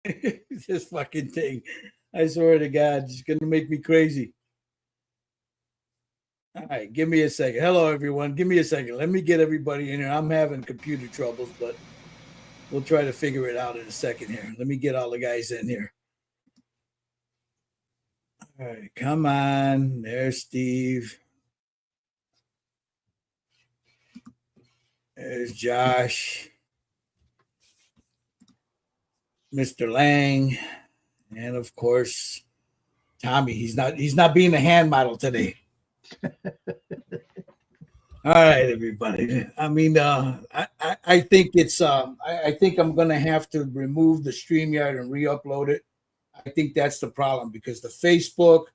This fucking thing. I swear to God, it's gonna make me crazy. All right, give me a second. Hello, everyone. Give me a second. Let me get everybody in here. I'm having computer troubles, but we'll try to figure it out in a second here. Let me get all the guys in here. All right, come on. There's Steve. There's Josh. Mr. Lang. And of course, Tommy. He's not being a hand model today. All right, everybody. I mean, I think I think I'm gonna have to remove the StreamYard and re-upload it. I think that's the problem because the Facebook,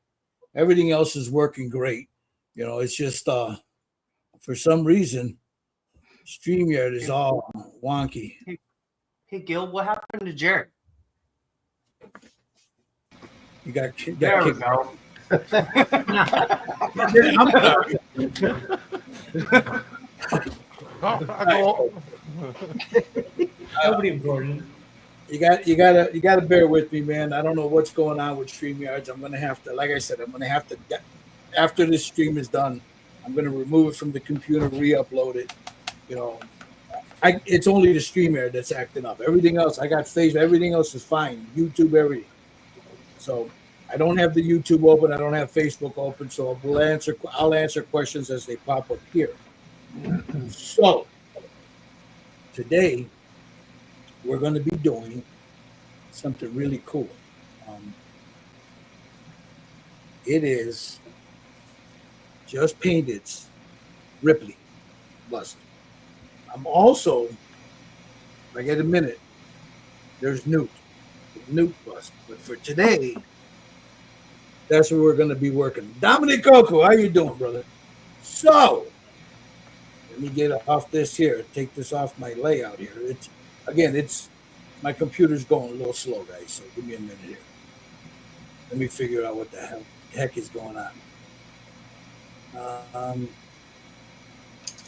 everything else is working great. It's just for some reason StreamYard is all wonky. Hey, Gil, what happened to Jared? You got there we kicked. go. I'm sorry. Nobody important. You gotta bear with me, man. I don't know what's going on with StreamYards. I'm gonna have to, like I said, after this stream is done, I'm gonna remove it from the computer, re-upload it. It's only the StreamYard that's acting up. Everything else, I got Facebook. Everything else is fine. YouTube, everything. So I don't have the YouTube open. I don't have Facebook open. So I'll answer questions as they pop up here. So today we're going to be doing something really cool. It is Just Painted's Ripley bust. I'm also, if I get a minute, there's Newt bust. But for today, that's where we're going to be working. Dominic Coco, how you doing, brother? So, let me get off this here. Take this off my layout here. It's my computer's going a little slow, guys. So give me a minute here. Let me figure out what the heck is going on.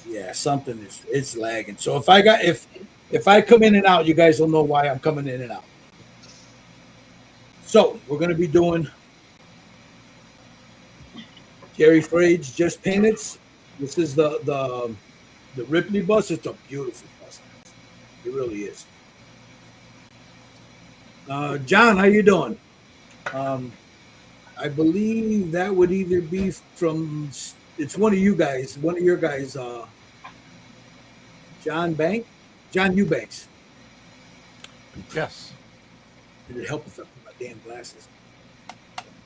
Yeah, something it's lagging. So if I come in and out, you guys will know why I'm coming in and out. So we're going to be doing Jerry Frade's Just Painted. This is the Ripley bus. It's a beautiful bus. It really is. John, how you doing? I believe that would either be from, it's one of you guys, one of your guys, John Eubanks. Yes. It'd help if I put my damn glasses.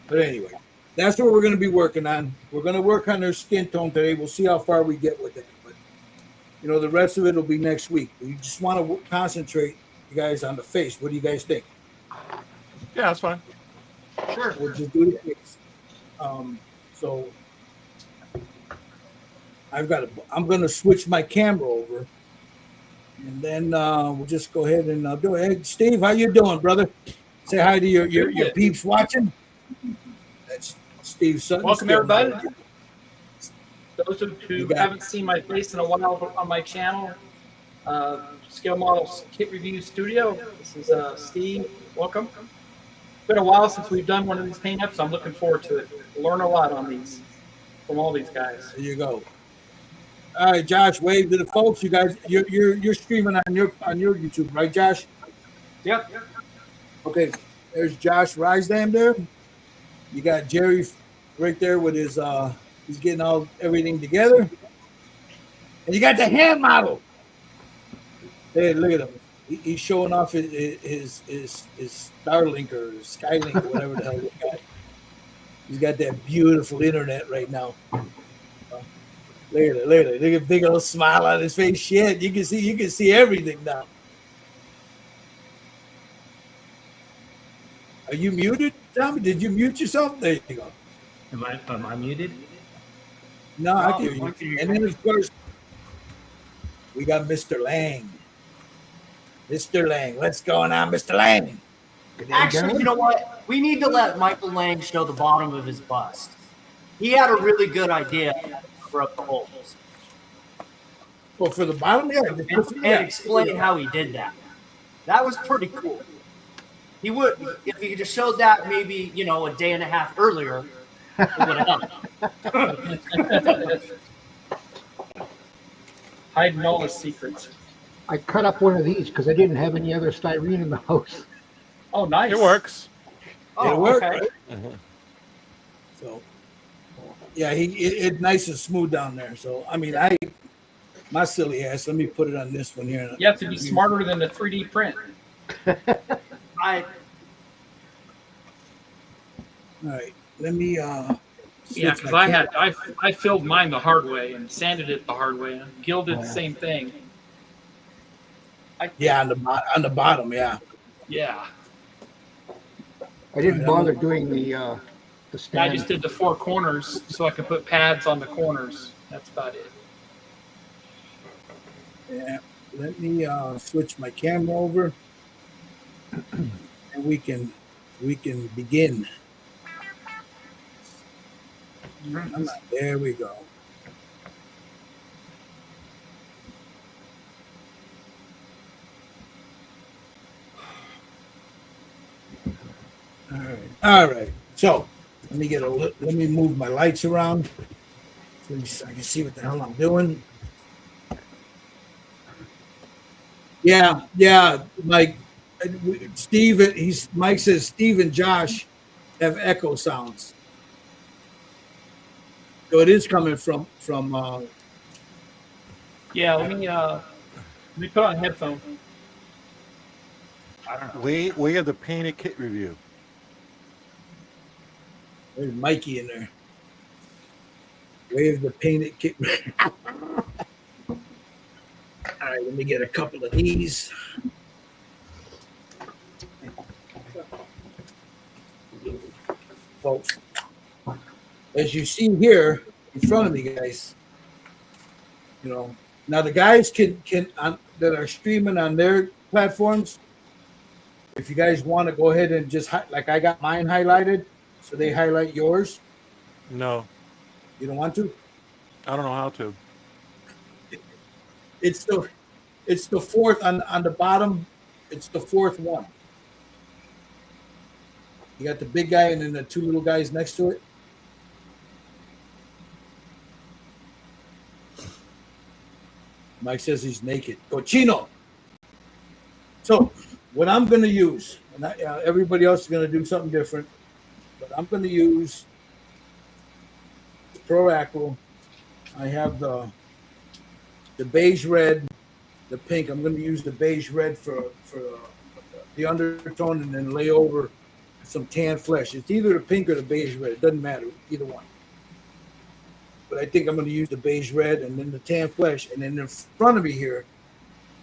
But anyway, that's what we're going to be working on. We're going to work on their skin tone today. We'll see how far we get with it. But, the rest of it will be next week. We just want to concentrate, you guys, on the face. What do you guys think? Yeah, that's fine. Sure. We'll just do the face. So I'm going to switch my camera over. And then we'll just go ahead and do it. Hey, Steve, how you doing, brother? Say hi to your peeps watching. That's Steve Sutton. Welcome, everybody. Those who haven't seen my face in a while on my channel, Scale Models Kit Review Studio. This is Steve. Welcome. It's been a while since we've done one of these paint-ups. I'm looking forward to it. Learn a lot on these from all these guys. There you go. All right, Josh, wave to the folks. You guys, you're streaming on your YouTube, right, Josh? Yep. Okay, there's Josh Risdam there. You got Jerry right there with his he's getting everything together. And you got the hand model. Hey, look at him. He's showing off his Starlink or Skylink or whatever the hell he got. He's got that beautiful internet right now. Look at it. Look at the big old smile on his face. Shit, you can see everything now. Are you muted, Tommy? Did you mute yourself? There you go. Am I muted? No, I can hear you. And then of course we got Mr. Lang. Mr. Lang, what's going on, Mr. Lang? Actually, you know what? We need to let Michael Lang show the bottom of his bust. He had a really good idea to cover up the holes. Well, for the bottom, yeah. And explain how he did that. That was pretty cool. He would, if he just showed that maybe, a day and a half earlier, it would have helped. Hiding all his secrets. I cut up one of these because I didn't have any other styrene in the house. Oh, nice. It works. It'll work, okay. right? So, yeah, it's nice and smooth down there. So, I mean, my silly ass. Let me put it on this one here. You have to be smarter than the 3D print. All right, let me. Yeah, because I filled mine the hard way and sanded it the hard way and Gil did the same thing. Yeah, on the bottom, yeah. Yeah. I didn't bother doing the stand. I just did the 4 corners so I could put pads on the corners. That's about it. Yeah, let me switch my camera over, and we can begin. There we go. All right. So let me move my lights around so I can see what the hell I'm doing. Yeah, Mike. Mike says Steve and Josh have echo sounds. So it is coming from. Yeah, let me put on headphones. I don't know. We have the painted kit review. There's Mikey in there. Wave the painted kit. All right, let me get a couple of these. Folks, as you see here in front of me, guys, now the guys can that are streaming on their platforms. If you guys want to go ahead and just like I got mine highlighted, so they highlight yours. No, You don't want to? I don't know how to. It's the fourth on the bottom. It's the fourth one. You got the big guy and then the 2 little guys next to it. Mike says he's naked. Cochino. So what I'm going to use, and everybody else is going to do something different, but I'm going to use Pro Aqua. I have the beige red, the pink. I'm going to use the beige red for the undertone and then lay over some tan flesh. It's either the pink or the beige red. It doesn't matter, either one. But I think I'm going to use the beige red and then the tan flesh. And then in front of me here,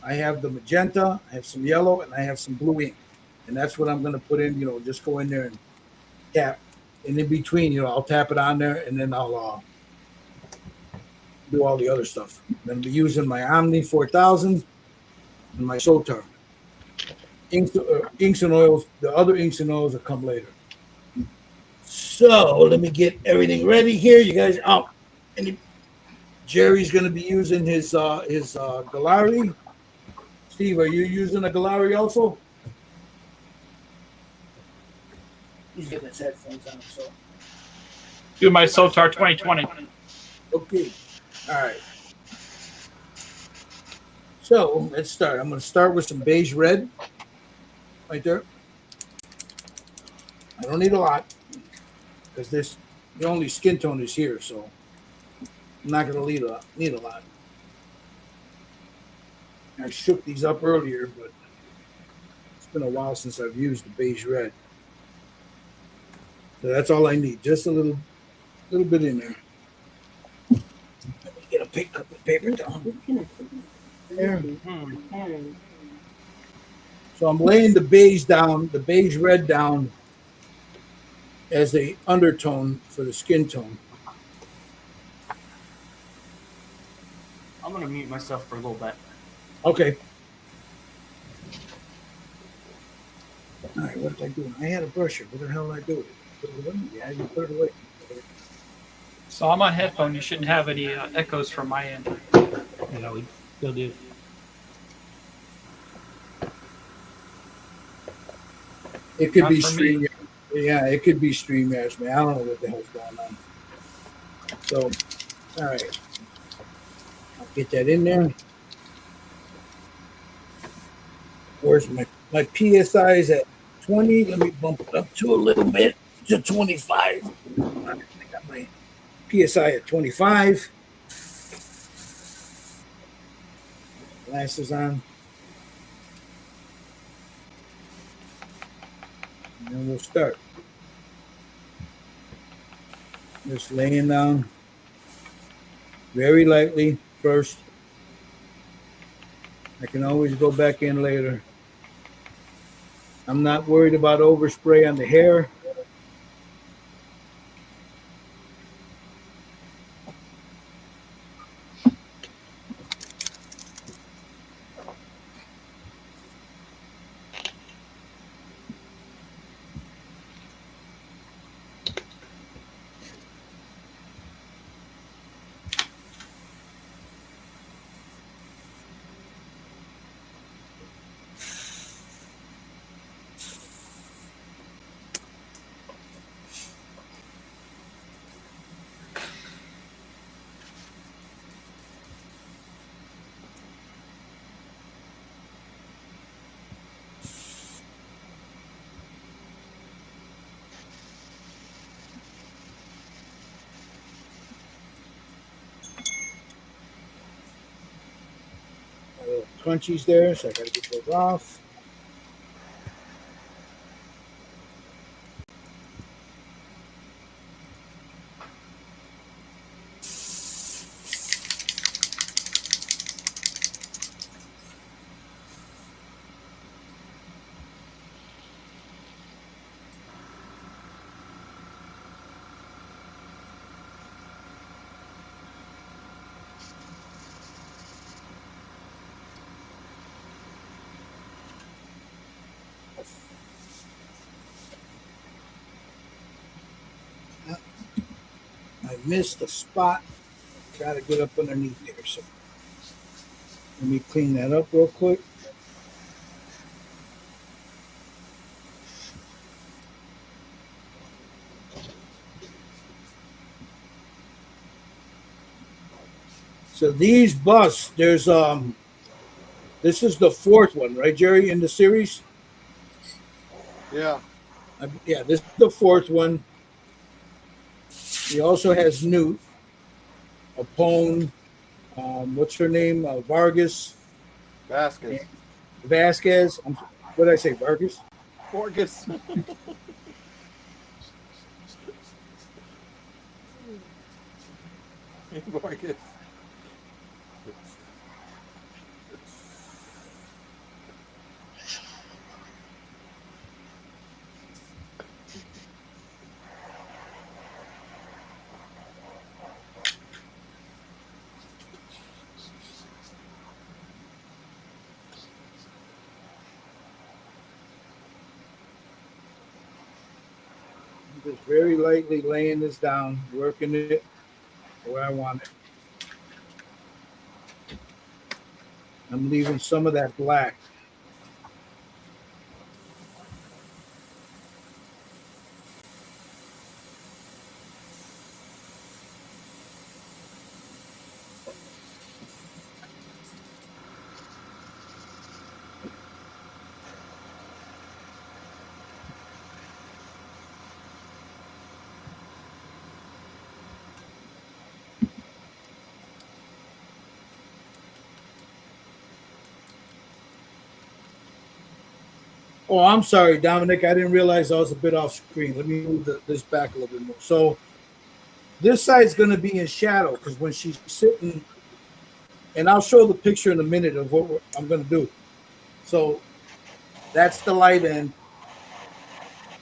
I have the magenta, I have some yellow, and I have some blue ink. And that's what I'm going to put in, just go in there and tap. And in between, I'll tap it on there and then I'll do all the other stuff. I'm going to be using my Omni 4000 and my Sotar. Inks and oils, the other inks and oils will come later. So let me get everything ready here. You guys out. Jerry's going to be using his Galari. Steve, are you using a Galari also? He's getting his headphones on. So Do my Sotar 2020. okay, all right. So let's start. I'm going to start with some beige red. Right there. I don't need a lot because the only skin tone is here, so I'm not going to need a lot. I shook these up earlier, but it's been a while since I've used the beige red. So that's all I need, just a little bit in there. Let me get a paper down. There. So I'm laying the beige red down as a undertone for the skin tone. I'm going to mute myself for a little bit. Okay. All right, what did I do? I had a brusher. What the hell did I do? Put it away? Yeah, you put it away. So I'm on headphone. You shouldn't have any echoes from my end. Yeah, we still do. It could Not be for me. StreamYard. Yeah, it could be StreamYard, man. I don't know what the hell's going on. So, all right. I'll get that in there. Where's my PSI is at 20. Let me bump it up to a little bit to 25. I got my PSI at 25. Glasses on. And then we'll start. Just laying down very lightly first. I can always go back in later. I'm not worried about overspray on the hair. Little crunchies there, so I gotta get those off. I missed a spot. Gotta get up underneath there. So let me clean that up real quick. So these busts, this is the fourth one, right, Jerry, in the series? Yeah. Yeah, this is the fourth one. He also has Newt, Apone, what's her name? Vargas, Vasquez. Vasquez. What did I say, Vargas? Vargas. Vargas. I'm just very lightly laying this down, working it where I want it. I'm leaving some of that black. Oh, I'm sorry, Dominic. I didn't realize I was a bit off screen. Let me move this back a little bit more. So this side's going to be in shadow because when she's sitting, and I'll show the picture in a minute of what I'm going to do. So that's the light end.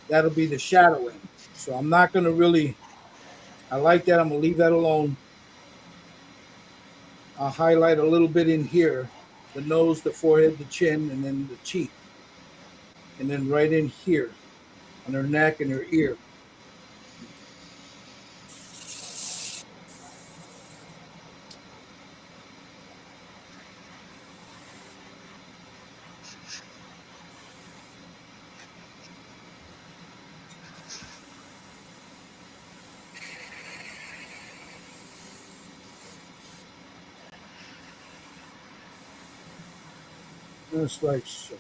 That'll be the shadow end. So I'm not going to really, I like that. I'm going to leave that alone. I'll highlight a little bit in here, the nose, the forehead, the chin, and then the cheek. And then right in here on her neck and her ear. Just like so.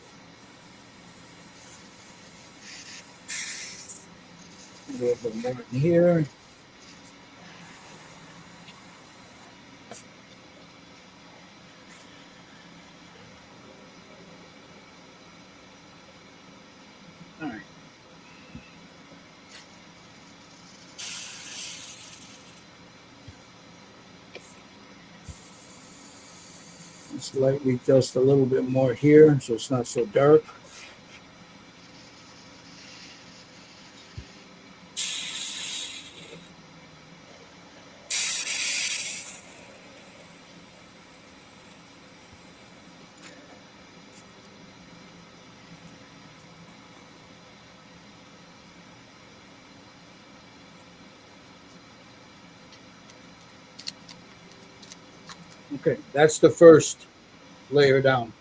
A little bit more in here. All right. Let's lightly dust a little bit more here so it's not so dark. Okay, that's the first layer down.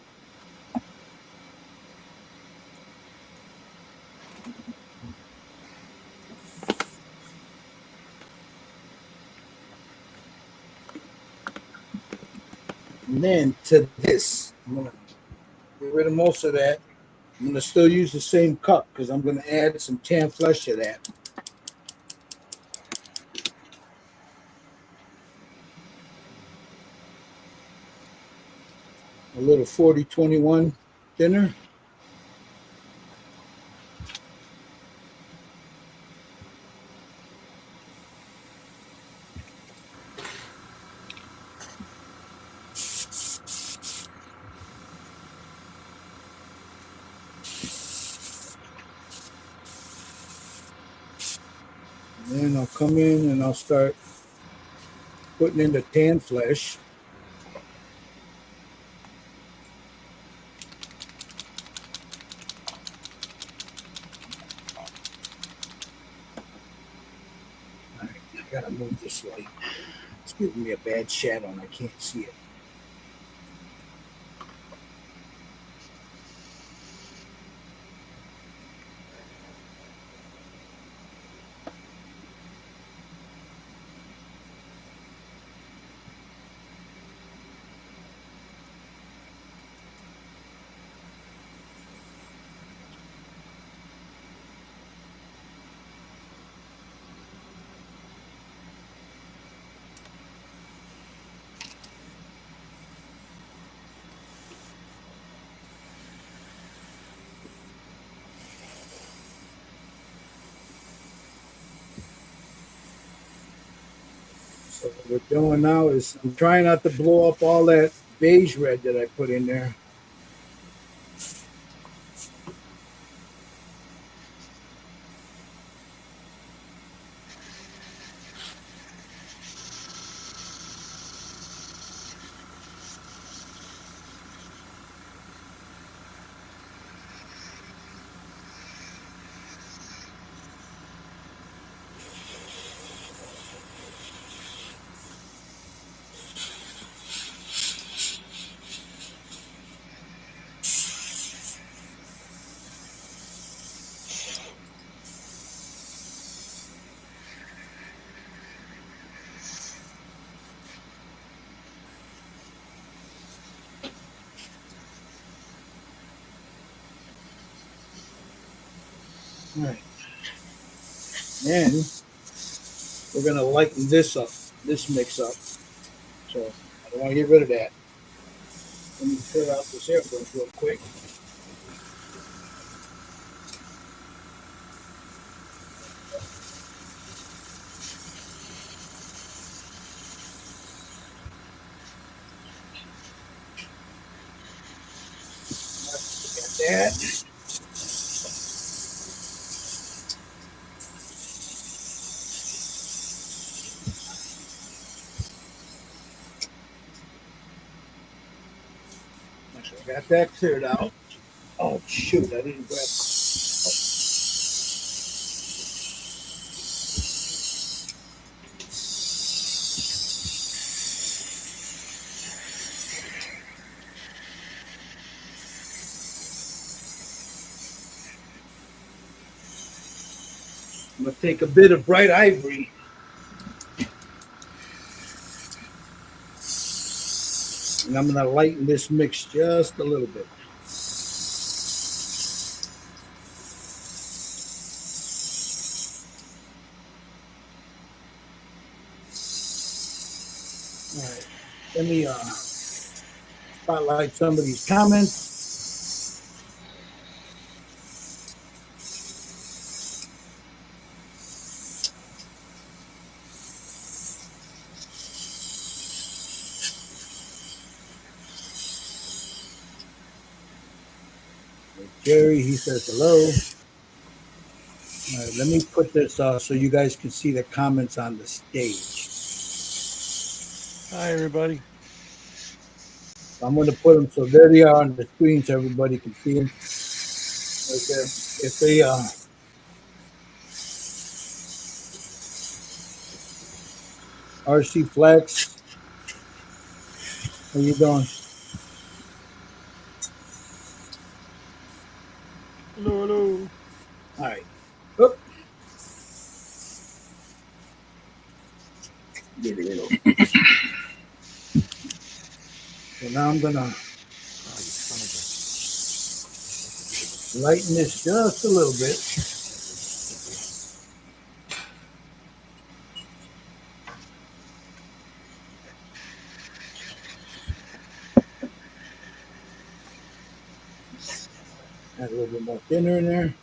And then to this, I'm going to get rid of most of that. I'm going to still use the same cup because I'm going to add some tan flesh to that. A little 40-21 thinner. And then I'll come in and I'll start putting in the tan flesh. All right, I gotta move this light. It's giving me a bad shadow and I can't see it. So what we're doing now is I'm trying not to blow up all that beige red that I put in there. All right. And we're going to lighten this up, this mix up. So I don't want to get rid of that. Let me clear out this airbrush real quick. Got that. So I got that cleared out. Oh shoot, I didn't grab. I'm gonna take a bit of bright ivory. And I'm gonna lighten this mix just a little bit. right. Let me spotlight some of these comments. Jerry, he says hello. All right, let me put this so you guys can see the comments on the stage. Hi, everybody. I'm going to put them so there they are on the screen so everybody can see them. Right there. If they RC Flex, how you doing? Hello, hello. All right. Oop. So now I'm gonna lighten this just a little bit. Add a little bit more thinner in there.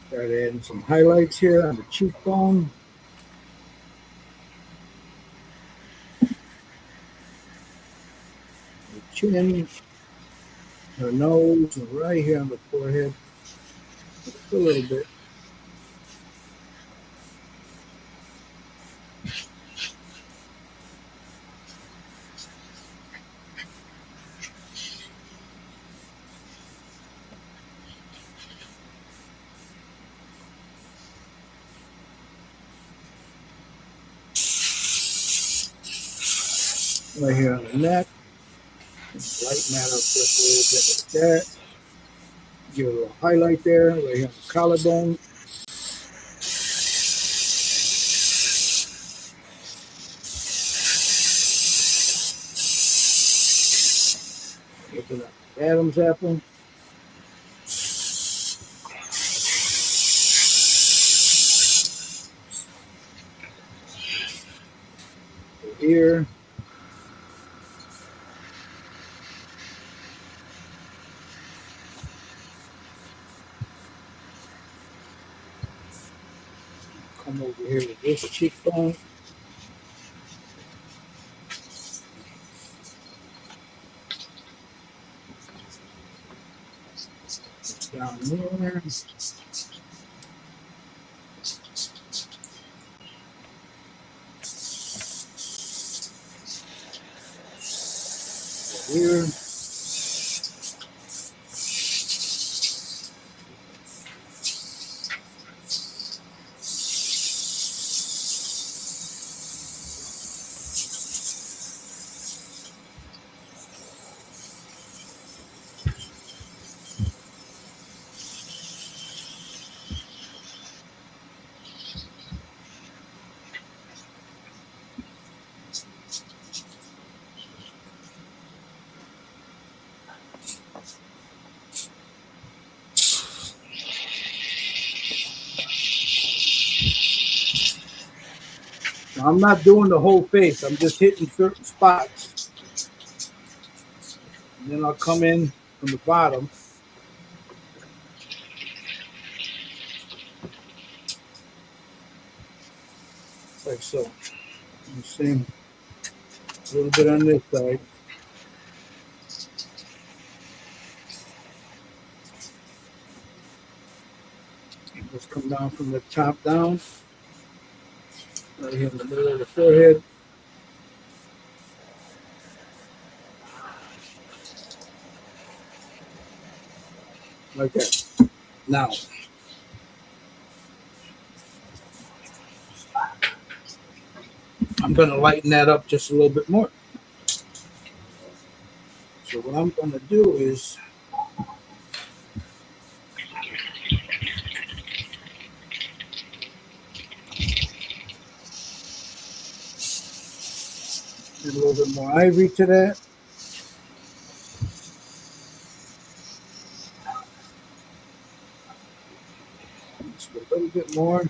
Start adding some highlights here on the cheekbone. The chin, her nose, and right here on the forehead. Just a little bit. Right here on the neck. Lighten that up just a little bit like that. Give a little highlight there, right here on the collarbone. Looking at the Adam's apple. Here. Come over here with this cheekbone. Down there. Here. Now, I'm not doing the whole face. I'm just hitting certain spots. And then I'll come in from the bottom. Like so. You see a little bit on this side. Just come down from the top down. Right here in the middle of the forehead. Like that. Now, I'm going to lighten that up just a little bit more. So what I'm going to do is add a little bit more ivory to that. Just a little bit more.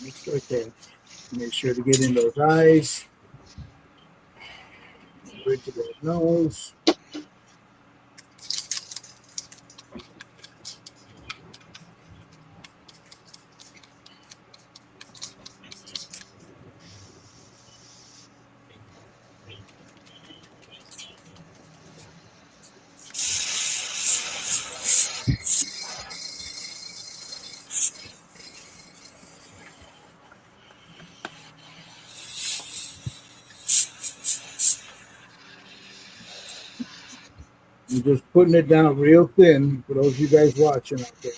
Just like that. Make sure to get in those eyes. Bridge of that nose. I'm just putting it down real thin for those of you guys watching out there.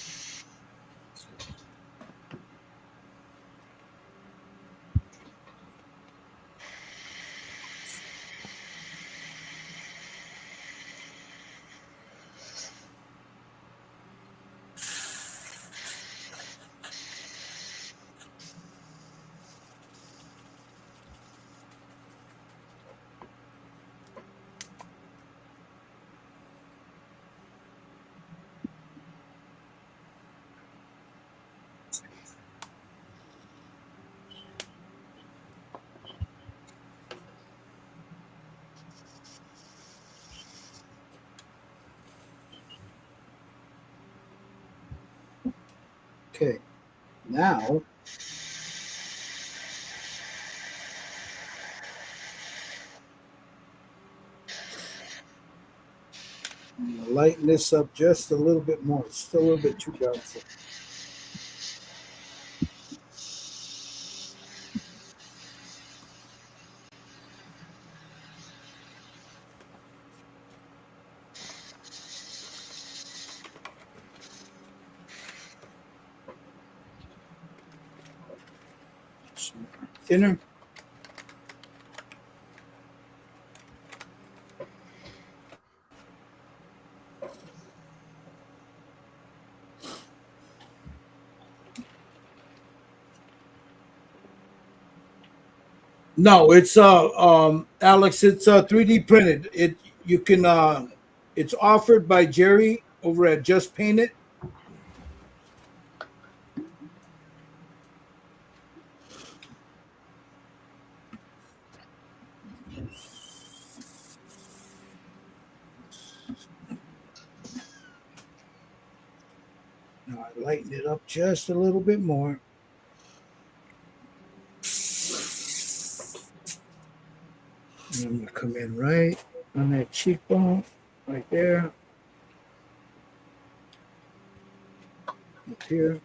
Okay, now I'm going to lighten this up just a little bit more. It's still a little bit too dark for me. Some thinner. No, it's Alex, it's 3D printed. It you can it's offered by Jerry over at Just Paint It. Now I lighten it up just a little bit more. And I'm gonna come in right on that cheekbone, right there. Up here.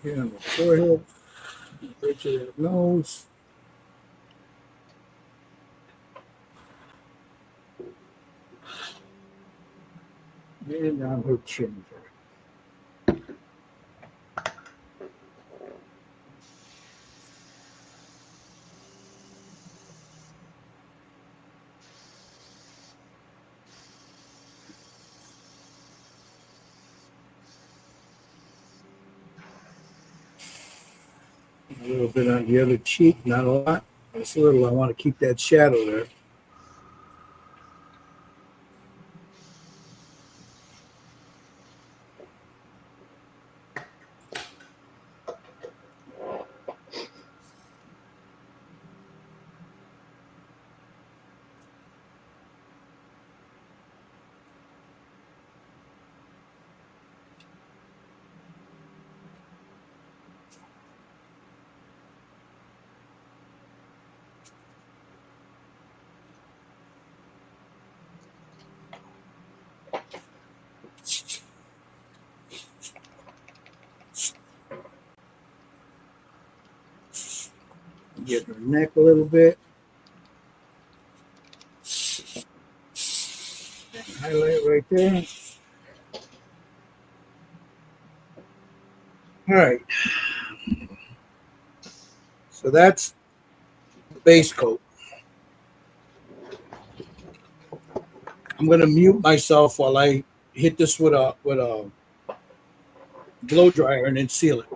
Here on the forehead, bridge of that nose. And on her chin. A little bit on the other cheek, not a lot. Just a little. I want to keep that shadow there. Get her neck a little bit. Highlight right there. All right. So that's the base coat. I'm gonna mute myself while I hit this with a blow dryer and then seal it.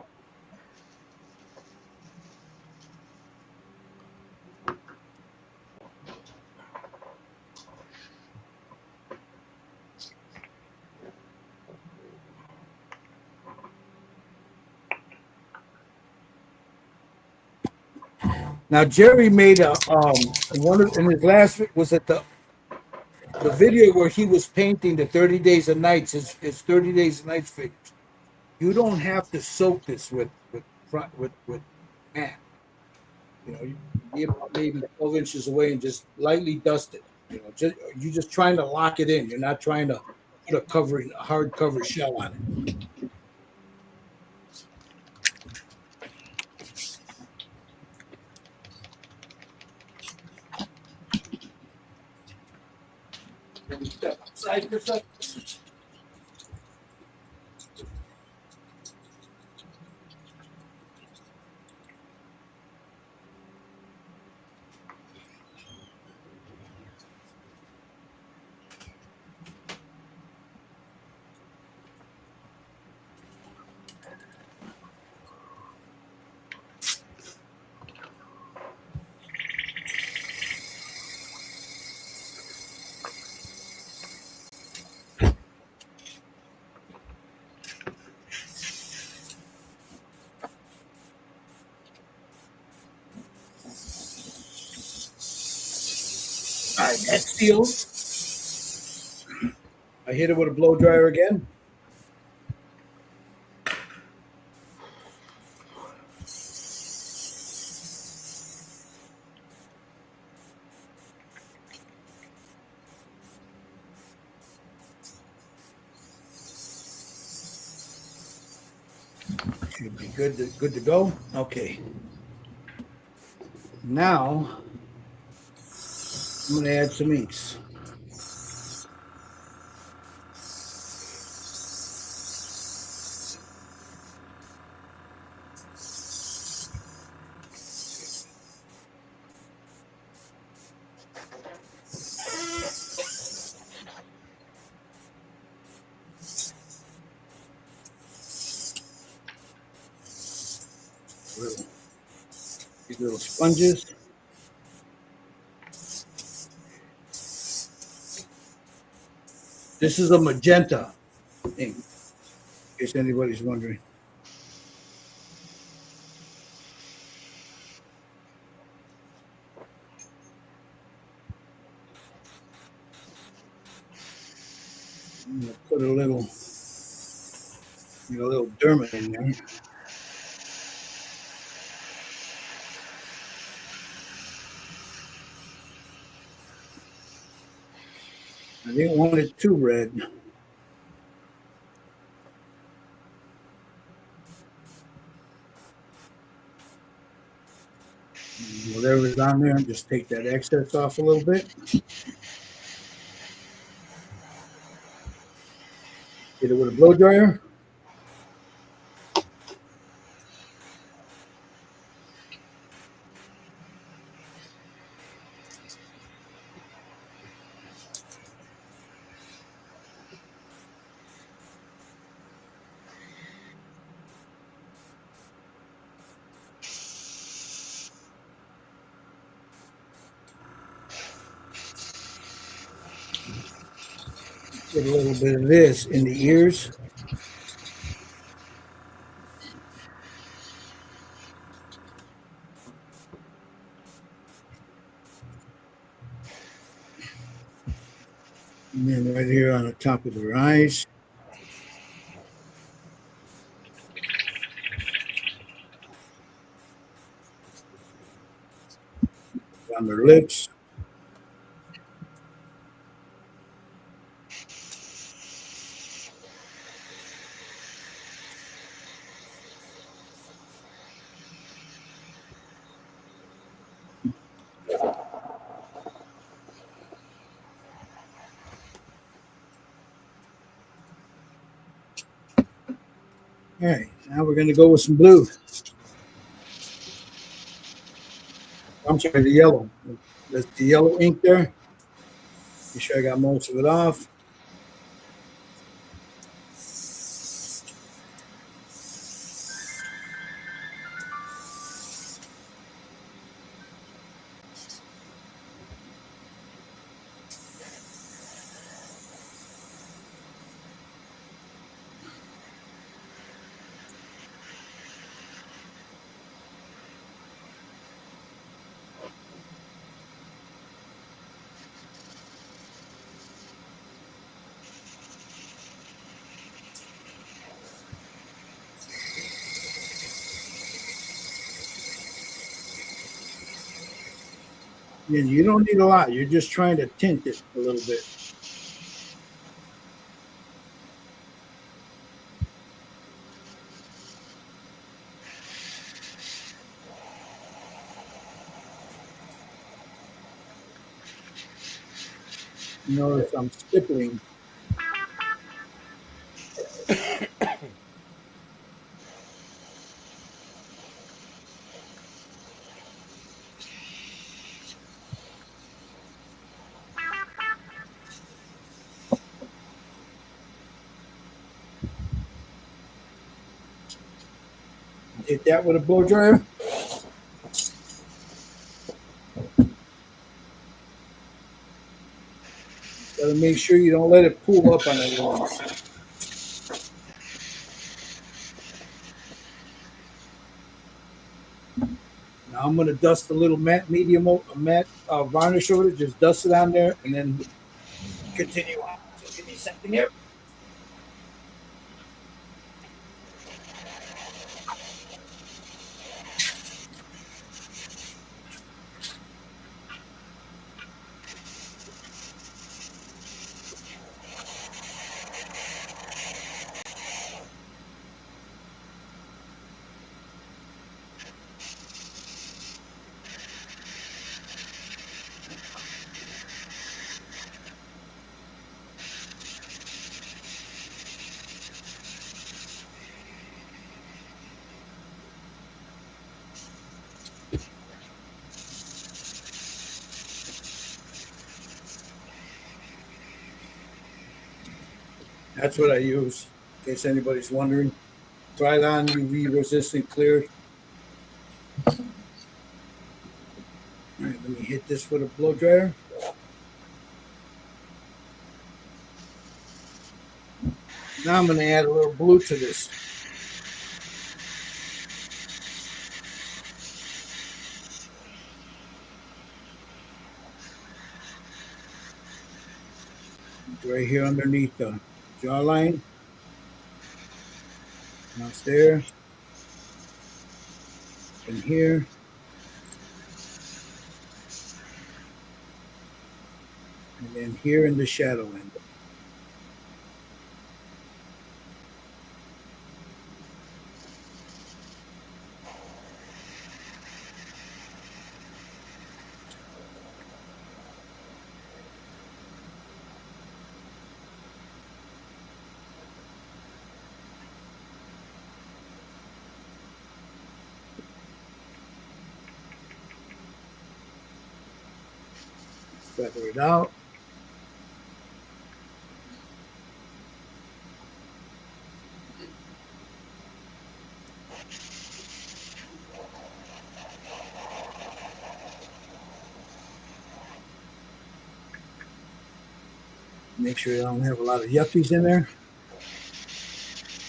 Now Jerry made a one of, in his last was it the video where he was painting the 30 days and nights, his 30 days and nights figures. You don't have to soak this with matte. You know, you be about maybe 12 inches away and just lightly dust it. You know, you're just trying to lock it in. You're not trying to put a hard cover shell on it. Step outside for a second. All right, that's sealed. I hit it with a blow dryer again. Should be good to go. Okay. Now I'm gonna add some inks. These little sponges. This is a magenta ink, in case anybody's wondering. I'm gonna put a little Derma in there. I didn't want it too red. Whatever's on there, just take that excess off a little bit. Get it with a blow dryer. Get a little bit of this in the ears. And then right here on the top of their eyes. On their lips. All right, now we're going to go with some blue. I'm sorry, the yellow. That's the yellow ink there. Make sure I got most of it off. And you don't need a lot. You're just trying to tint it a little bit. Notice I'm stippling. Hit that with a blow dryer. Gotta make sure you don't let it pool up on the walls. Now I'm gonna dust a little matte varnish over it. Just dust it on there, and then continue on. So give me a second here. That's what I use, in case anybody's wondering. Right on UV resistant clear. All right, let me hit this with a blow dryer. Now I'm going to add a little blue to this. Right here underneath the jawline. Now it's there. And here. And then here in the shadow end. Feather it out. Make sure you don't have a lot of yuppies in there.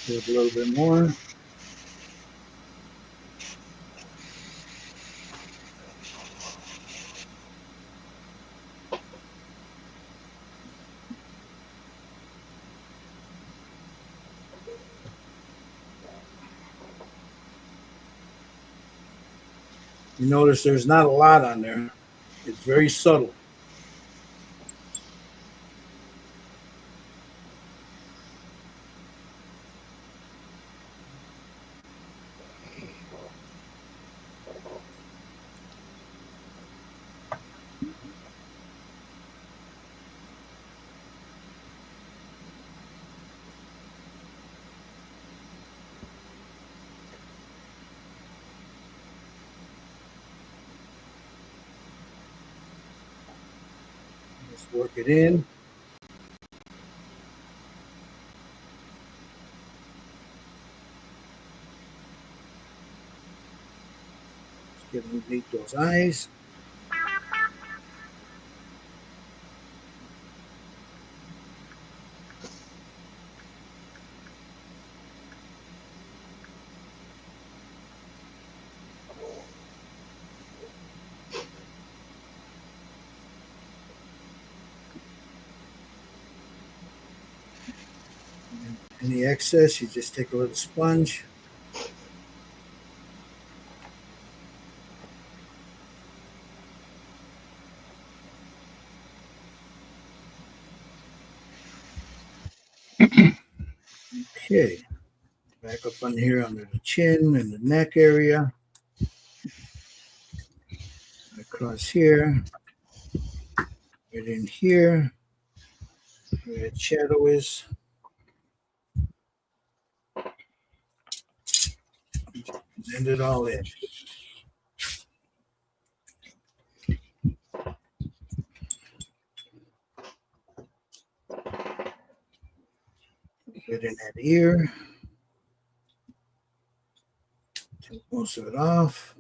Do a little bit more. You notice there's not a lot on there. It's very subtle. Work it in. Just get underneath those eyes. Any excess, you just take a little sponge. Okay. Back up on here under the chin and the neck area. Across here. Right in here. Where that shadow is. Blend it all in. Get in that ear. Take most of it off.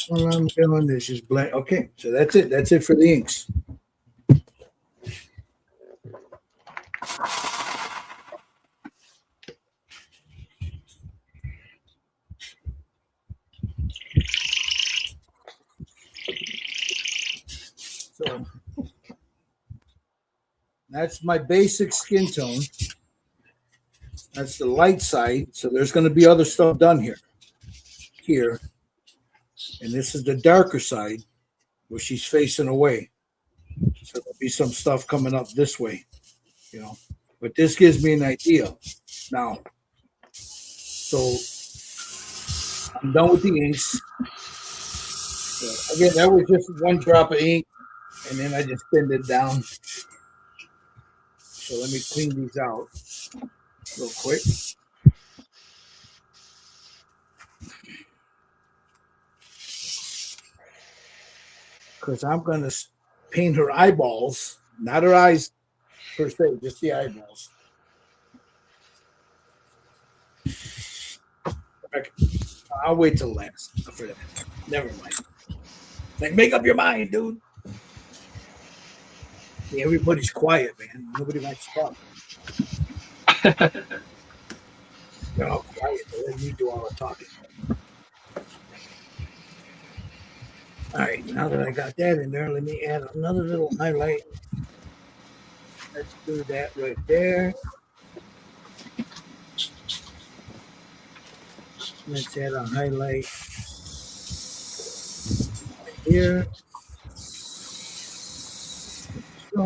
All I'm doing is just blend. Okay, so that's it. That's it for the inks. So that's my basic skin tone. That's the light side. So there's going to be other stuff done here. Here. And this is the darker side where she's facing away. So there'll be some stuff coming up this way, you know. But this gives me an idea now. So I'm done with the inks. So again, that was just one drop of ink, and then I just thinned it down. So let me clean these out real quick. Because I'm going to paint her eyeballs, not her eyes per se, just the eyeballs. I'll wait till last for that. Never mind. Like, make up your mind, dude. Yeah, everybody's quiet, man. Nobody wants to talk. They're all quiet. They let me do all the talking. All right, now that I got that in there, let me add another little highlight. Let's do that right there. Let's add a highlight right here. So,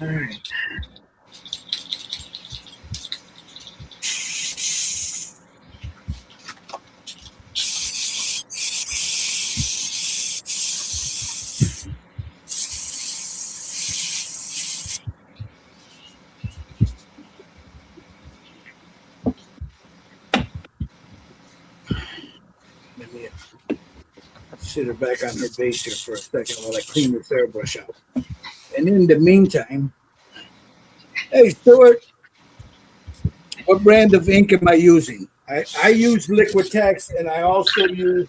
all right. Let me sit her back on her base here for a second while I clean this airbrush out. And in the meantime, hey, Stuart, what brand of ink am I using? I use Liquitex, and I also use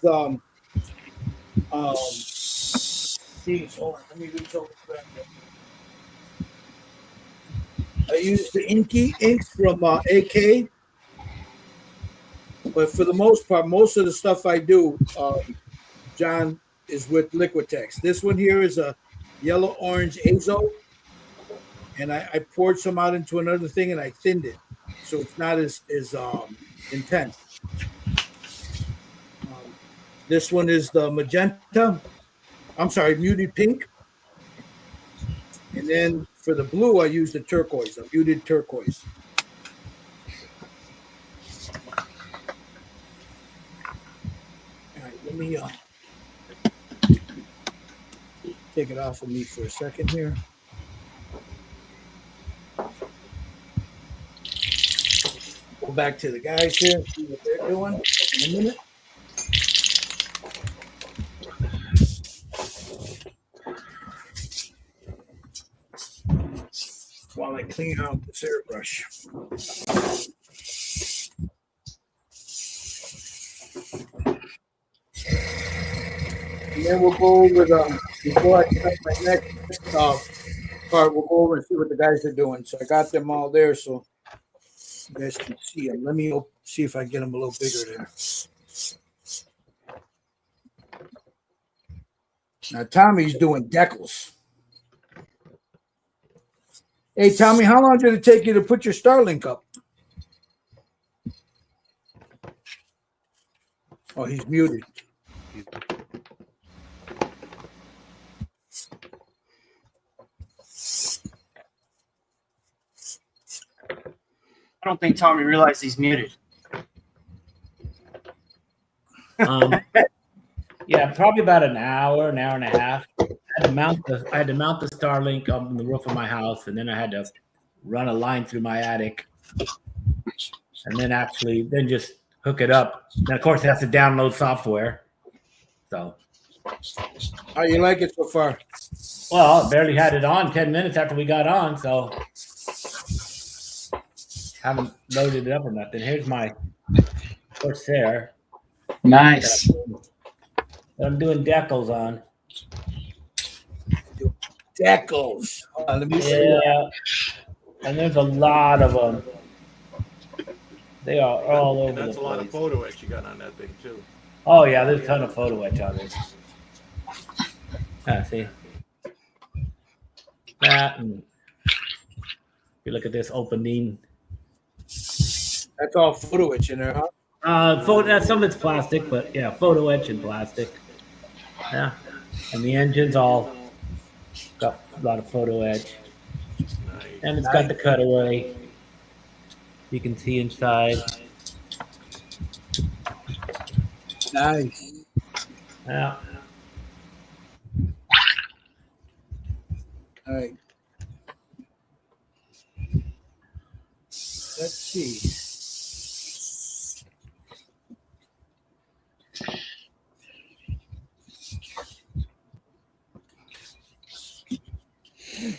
these. Hold on, let me reach over. I use the inky inks from AK, but for the most part, most of the stuff I do, John, is with Liquitex. This one here is a yellow orange azo, and I poured some out into another thing and I thinned it, so it's not as intense. This one is the magenta. I'm sorry, muted pink. And then for the blue, I use the turquoise, a muted turquoise. All right, let me take it off of me for a second here. Go back to the guys here, see what they're doing in a minute. While I clean out this airbrush. And then we'll go over before I start my next part, we'll go over and see what the guys are doing. So I got them all there so you guys can see them. Let me see if I can get them a little bigger there. Now Tommy's doing decals. Hey Tommy, how long did it take you to put your Starlink up? Oh, he's muted. I don't think Tommy realized he's muted. Yeah, probably about an hour and a half. I had to mount the Starlink on the roof of my house, and then I had to run a line through my attic, and then just hook it up. And of course, it has to download software. So, How you like it so far? well, I barely had it on 10 minutes after we got on, so haven't loaded it up or nothing. Here's my Corsair. Nice. That I'm doing decals on. Decals. Hold on, let me see. Yeah, and there's a lot of them. They are all over And that's the a lot of place. photo etch you got on that thing too. Oh yeah, there's a ton of photo etch on this. See that, and if you look at this opening. That's all photo etch in there, huh? Some of it's plastic, but yeah, photo etch and plastic. Yeah, and the engine's all got a lot of photo etch, and it's got the cutaway. You can see inside. Nice. Yeah. All right. Let's see.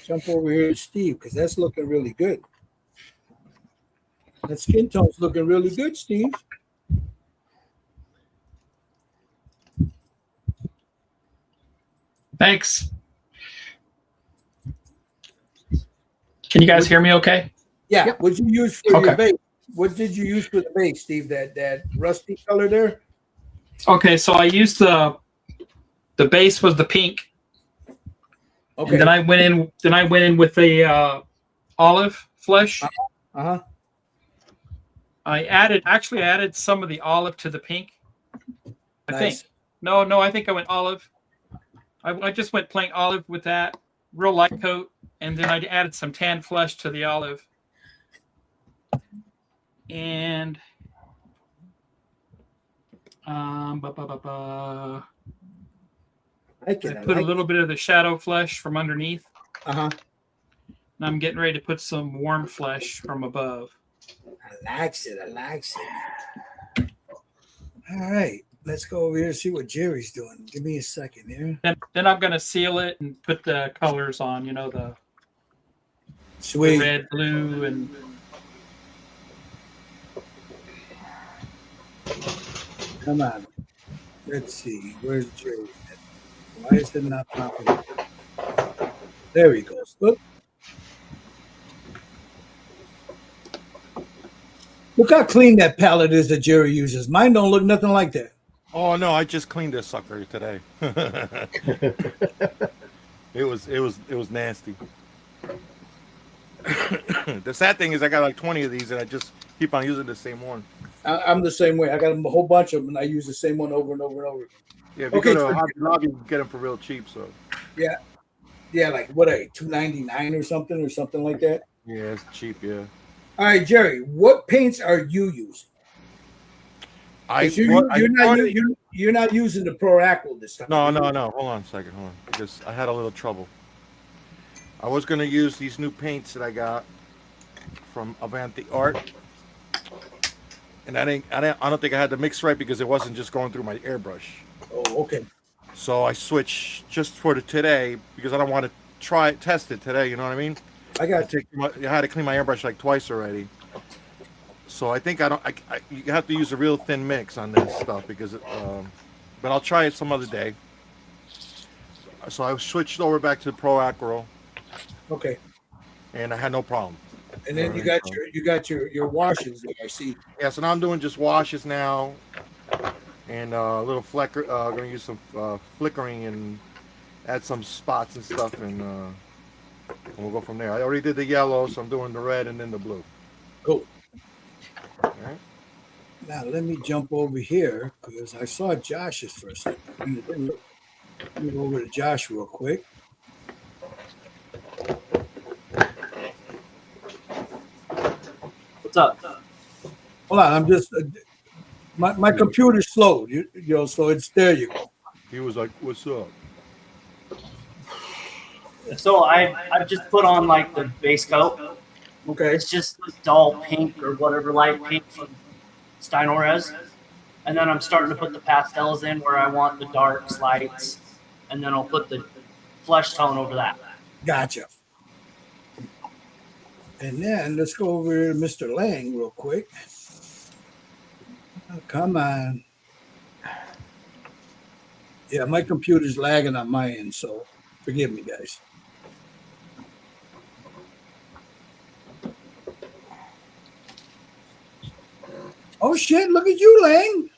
Jump over here to Steve because that's looking really good. That skin tone's looking really good, Steve. Thanks. Can you guys hear me okay? Yeah. Yep. What'd you use for Okay. your base? What did you use for the base, Steve? That rusty color there? Okay, so I used the base was the pink. Okay. And then I went in with a olive flesh. Uh-huh. I added some of the olive to the pink. I think. No, I think I went olive. I just went plain olive with that, real light coat, and then I added some tan flesh to the olive. And I put a little bit of the shadow flesh from underneath. Uh-huh. And I'm getting ready to put some warm flesh from above. I likes it. All right. Let's go over here and see what Jerry's doing. Give me a second here. Then I'm going to seal it and put the colors on, the Sweet. red, blue, and Come on. Let's see. Where's Jerry? Why is it not popping up? There he goes. Look how clean that palette is that Jerry uses. Mine don't look nothing like that. Oh no, I just cleaned this sucker today. it was nasty. The sad thing is I got like 20 of these and I just keep on using the same one. I'm the same way. I got a whole bunch of them and I use the same one over and over and over again. Yeah, if you go to Hobby Lobby, you can get them for real cheap. So yeah, like what are they, $2.99 or something like that? Yeah, it's cheap. Yeah. All right, Jerry, what paints are you using? You're not using the Pro Aqua this time. No. Hold on a second. Hold on, because I had a little trouble. I was gonna use these new paints that I got from Avanti Art, and I don't think I had the mix right because it wasn't just going through my airbrush. Oh, okay. So I switched just for today because I don't want to test it today. You know what I mean? I had to clean my airbrush like twice already. So I think you have to use a real thin mix on this stuff because but I'll try it some other day. So I switched over back to the Pro Acro. Okay. And I had no problem. And then you got your washes there, I see. Yeah, so now I'm doing just washes now, and a little flicker. Going to use some flickering and add some spots and stuff, and we'll go from there. I already did the yellow, so I'm doing the red and then the blue. Cool. All right. Now let me jump over here because I saw Josh's first. Let me go over to Josh real quick. What's up? Hold on, I'm just my computer's slow. You know, so it's there. You go. He was like, "What's up?" So I've just put on like the base coat. Okay. It's just dull pink or whatever light pink from Steinores. And then I'm starting to put the pastels in where I want the darks, lights, and then I'll put the flesh tone over that. Gotcha. And then let's go over to Mr. Lang real quick. Oh, come on. Yeah, my computer's lagging on my end, so forgive me, guys. Oh shit, look at you, Lang.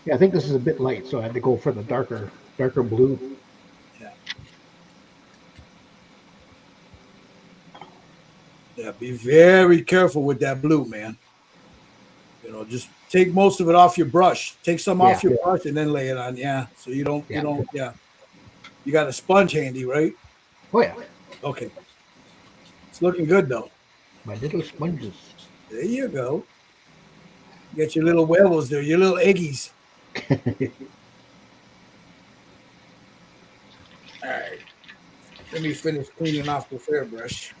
Yeah, I think this is a bit light, so I had to go for the darker blue. Yeah, be very careful with that blue, man. You know, just take most of it off your brush. Take some off your brush and then lay it on. Yeah, so you don't. You got a sponge handy, right? Oh yeah. Okay. It's looking good though. My little sponges. There you go. You got your little huevos there, your little eggies. All right. Let me finish cleaning off the airbrush.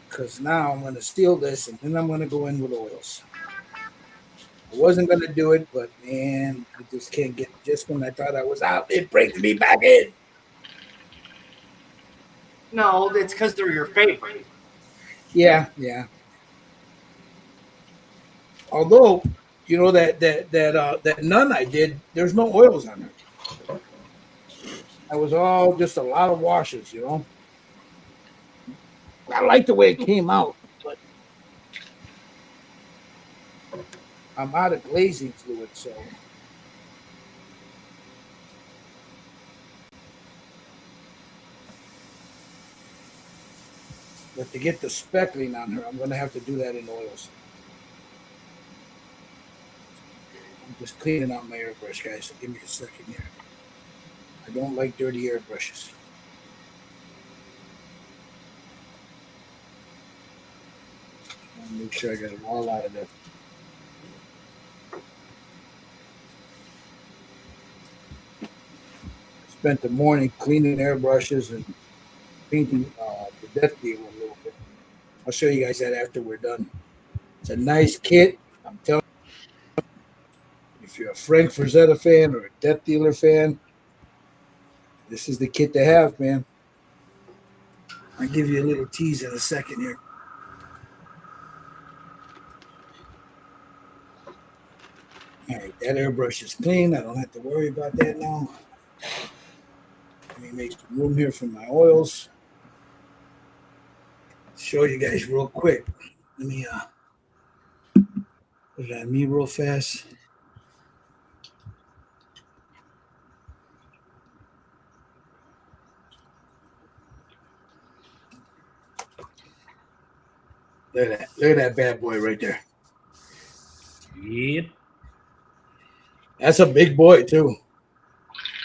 Because now I'm going to steal this and then I'm going to go in with oils. I wasn't going to do it, but man, I just can't get, just when I thought I was out, it brings me back in. No, it's because they're your favorite. Yeah. Although, you know, that nun I did, there's no oils on her. It was all just a lot of washes, you know. I like the way it came out, but I'm out of glazing fluid, so. But to get the speckling on her, I'm going to have to do that in oils. I'm just cleaning out my airbrush, guys. So give me a second here. I don't like dirty airbrushes. Make sure I got it all out of there. Spent the morning cleaning airbrushes and painting the Death Dealer a little bit. I'll show you guys that after we're done. It's a nice kit. I'm telling you, if you're a Frank Frazetta fan or a Death Dealer fan, this is the kit to have, man. I'll give you a little tease in a second here. All right, that airbrush is clean. I don't have to worry about that now. Let me make some room here for my oils. Show you guys real quick. Let me put it on me real fast. Look at that. Look at that bad boy right there. Yep. That's a big boy too.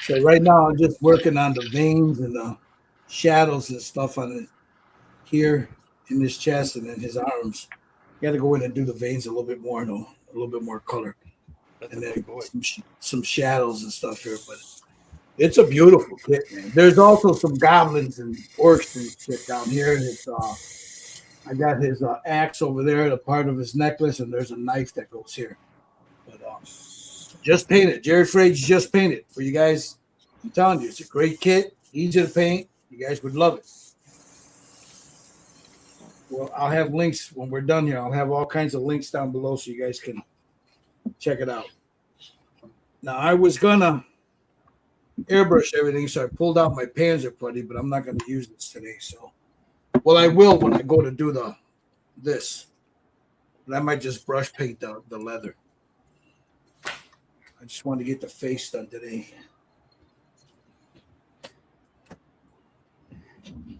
So right now I'm just working on the veins and the shadows and stuff on it here in his chest and in his arms. You got to go in and do the veins a little bit more, though, a little bit more color, That's and a then big boy. some shadows and stuff here. But it's a beautiful kit, man. There's also some goblins and orcs and shit down here. It's I got his axe over there, the part of his necklace, and there's a knife that goes here. But just painted. Jerry Frage just painted for you guys. I'm telling you, it's a great kit, easy to paint. You guys would love it. Well, I'll have links when we're done here. I'll have all kinds of links down below so you guys can check it out. Now, I was gonna airbrush everything, so I pulled out my Panzer putty, but I'm not gonna use this today. So, well, I will when I go to do this. But I might just brush paint the leather. I just wanted to get the face done today.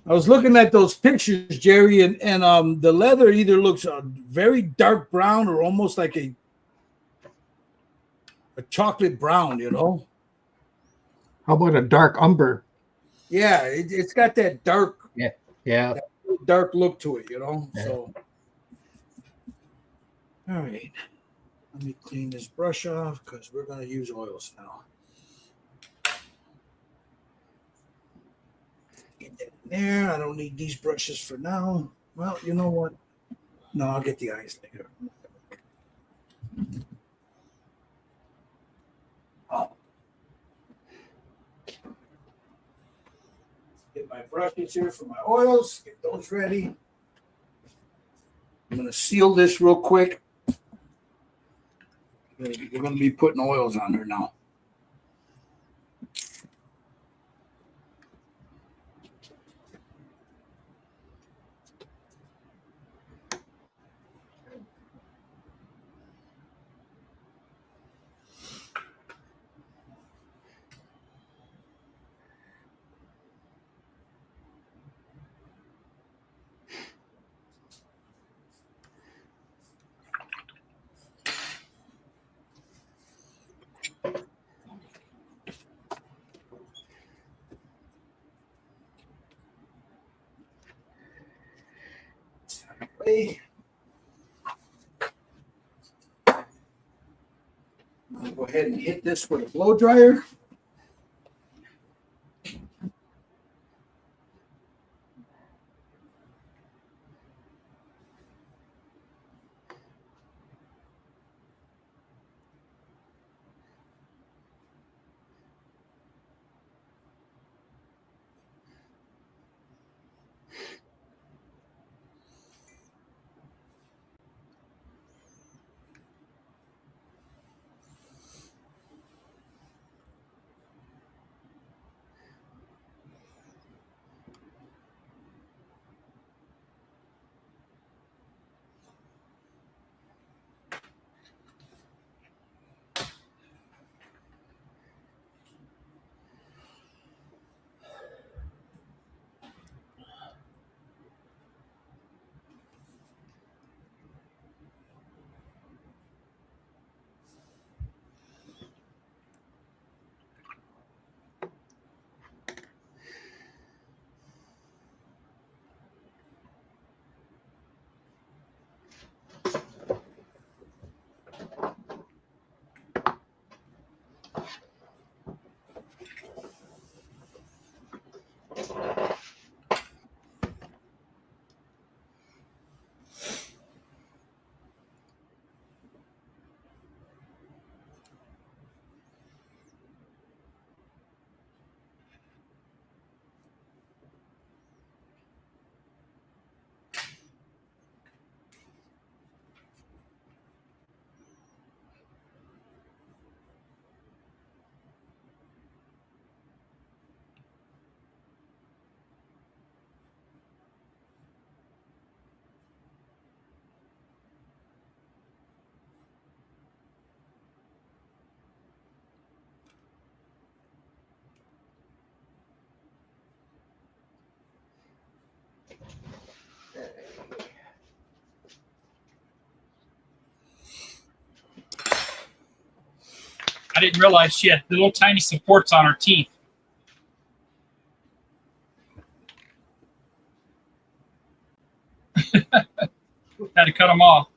I was looking at those pictures, Jerry, and the leather either looks very dark brown or almost like a chocolate brown, you know? How about a dark umber? Yeah, it's got that dark, Yeah. dark look to it, you know? Yeah. So, all right. Let me clean this brush off because we're going to use oils now. Get that in there. I don't need these brushes for now. Well, you know what? No, I'll get the eyes later. Oh. Get my brushes here for my oils. Get those ready. I'm going to seal this real quick. We're going to be putting oils on her now. Hey. I'll go ahead and hit this with a blow dryer. I didn't realize she had little tiny supports on her teeth. Had to cut them off.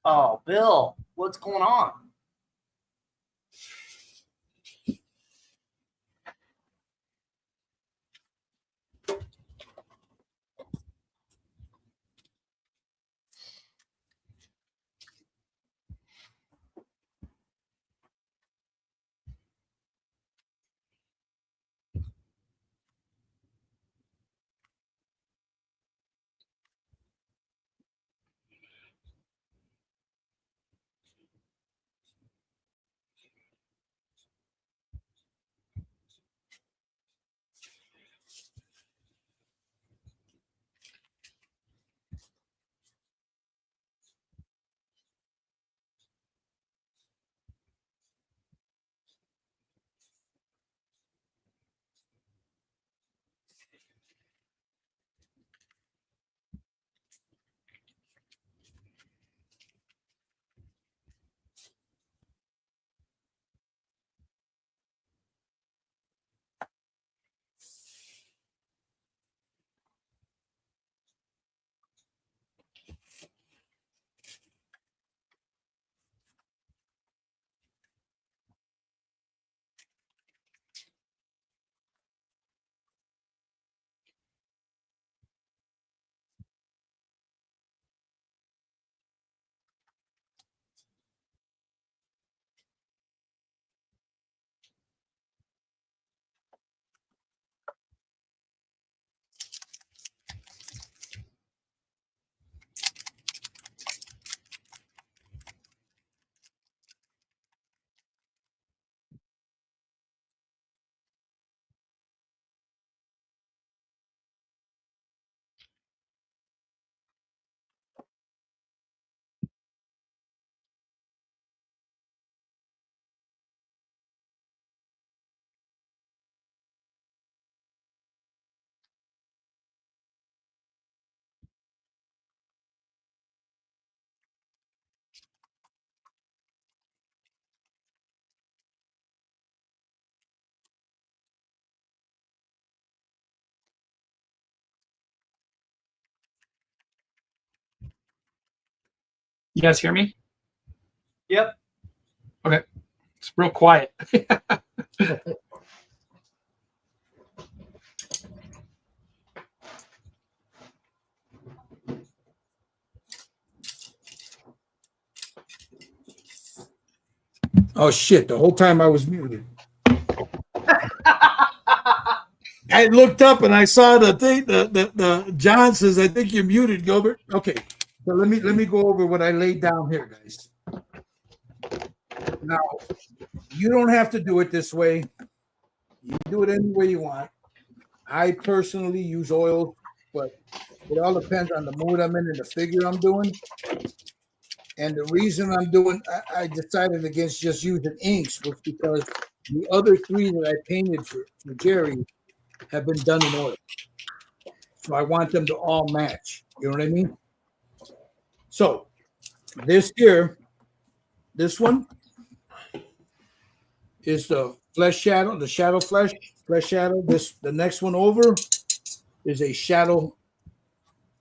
Oh, Bill, what's going on? You guys hear me? Yep. Okay. It's real quiet. Oh shit! The whole time I was muted. I looked up and I saw the thing. The John says, "I think you're muted, Gilbert." Okay, so let me go over what I laid down here, guys. Now, you don't have to do it this way. You can do it any way you want. I personally use oil, but it all depends on the mood I'm in and the figure I'm doing. And the reason I decided against just using inks was because the other three that I painted for Jerry have been done in oil. So I want them to all match. You know what I mean? So this here, this one is the flesh shadow, the shadow flesh shadow. The next one over is a shadow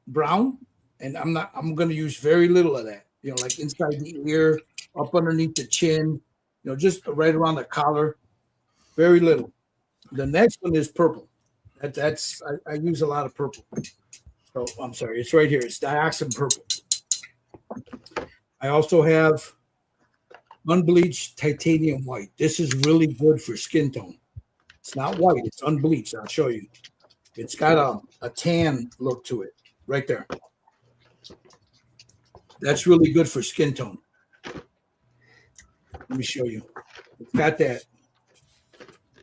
brown. And I'm gonna use very little of that, like inside the ear, up underneath the chin, just right around the collar, very little. The next one is purple. I use a lot of purple. Oh, I'm sorry, it's right here. It's dioxin purple. I also have unbleached titanium white. This is really good for skin tone. It's not white, it's unbleached. I'll show you. It's got a tan look to it right there. That's really good for skin tone. Let me show you. It's got that.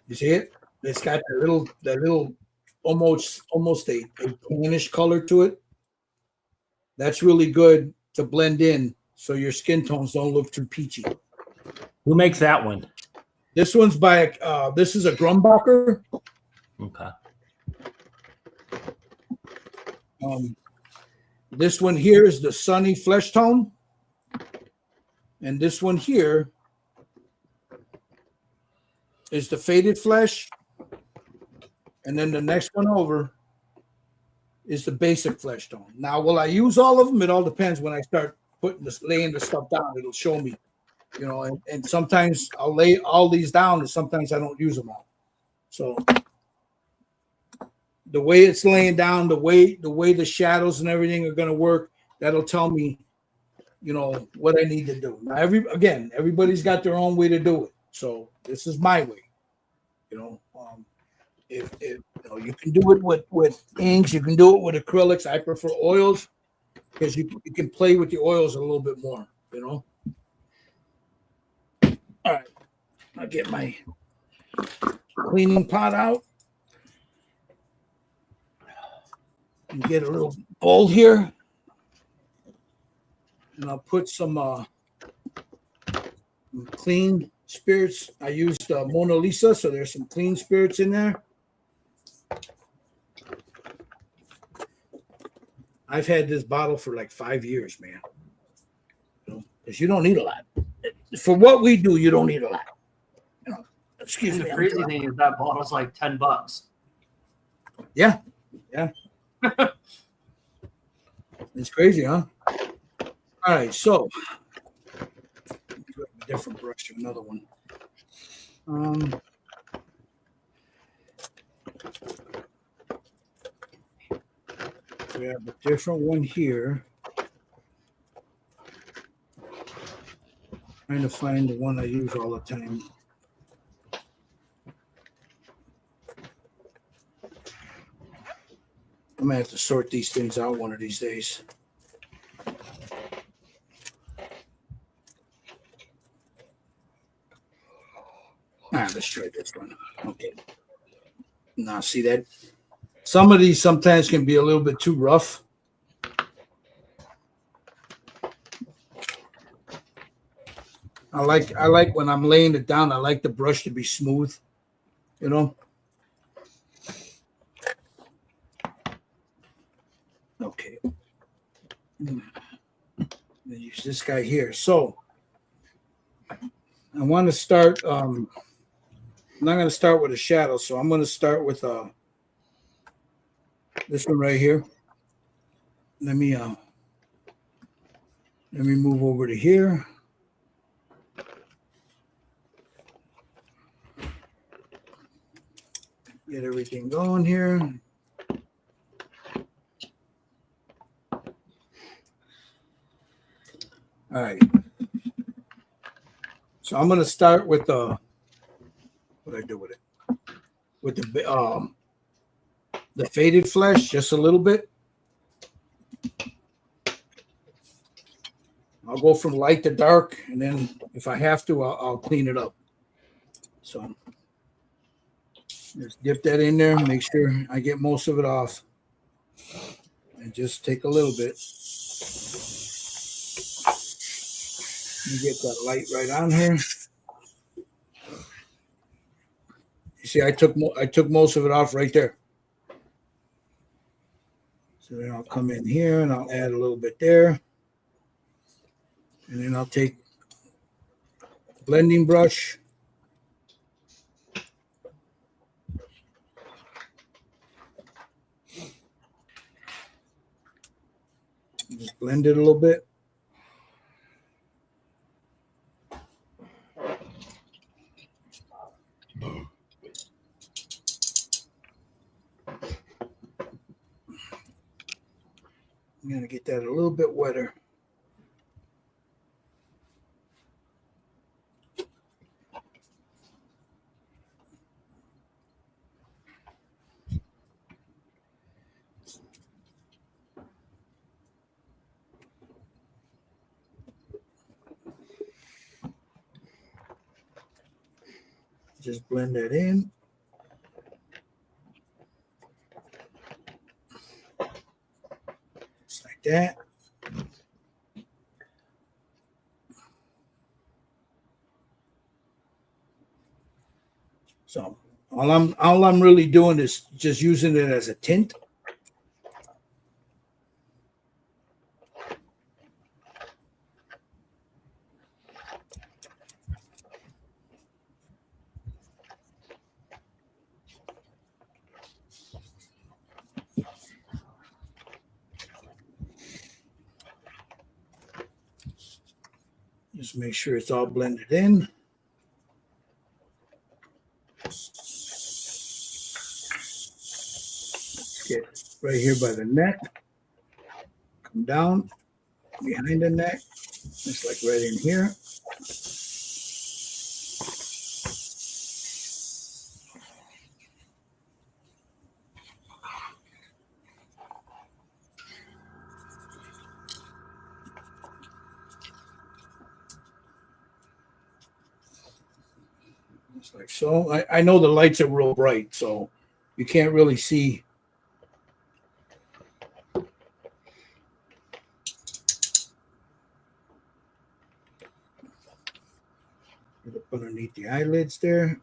You see it? It's got that little almost a tannish color to it. That's really good to blend in so your skin tones don't look too peachy. Who makes that one? This one's by this is a Grumbacher. Okay. This one here is the sunny flesh tone. And this one here is the faded flesh. And then the next one over is the basic flesh tone. Now, will I use all of them? It all depends. When I start laying the stuff down, it'll show me, and sometimes I'll lay all these down and sometimes I don't use them all. So the way it's laying down, the way the shadows and everything are going to work, that'll tell me, what I need to do. Now, everybody's got their own way to do it. So this is my way. If you can do it with inks, you can do it with acrylics. I prefer oils because you can play with the oils a little bit more. All right, I'll get my cleaning pot out and get a little bowl here, and I'll put some clean spirits. I used Mona Lisa, so there's some clean spirits in there. I've had this bottle for like 5 years, man. Because you don't need a lot. For what we do, you don't need a lot. Excuse me. The crazy thing is that bottle's like $10. Yeah. It's crazy, huh? All right, so a different brush, another one. We have a different one here. Trying to find the one I use all the time. I'm gonna have to sort these things out one of these days. Let's try this one. Okay. Now, see that? Some of these sometimes can be a little bit too rough. I like when I'm laying it down, I like the brush to be smooth, Okay. Use this guy here. So I want to start. I'm not going to start with a shadow, so I'm going to start with this one right here. Let me Let me move over to here. Get everything going here. All right. So I'm going to start with what do I do with it? With the faded flesh, just a little bit. I'll go from light to dark, and then if I have to, I'll clean it up. So just dip that in there, make sure I get most of it off, and just take a little bit. You get that light right on here. You see, I took most of it off right there. So then I'll come in here and I'll add a little bit there, and then I'll take a blending brush. Just blend it a little bit. I'm going to get that a little bit wetter. Just blend that in. Just like that. So all I'm really doing is just using it as a tint. Just make sure it's all blended in. Get right here by the neck. Come down behind the neck. Just like right in here. Just like so. I know the lights are real bright, so you can't really see. Get up underneath the eyelids there.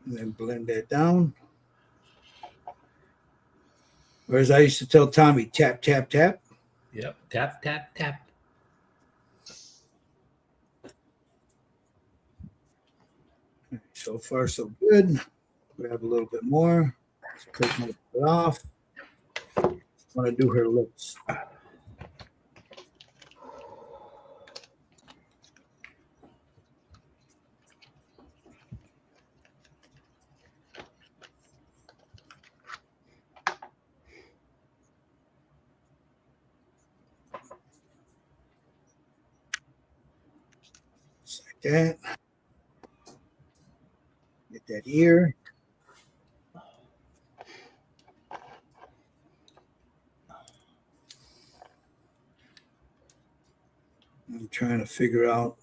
And then blend that down. Or as I used to tell Tommy, tap, tap, tap. Yep. Tap, tap, tap. So far, so good. Grab a little bit more. Take most of it off. I want to do her lips. Just like that. Get that ear. I'm trying to figure out.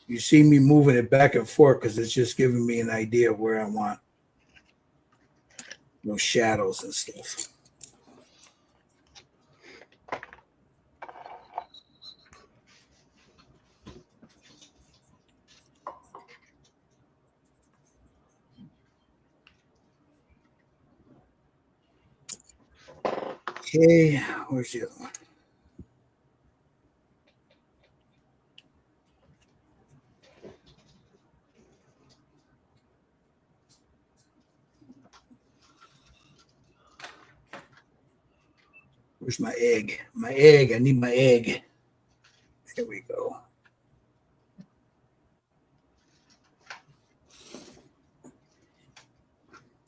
You see me moving it back and forth because it's just giving me an idea of where I want those shadows and stuff. Okay, where's the other one? Where's my egg? My egg. I need my egg. There we go.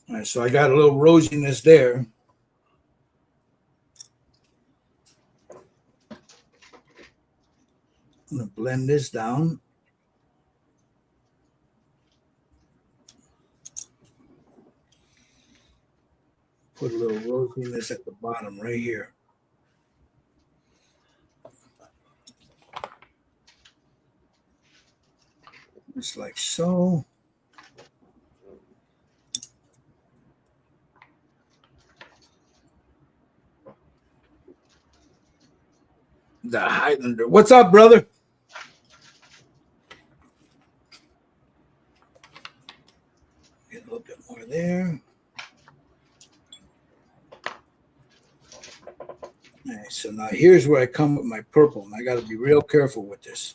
All right, so I got a little rosiness there. I'm going to blend this down. Put a little rosiness at the bottom right here. Just like so. The Highlander. What's up, brother? Get a little bit more there. All right, so now here's where I come with my purple, and I got to be real careful with this.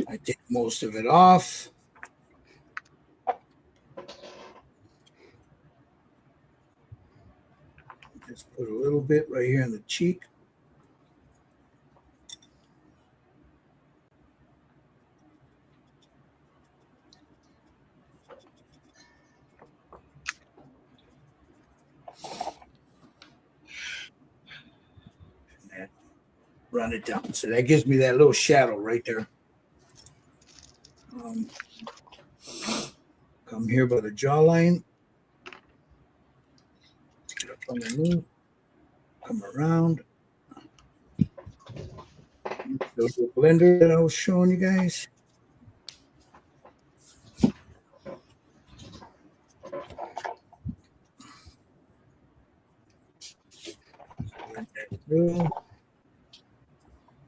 I take most of it off. Just put a little bit right here on the cheek. And run it down. So that gives me that little shadow right there. Come here by the jawline. Get up underneath. Come around. The little blender that I was showing you guys. Blend that through.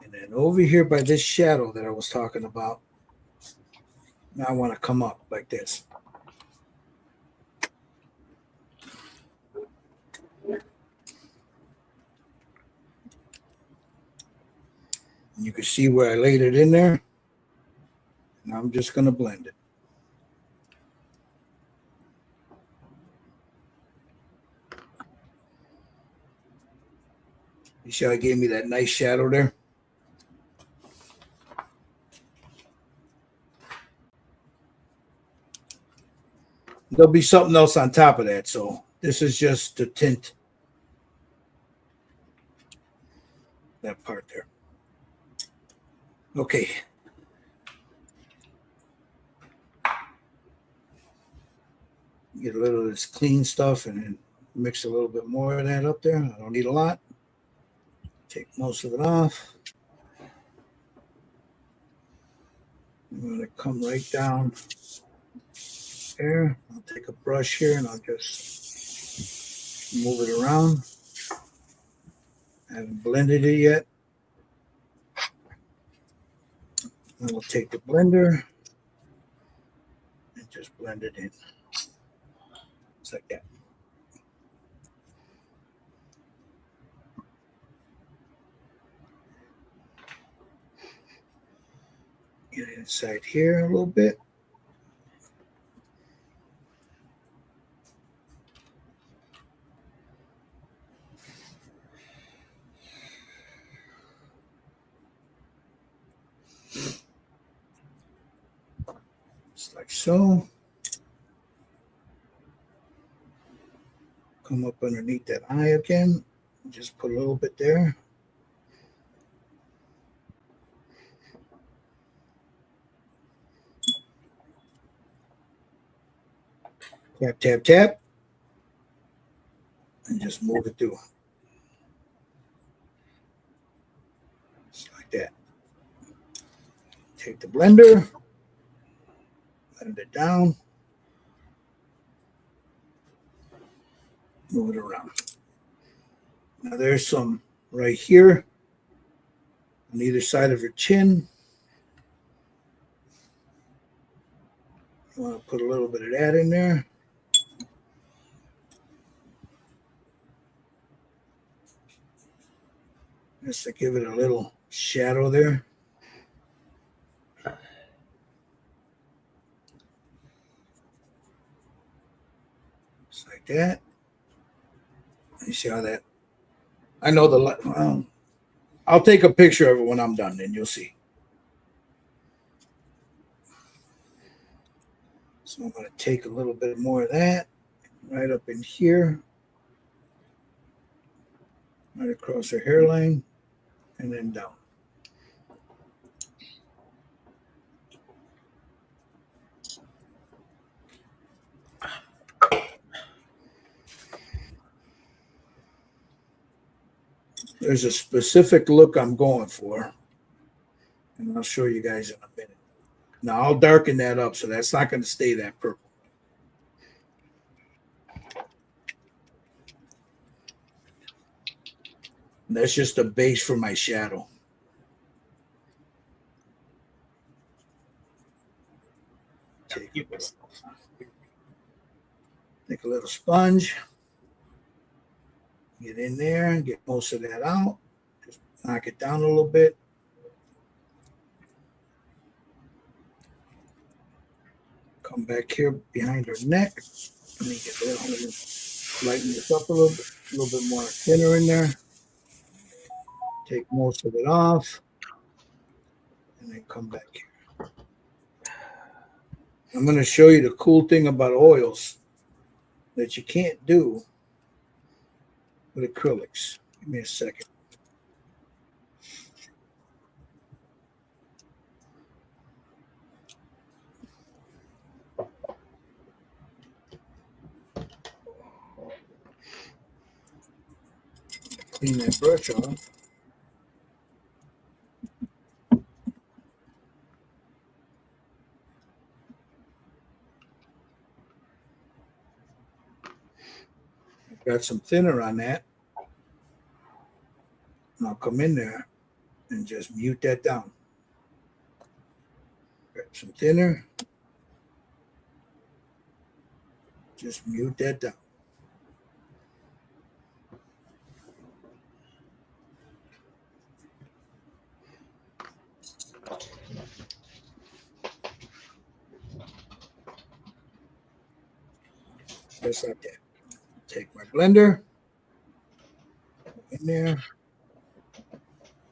And then over here by this shadow that I was talking about, now I want to come up like this. And you can see where I laid it in there. Now I'm just going to blend it. You see how I gave me that nice shadow there? There'll be something else on top of that. So this is just to tint that part there. Okay. Get a little of this clean stuff and then mix a little bit more of that up there. I don't need a lot. Take most of it off. I'm going to come right down there. I'll take a brush here and I'll just move it around. I haven't blended it yet. And we'll take the blender and just blend it in. Just like that. Get inside here a little bit. Just like so. Come up underneath that eye again. Just put a little bit there. Tap, tap, tap. And just move it through. Just like that. Take the blender. Blend it down. Move it around. Now there's some right here on either side of her chin. I want to put a little bit of that in there. Just to give it a little shadow there. Just like that. You see how that? I know the light. Well, I'll take a picture of it when I'm done, then you'll see. So I'm going to take a little bit more of that right up in here, right across her hairline, and then down. There's a specific look I'm going for, and I'll show you guys in a minute. Now I'll darken that up, so that's not going to stay that purple. That's just a base for my shadow. Take a little sponge, get in there and get most of that out. Just knock it down a little bit. Come back here behind her neck. Let me get that. Lighten this up a little bit more thinner in there. Take most of it off, and then come back here. I'm going to show you the cool thing about oils that you can't do with acrylics. Give me a second. Clean that brush off. Got some thinner on that. And I'll come in there and just mute that down. Got some thinner. Just mute that down. Just like that. Take my blender in there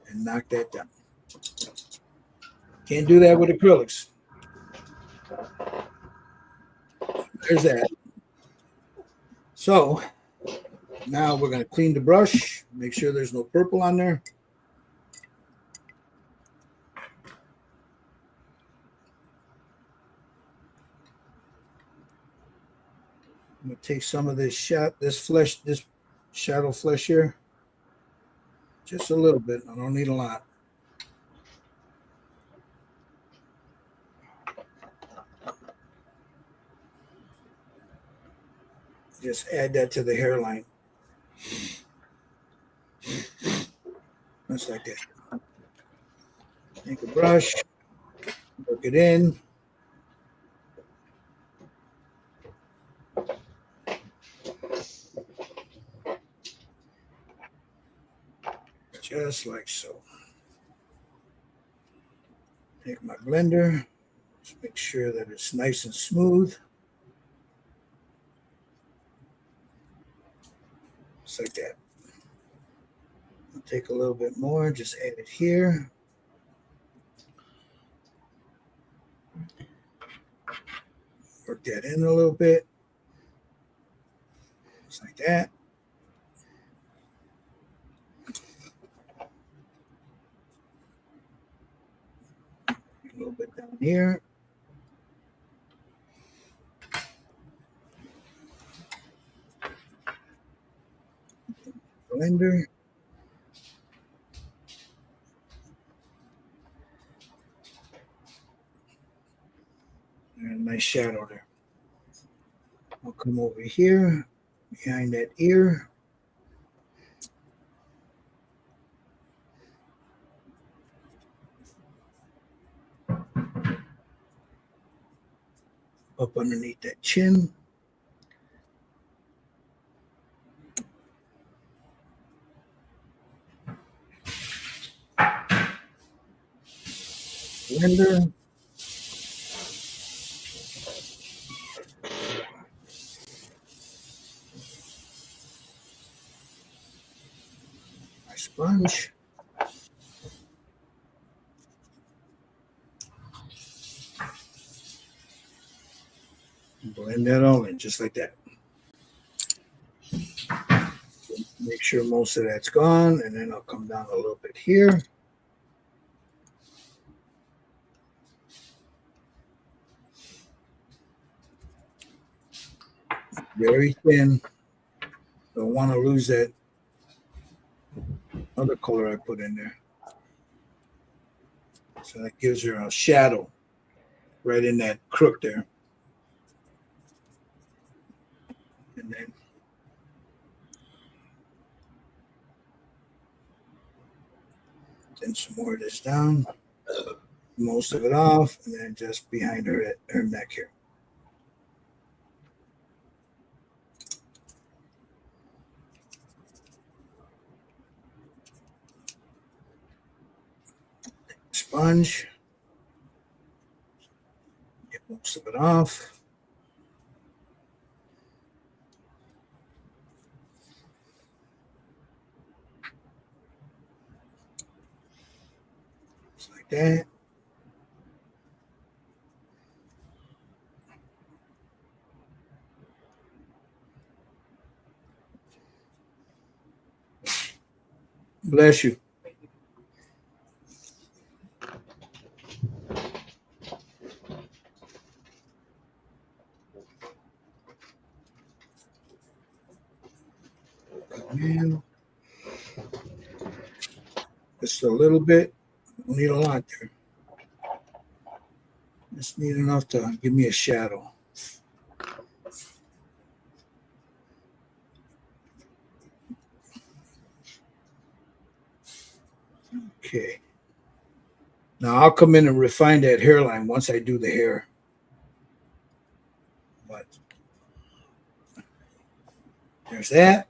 and knock that down. Can't do that with acrylics. There's that. So now we're going to clean the brush, make sure there's no purple on there. I'm going to take some of this shadow flesh here. Just a little bit. I don't need a lot. Just add that to the hairline. Just like that. Take a brush, work it in. Just like so. Take my blender, just make sure that it's nice and smooth. Just like that. I'll take a little bit more, just add it here. Work that in a little bit. Just like that. A little bit down here. Blender. And a nice shadow there. I'll come over here behind that ear. Up underneath that chin. blender. My sponge. Blend that all in just like that. Make sure most of that's gone, and then I'll come down a little bit here. Very thin. Don't want to lose that other color I put in there. So that gives her a shadow right in that crook there. And then some more of this down, most of it off, and then just behind her neck here. Sponge, get most of it off. Just like that. Bless you. Man. Just a little bit. Don't need a lot there. Just need enough to give me a shadow. Okay. Now I'll come in and refine that hairline once I do the hair. But there's that.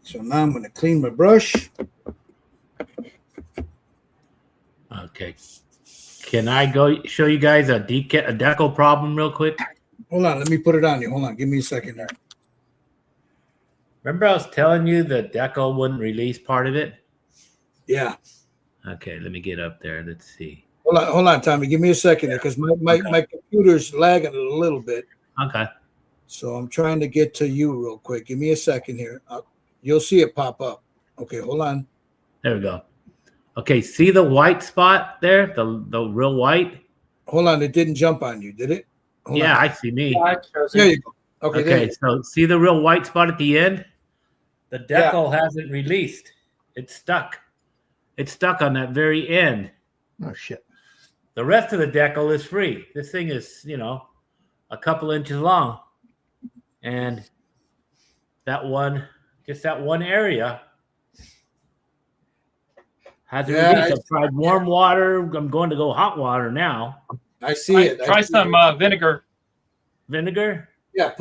So now I'm going to clean my brush. Okay. Can I go show you guys a decal problem real quick? Hold on. Let me put it on you. Hold on. Give me a second there. Remember I was telling you the decal wouldn't release part of it? Yeah. Okay, let me get up there. Let's see. Hold on, Tommy. Give me a second there because my computer's lagging a little bit. Okay. So I'm trying to get to you real quick. Give me a second here. You'll see it pop up. Okay, hold on. There we go. Okay, see the white spot there? The real white? Hold on. It didn't jump on you, did it? Hold yeah, on. I see me. There you go. Okay, there you go. So see the real white spot at the end? The decal hasn't released. It's stuck. It's stuck on that very end. Oh, shit. The rest of the decal is free. This thing is, a couple inches long. And that one area hasn't released. I've tried warm water. I'm going to go hot water now. I see it. Try some vinegar. Vinegar? Yeah,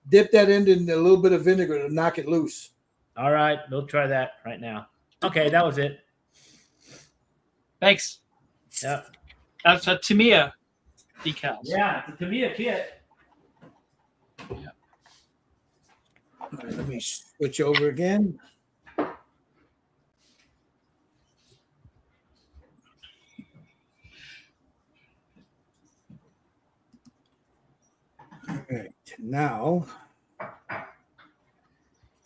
dip that end in a little bit of vinegar to knock it loose. All right, we'll try that right now. Okay, that was it. Thanks. Yeah. That's a Tamiya decals. Yeah, it's a Tamiya kit. All right, let me switch over again. All right, now,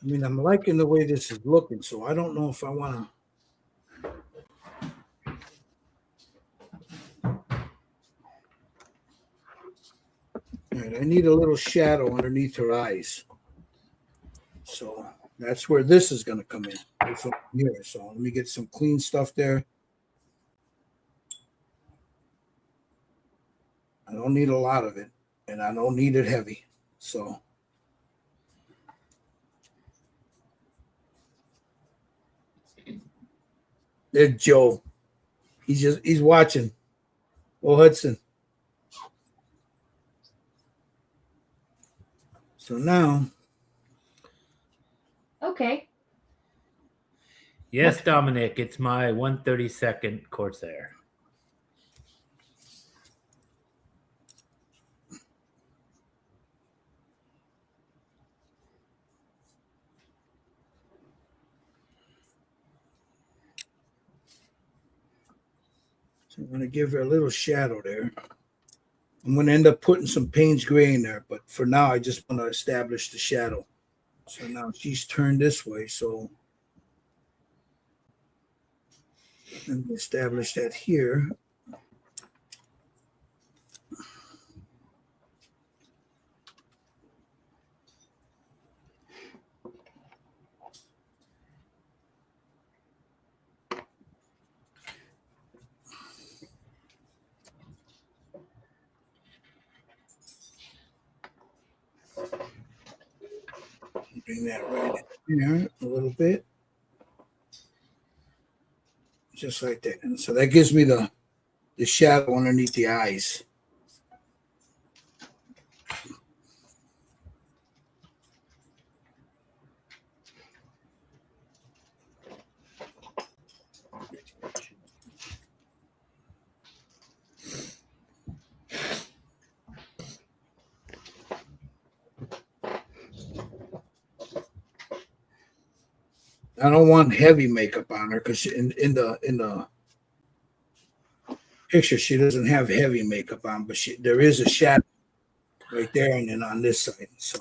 I'm liking the way this is looking, so I don't know if I want to. All right, I need a little shadow underneath her eyes. So that's where this is going to come in. From here. So let me get some clean stuff there. I don't need a lot of it, and I don't need it heavy. So there's Joe. He's watching. Oh, Hudson. So now. Okay. Yes, Dominic, it's my 132nd Corsair. So I'm going to give her a little shadow there. I'm going to end up putting some Payne's gray in there, but for now, I just want to establish the shadow. So now she's turned this way, so let me establish that here. Bring that right in there a little bit. Just like that. And so that gives me the shadow underneath the eyes. I don't want heavy makeup on her because in the picture she doesn't have heavy makeup on, but there is a shadow right there and then on this side. So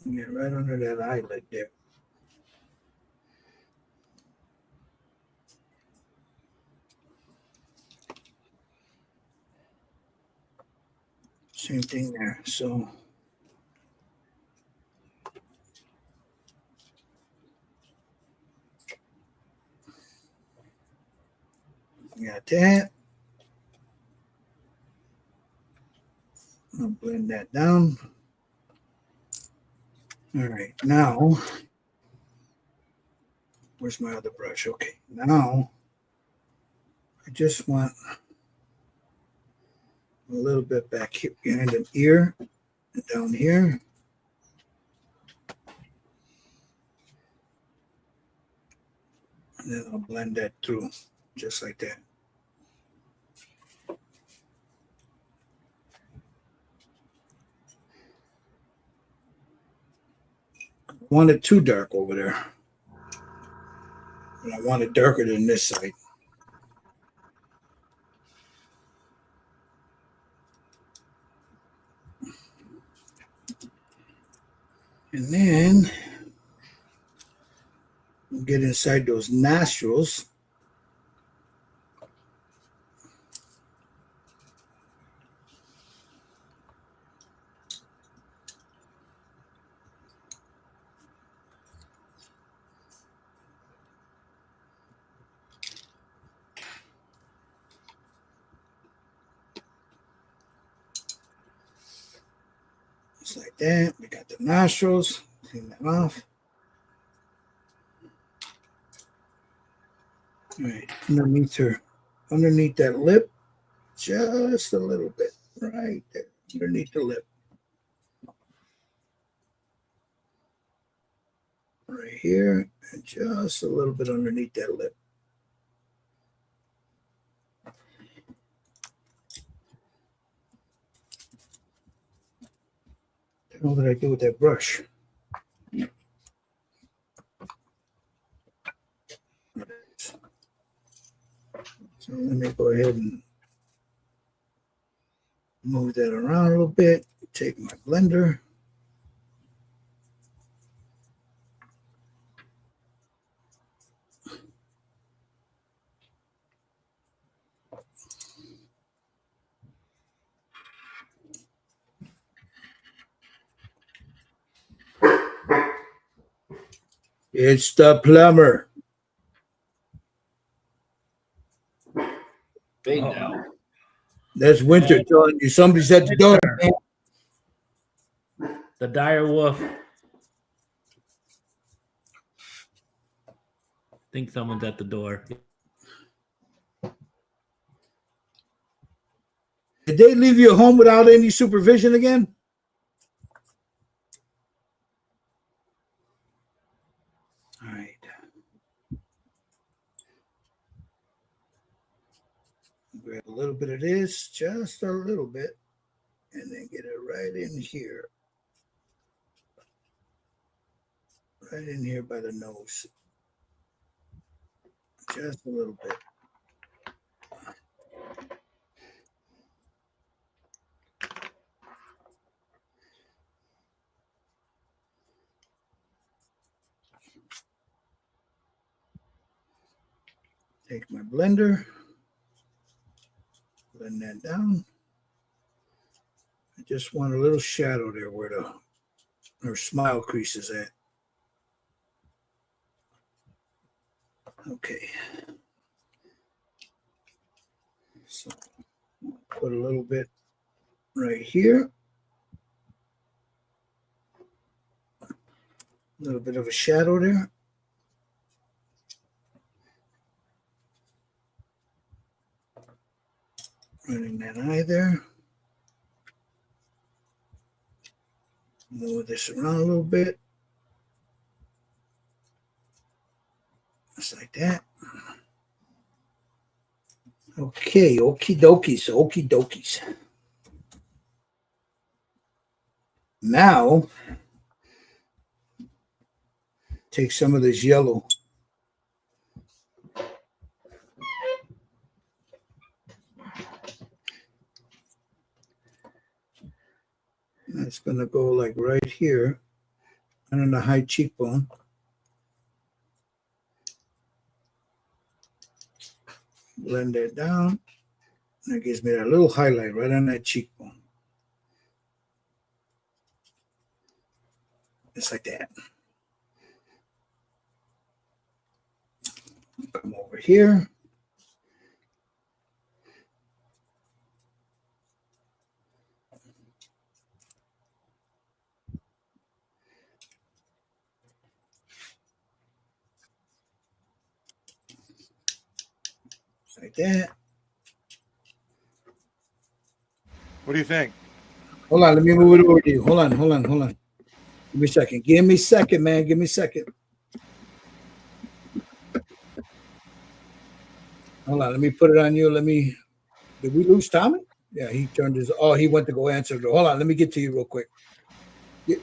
yeah, right under that eyelid there. Same thing there. So got that. I'll blend that down. All right, now where's my other brush? Okay, now I just want a little bit back here behind an ear and down here. And then I'll blend that through just like that. I want it too dark over there. And I want it darker than this side. And then we'll get inside those nostrils. Just like that. We got the nostrils. Clean that off. All right, underneath that lip, just a little bit, right there, underneath the lip. Right here, and just a little bit underneath that lip. What the hell did I do with that brush? So let me go ahead and move that around a little bit. Take my blender. It's the plumber. Big now. That's Winter telling you somebody's at the door. The dire wolf. Think someone's at the door. Did they leave you home without any supervision again? All right. grab a little bit of this, just a little bit, and then get it right in here. Right in here by the nose. Just a little bit. Take my blender, blend that down. I just want a little shadow there where her smile crease is at. Okay. So put a little bit right here. A little bit of a shadow there. Running that eye there. Move this around a little bit. Just like that. Okay, okie dokies, okie dokies. Now, take some of this yellow. That's going to go like right here under the high cheekbone. Blend that down. That gives me that little highlight right on that cheekbone. Just like that. Come over here. Like that. What do you think? Hold on, let me move it over to you. Hold on. Give me a second. Give me a second, man. Give me a second. Hold on, let me put it on you. Did we lose Tommy? Yeah, he turned his, he went to go answer. Hold on, let me get to you real quick. Yeah.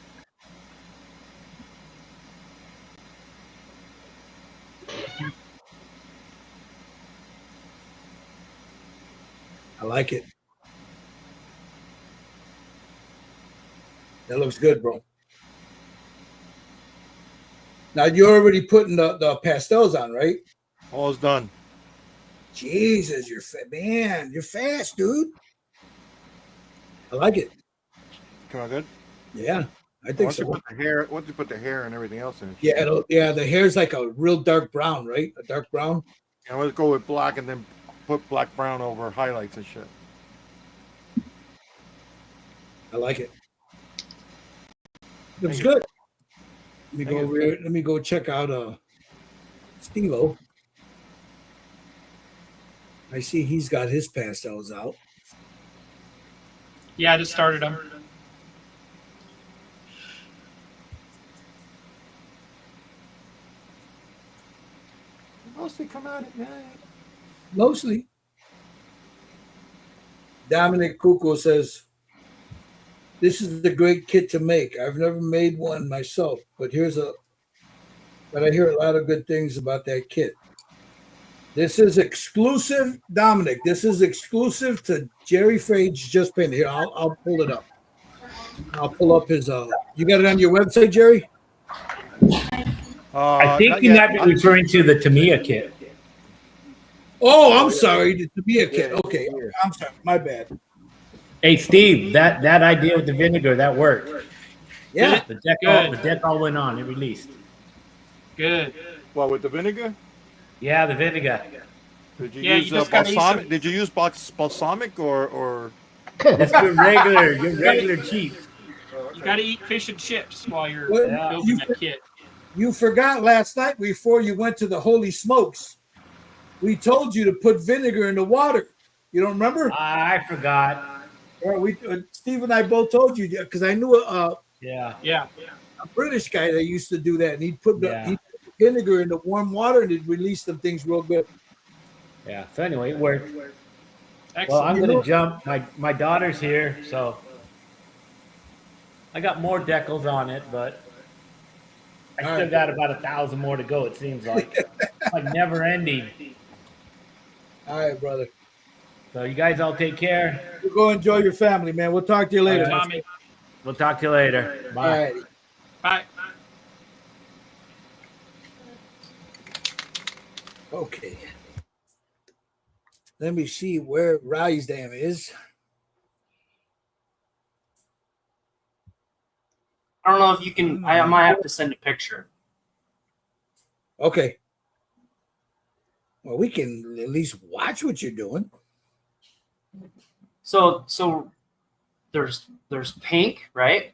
I like it. That looks good, bro. Now you're already putting the pastels on, right? All is done. Jesus, you're man, you're fast, dude. I like it. Come on, good. Yeah, I think so. Once you put the hair and everything else in it. Yeah, the hair's like a real dark brown, right? A dark brown. And let's go with black and then put black brown over highlights and shit. I like it. Looks good. Let me go over here. Let me go check out Steve-O. I see he's got his pastels out. Yeah, I just started them. Mostly come out at night. Mostly. Dominic Cuco says, this is the great kit to make. I've never made one myself, but I hear a lot of good things about that kit. This is exclusive, Dominic. This is exclusive to Jerry Fage Just Painted. Here, I'll pull it up. I'll pull up his. You got it on your website, Jerry? I think you might be referring to the Tamiya kit. Oh, I'm sorry, the Tamiya kit. Okay, I'm sorry, my bad. Hey, Steve, that idea with the vinegar, that worked. Yeah, the deck all went on. It released. Good. What, with the vinegar? Yeah, the vinegar. Did you Yeah, use you just gotta use balsamic? some- Did you use balsamic or? That's your regular cheap. You got to eat fish and chips while you're What? building that kit. You forgot last night before you went to the Holy Smokes. We told you to put vinegar in the water. You don't remember? I forgot. Or Steve and I both told you because I knew Yeah. a British guy that used to do that, and he'd put vinegar in the warm water and it'd release some things real good. Yeah. So anyway, it worked. Well, I'm Excellent. gonna jump. My daughter's here, so I got more decals on it, but I All still right. got about 1,000 more to go. It seems like never ending. All right, brother. So you guys all take care. You go enjoy your family, man. We'll talk to you later. All right. Tommy. We'll talk to you later. All Bye. right. Bye. Okay. Let me see where Rise Dam is. I don't know if you can. I might have to send a picture. Okay. Well, we can at least watch what you're doing. So there's pink, right?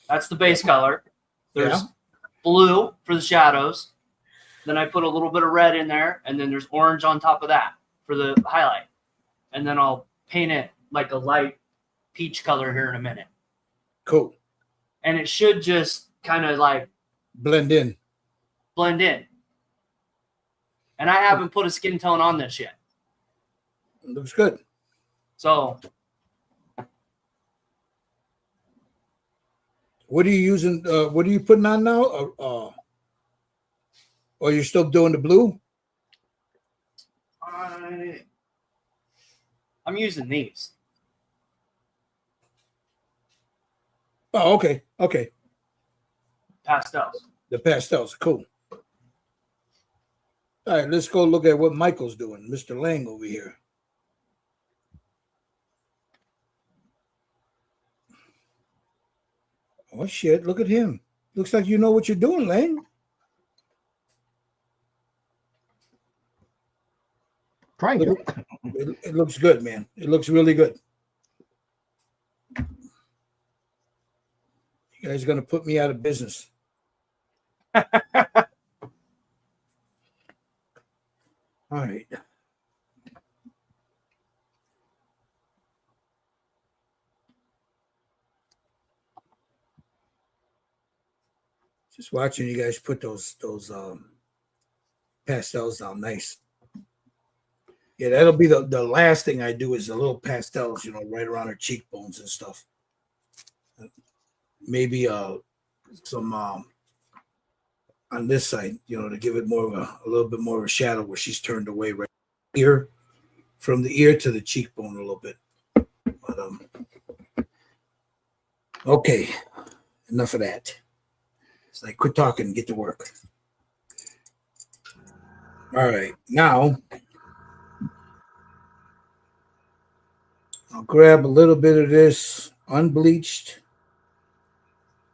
That's the base color. There's Yeah. blue for the shadows. Then I put a little bit of red in there, and then there's orange on top of that for the highlight. And then I'll paint it like a light peach color here in a minute. Cool. And it should just kind of like Blend in. blend in. And I haven't put a skin tone on this yet. Looks good. So What are you using? What are you putting on now? Or you're still doing the blue? I'm using these. Oh, okay. Okay. Pastels. The pastels. Cool. All right, let's go look at what Michael's doing. Mr. Lang over here. Oh, shit. Look at him. Looks like you know what you're doing, Lang. Trying to. It looks good, man. It looks really good. You guys are going to put me out of business. All right. Just watching you guys put those pastels down nice. Yeah, that'll be the last thing I do is the little pastels, right around her cheekbones and stuff. Maybe some on this side, to give it more of a little bit more of a shadow where she's turned away right here, from the ear to the cheekbone a little bit. But okay, enough of that. It's like quit talking and get to work. All right, now I'll grab a little bit of this unbleached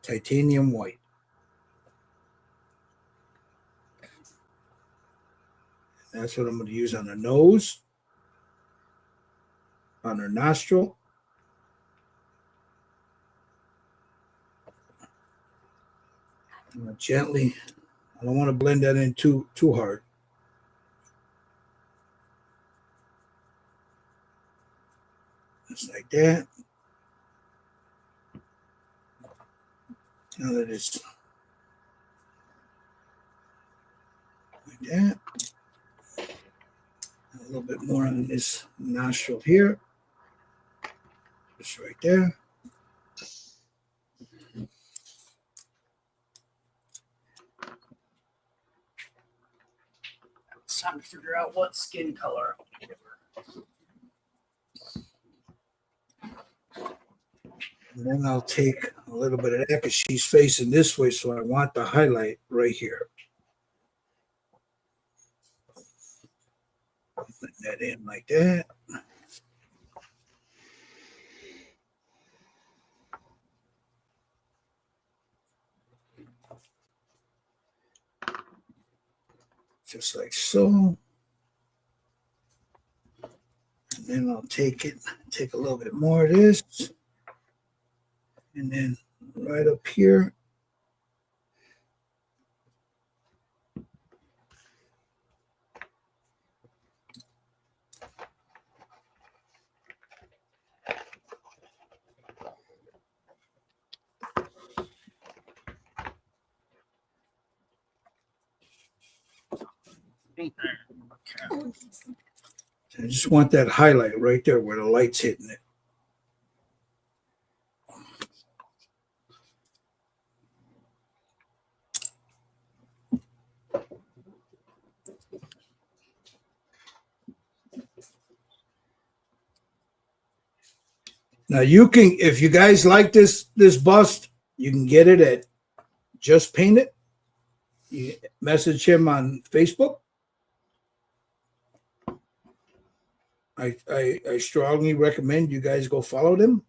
titanium white. That's what I'm going to use on her nose, on her nostril. Gently. I don't want to blend that in too hard. Just like that. Now that it's like that. A little bit more on this nostril here. Just right there. It's time to figure out what skin color I want to give her. And then I'll take a little bit of that because she's facing this way, so I want the highlight right here. Put that in like that. Just like so. And then I'll take a little bit more of this. And then right up here. I just want that highlight right there where the light's hitting it. Now you can, if you guys like this bust, you can get it at Just Paint It. You message him on Facebook. I strongly recommend you guys go follow them.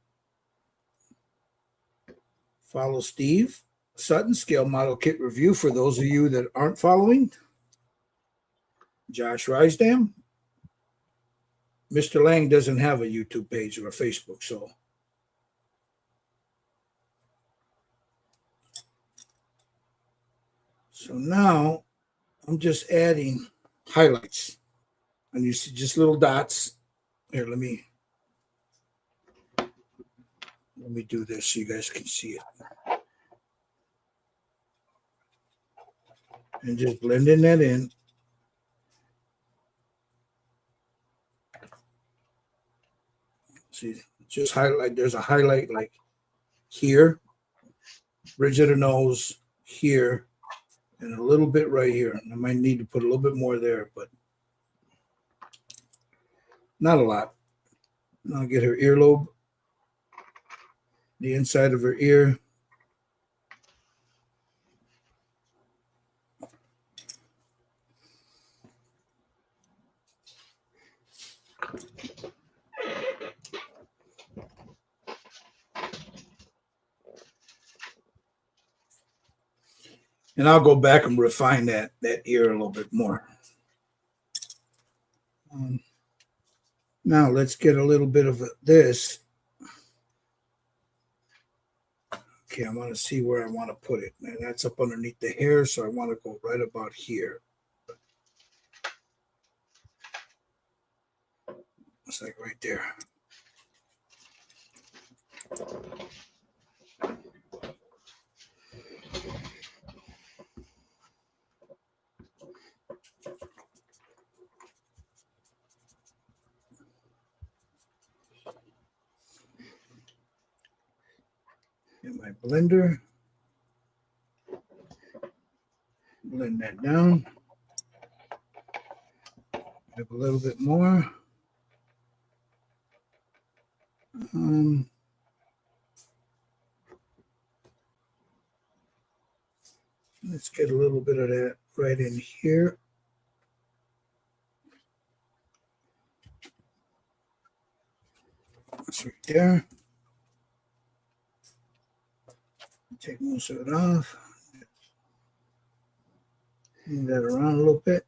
Follow Steve Sutton, Scale Model Kit Review, for those of you that aren't following. Josh Rysdam. Mr. Lang doesn't have a YouTube page or a Facebook, so. So now I'm just adding highlights. And you see just little dots. Here, let me do this so you guys can see it. And just blending that in. See, just highlight. There's a highlight like here, bridge of the nose, here, and a little bit right here. And I might need to put a little bit more there, but not a lot. And I'll get her earlobe, the inside of her ear. And I'll go back and refine that ear a little bit more. Now let's get a little bit of this. Okay, I want to see where I want to put it. And that's up underneath the hair, so I want to go right about here. It's like right there. Get my blender. Blend that down. Have a little bit more. Let's get a little bit of that right in here. That's right there. Take most of it off. Move that around a little bit.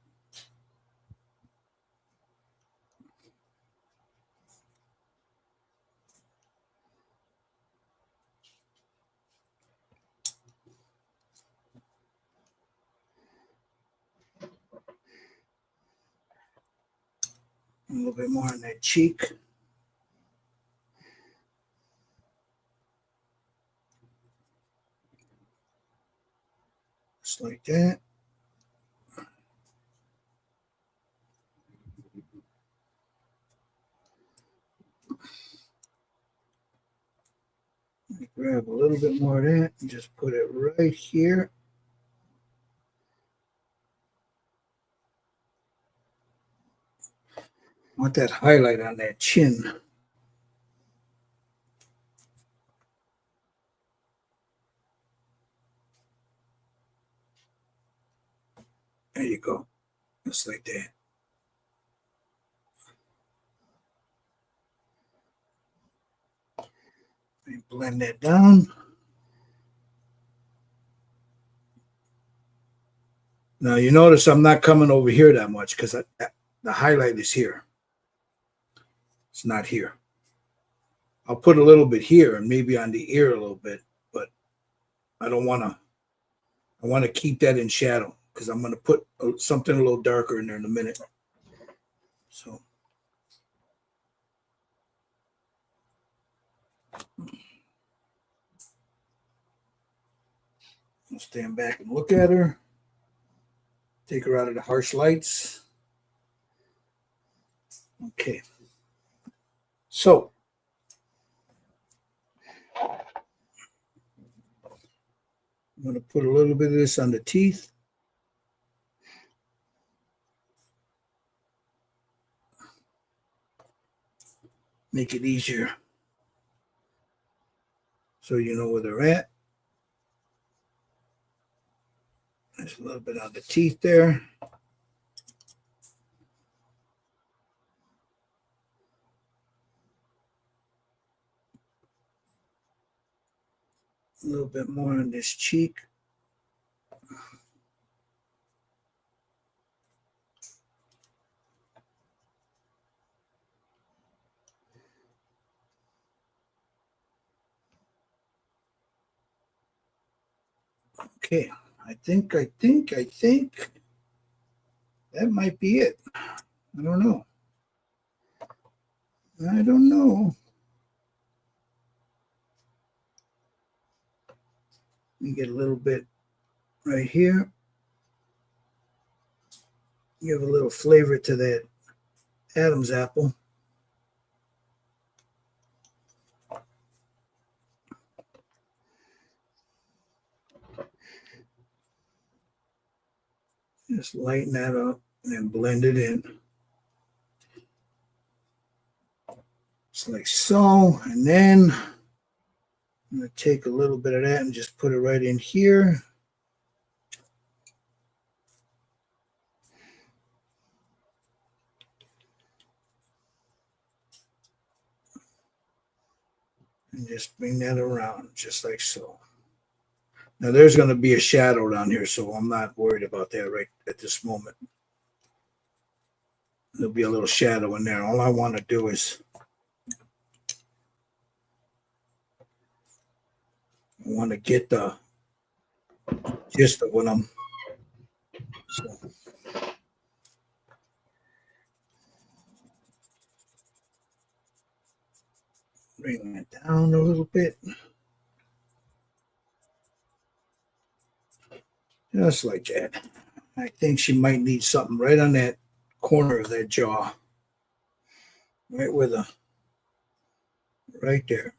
A little bit more on that cheek. Just like that. Grab a little bit more of that and just put it right here. Want that highlight on that chin. There you go. Just like that. And blend that down. Now you notice I'm not coming over here that much because the highlight is here. It's not here. I'll put a little bit here and maybe on the ear a little bit, but I don't want to. I want to keep that in shadow because I'm going to put something a little darker in there in a minute. So. I'll stand back and look at her. Take her out of the harsh lights. Okay. So I'm going to put a little bit of this on the teeth. Make it easier so you know where they're at. There's a little bit on the teeth there. A little bit more on this cheek. Okay, I think that might be it. I don't know. I don't know. Let me get a little bit right here. Give a little flavor to that Adam's apple. Just lighten that up and blend it in. Just like so. And then I'm going to take a little bit of that and just put it right in here. And just bring that around just like so. Now there's going to be a shadow down here, so I'm not worried about that right at this moment. There'll be a little shadow in there. All I want to do is I want to get the gist of what I'm. So. Bring that down a little bit. Just like that. I think she might need something right on that corner of that jaw. Right where the, right there.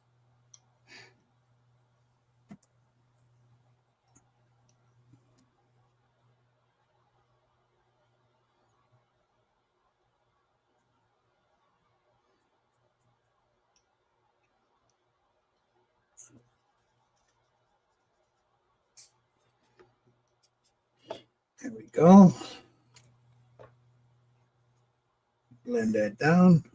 There we go. Blend that down.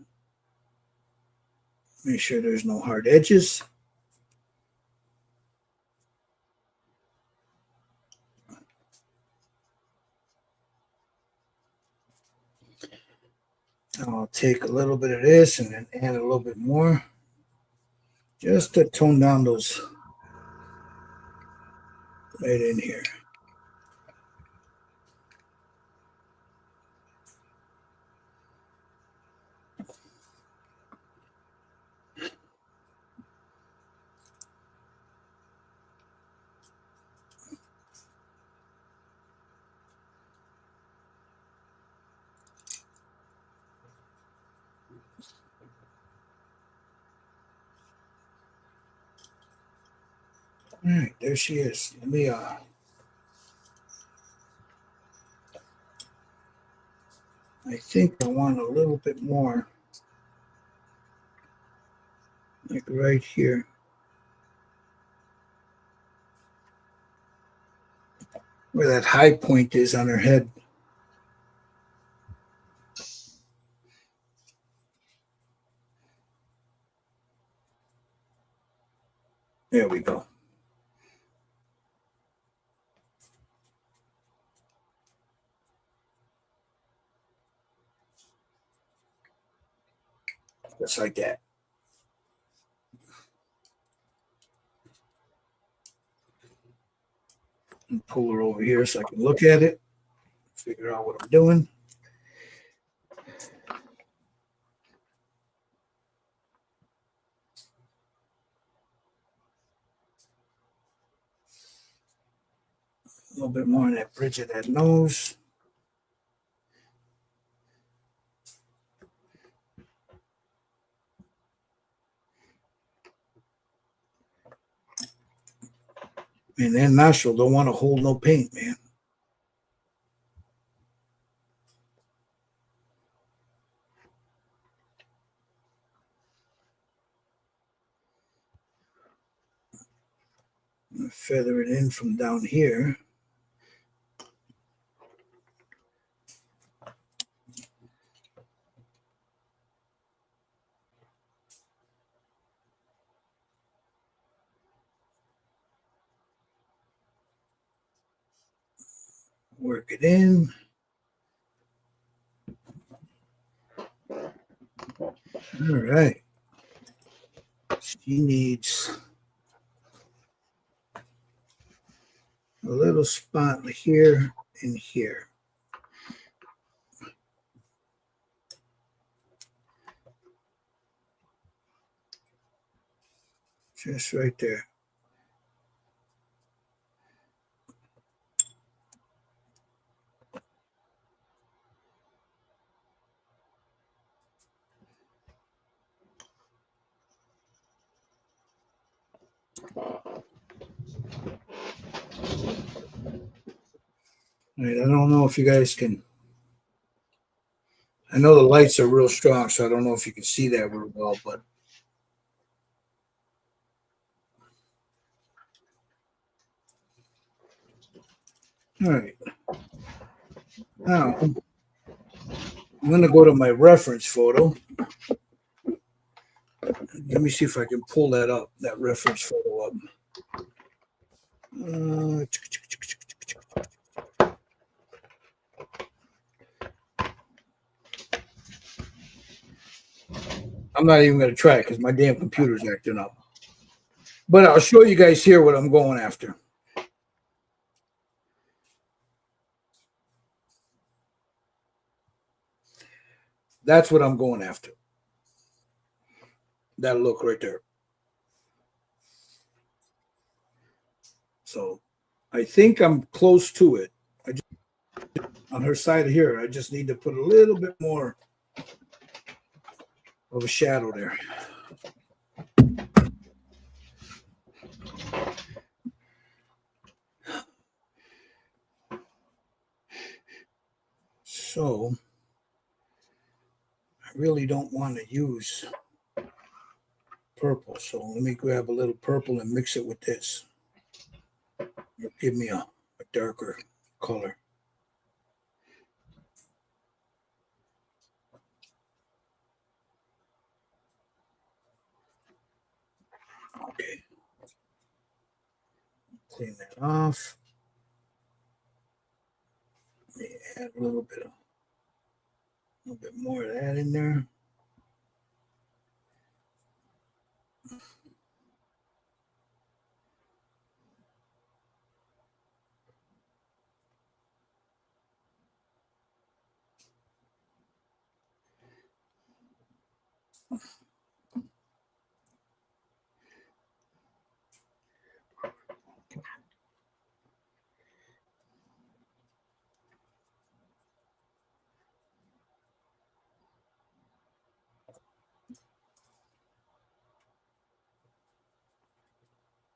Make sure there's no hard edges. I'll take a little bit of this and then add a little bit more just to tone down those right in here. All right, there she is. Let me I think I want a little bit more, like right here. Where that high point is on her head. There we go. Just like that. And pull her over here so I can look at it, figure out what I'm doing. A little bit more on that bridge of that nose. And that nostril don't want to hold no paint, man. Feather it in from down here. Work it in. All right. She needs a little spot here and here. Just right there. All right, I don't know if you guys can. I know the lights are real strong, so I don't know if you can see that real well, but all right. Now I'm going to go to my reference photo. Let me see if I can pull that up, that reference photo up. I'm not even going to try it because my damn computer's acting up. But I'll show you guys here what I'm going after. That's what I'm going after. That look right there. So I think I'm close to it. On her side here, I just need to put a little bit more of a shadow there. So I really don't want to use purple. So let me grab a little purple and mix it with this. It'll give me a darker color. Okay. Clean that off. Let me add a little bit more of that in there.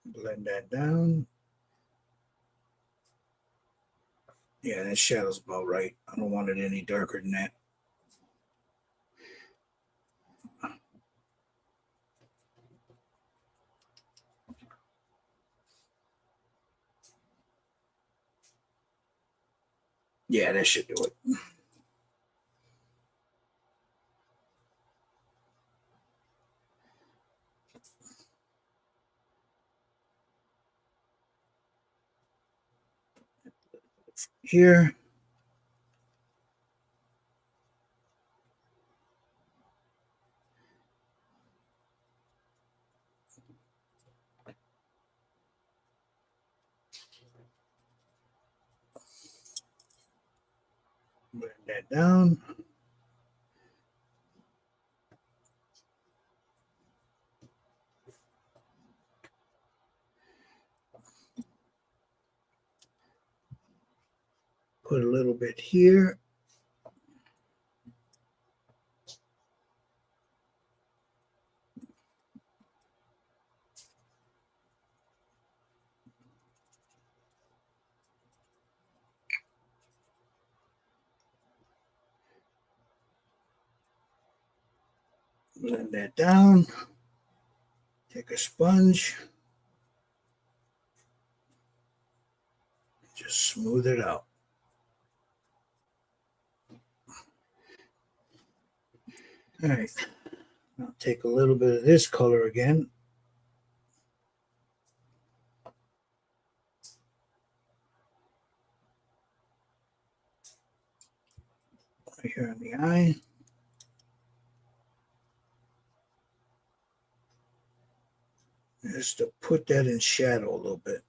Blend that down. Yeah, that shadow's about right. I don't want it any darker than that. Yeah, that should do it. Here. Blend that down. Put a little bit here. Blend that down. Take a sponge. Just smooth it out. All right. I'll take a little bit of this color again. Right here on the eye. Just to put that in shadow a little bit.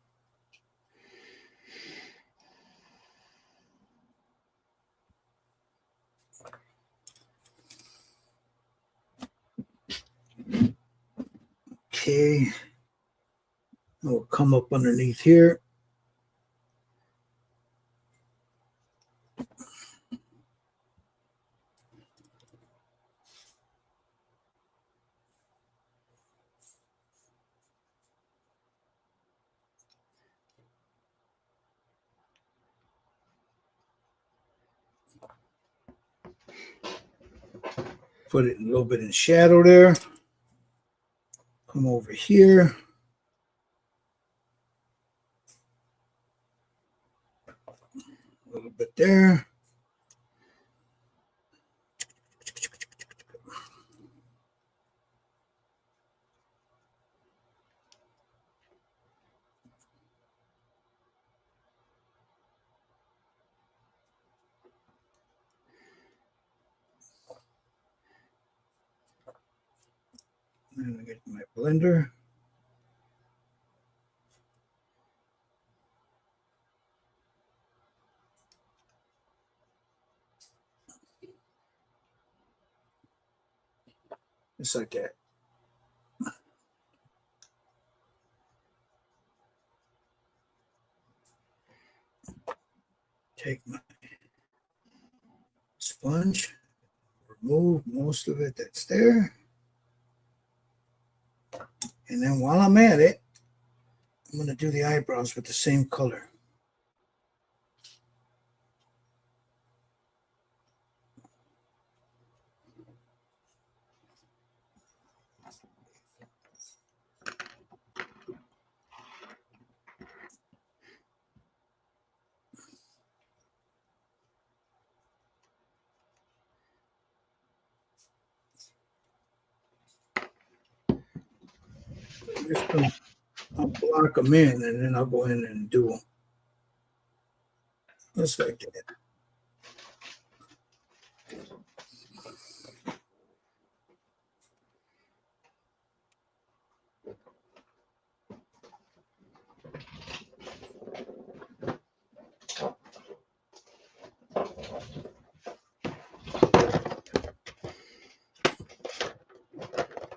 Okay. We'll come up underneath here. Put it a little bit in shadow there. Come over here. A little bit there. And I get my blender. Just like that. Take my sponge, remove most of it that's there. And then while I'm at it, I'm going to do the eyebrows with the same color. I'll block them in and then I'll go in and do them. Just like that.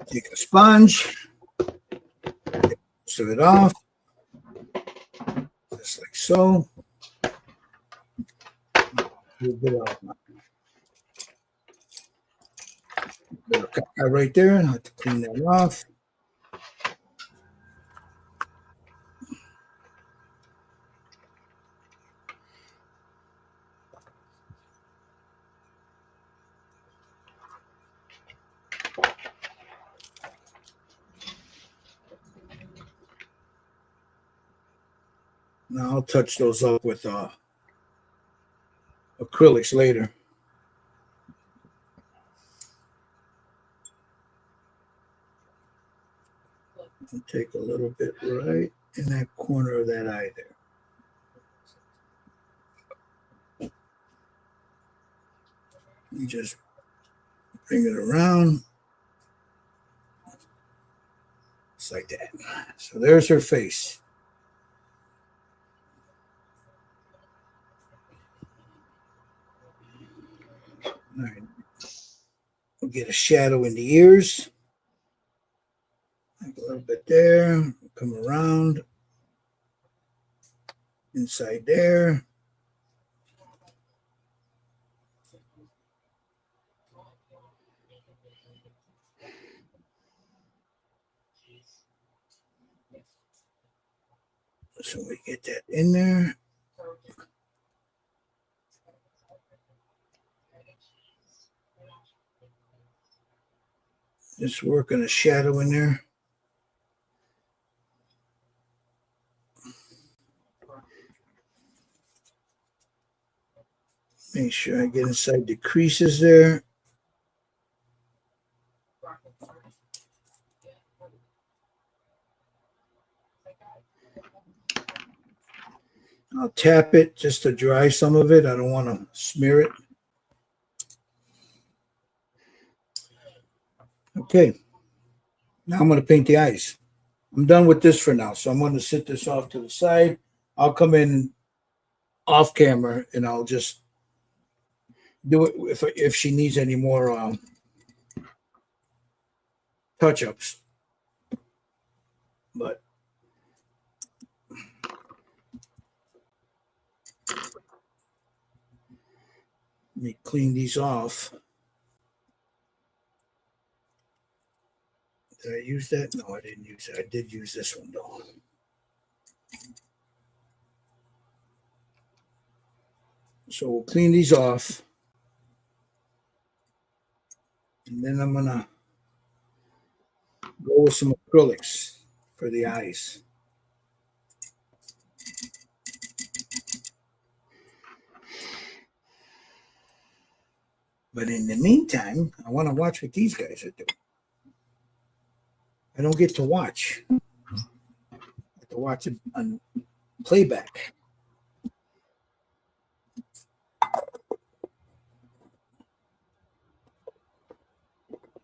Take a sponge, get most of it off, just like so. A little bit of caca right there. I have to clean that off. Now I'll touch those up with acrylics later. I'll take a little bit right in that corner of that eye there. You just bring it around. Just like that. So there's her face. All right. We'll get a shadow in the ears. Like a little bit there. Come around. Inside there. So we get that in there. Just working a shadow in there. Make sure I get inside the creases there. I'll tap it just to dry some of it. I don't want to smear it. Okay. Now I'm going to paint the eyes. I'm done with this for now. So I'm going to sit this off to the side. I'll come in off camera and I'll just do it if she needs any more touch-ups. But let me clean these off. Did I use that? No, I didn't use it. I did use this one though. So we'll clean these off. And then I'm going to go with some acrylics for the eyes. But in the meantime, I want to watch what these guys are doing. I don't get to watch. I have to watch it on playback.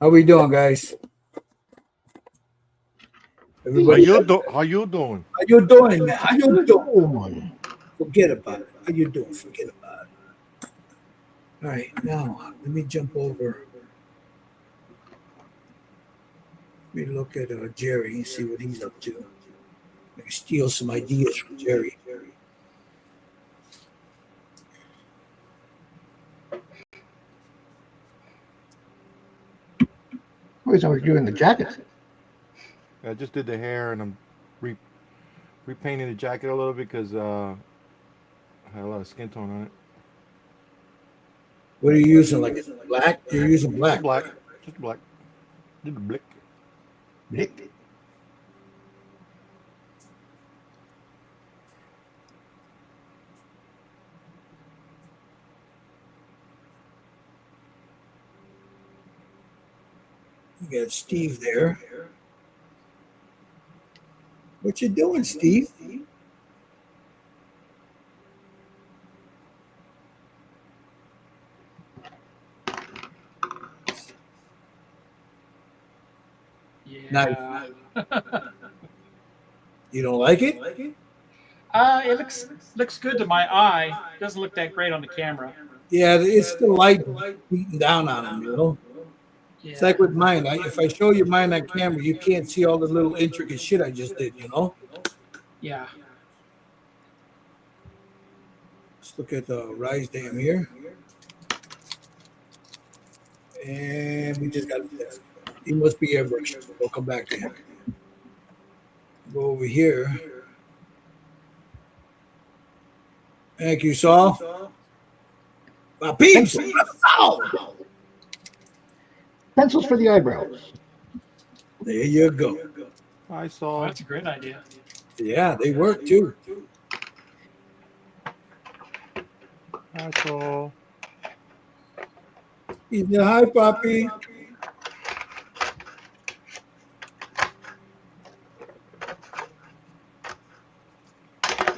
How we doing, guys? Everybody, How you doing? How you doing, man? How you doing? Forget about it. How you doing? Forget about it. All right, now let me jump over. Let me look at Jerry and see what he's up to. Maybe steal some ideas from Jerry. Always doing the jackets. I just did the hair and I'm repainting the jacket a little bit because I had a lot of skin tone on it. What are you using? Like black? You're using black. Just black. Just black. Just black. Blick. You got Steve there. What you doing, Steve? Yeah. You don't like it? It looks good to my eye. Doesn't look that great on the camera. Yeah, it's the light beating down on him, you know? Yeah. It's like with mine. If I show you mine on camera, you can't see all the little intricate shit I just did, you know? Yeah. Let's look at the rise dam here. And we just got this. He must be airbrushing. We'll come back to him. Go over here. Thank you, Saul. Peeps! Saul! Pencils for the eyebrows. There you go. I Oh, saw. that's a great idea. Yeah, they work too. I saw. He said, hi, Poppy.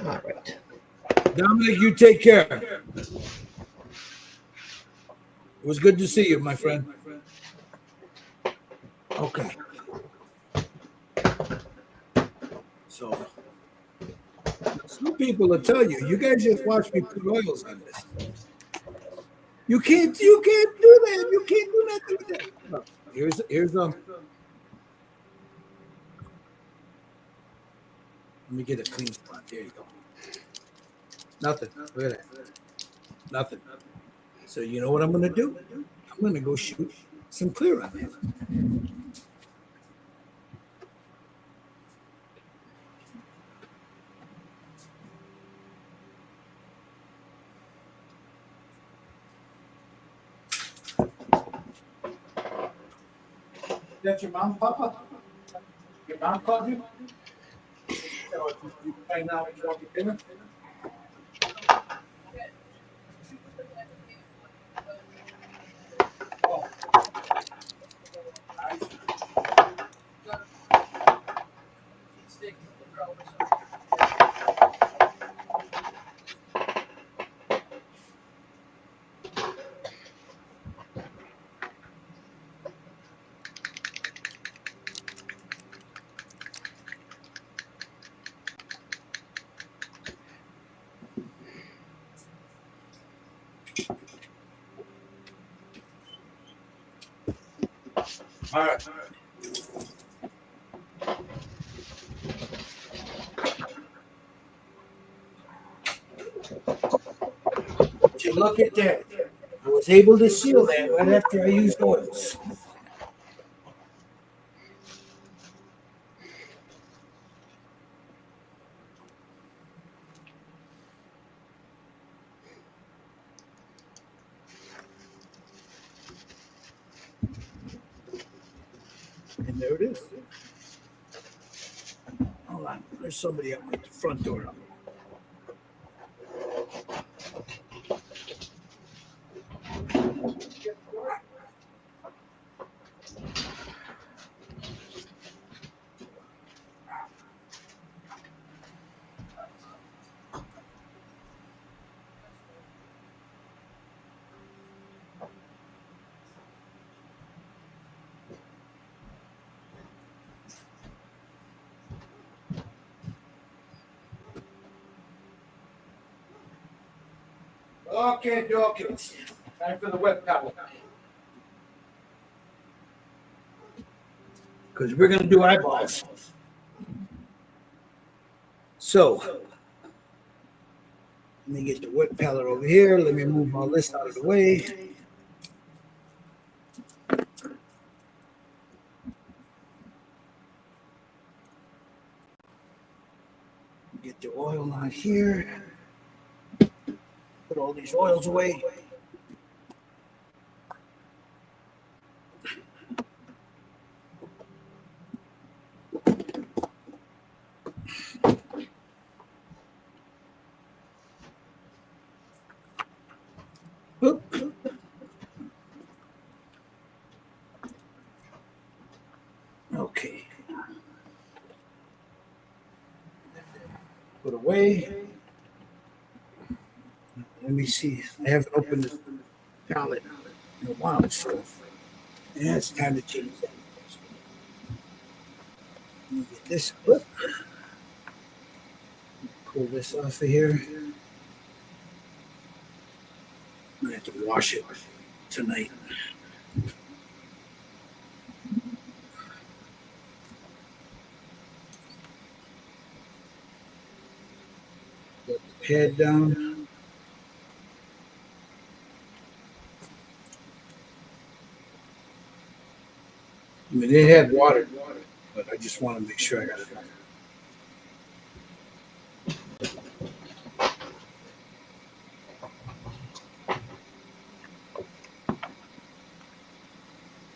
All right. Dominic, you take care. It was good to see you, my friend. Okay. So, some people will tell you, you guys just watch me put oils on this. You can't do that. You can't do nothing with that. Look, here's let me get a clean spot. There you go. Nothing. Look at that. Nothing. So you know what I'm gonna do? I'm gonna go shoot some clear on that. That's your mom, Papa? Your mom called you? You find out when you don't get dinner? Oh. All right. Would you look at that? I was able to seal that right after I used oils. And there it is. Hold on. There's somebody up at the front door. Okay, okay. Time for the wet towel. Because we're going to do eyeballs. So, let me get the wet palette over here. Let me move all this out of the way. Get the oil on here. Put all these oils away. Oop. Okay. Put away. Let me see. I haven't opened this palette in a while, so yeah, it's time to change that. Let me get this clip. Pull this off of here. I'm gonna have to wash it tonight. Put the pad down. I mean, it had water, but I just want to make sure I got it done.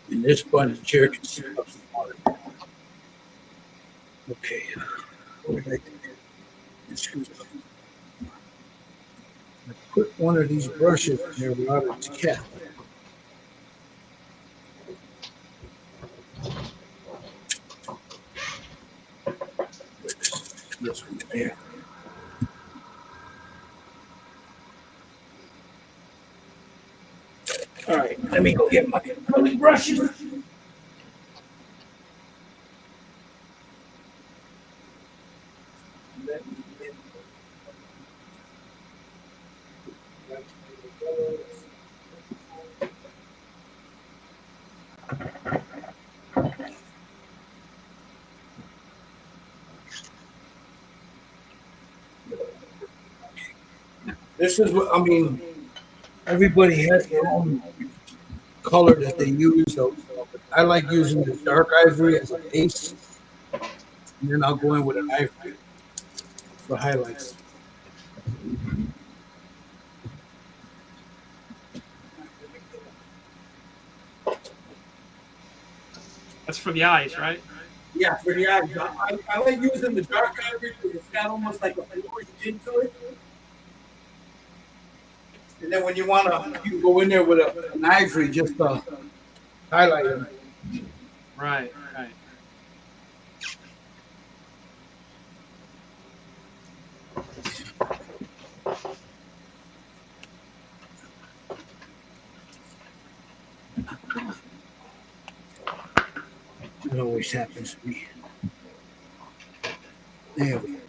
And this sponge chair can sit up some water. Okay. What did I do? Excuse me. I put one of these brushes in there without its cap. This one there. All right, let me go get my brushes. This is what I mean. Everybody has their own color that they use. So I like using the dark ivory as a base, and then I'll go in with an ivory for highlights. That's for the eyes, right? Yeah, for the eyes. I like using the dark ivory because it's got almost like a bluish tint to it. And then when you want to, you can go in there with an ivory just to highlight them. Right, right. It always happens to me. There we go.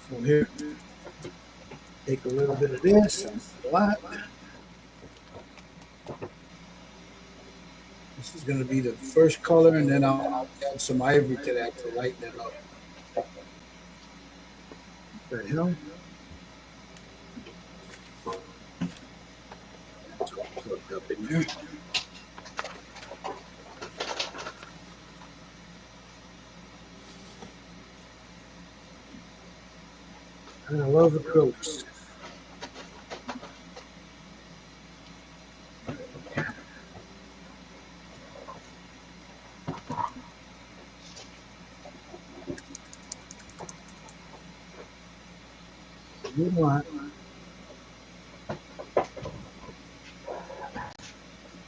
So here, take a little bit of this, a lot. This is going to be the first color, and then I'll add some ivory to that to lighten it up. What the hell? That's all plugged up in there. I love acrylics. You want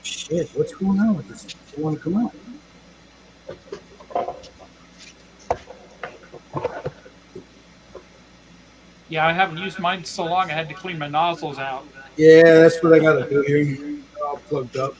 shit? What's going on with this? Does it want to come out? Yeah, I haven't used mine so long. I had to clean my nozzles out. Yeah, that's what I got to do here. They're all plugged up.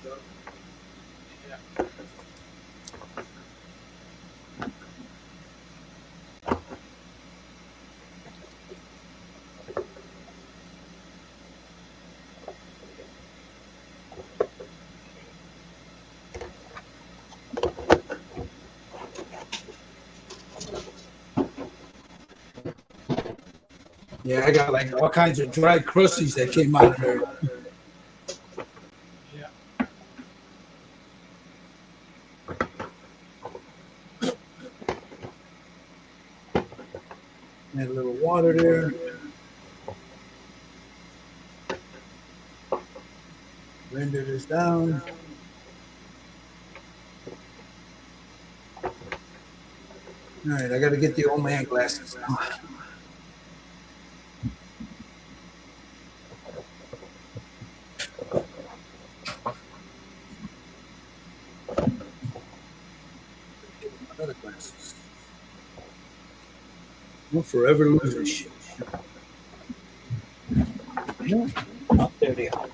Yeah, I got like all kinds of dried crusties that came out of there. Yeah. Add a little water there. Render this down. All right, I got to get the old man glasses now. Other glasses. I'm forever losing shit. Oh, there they are.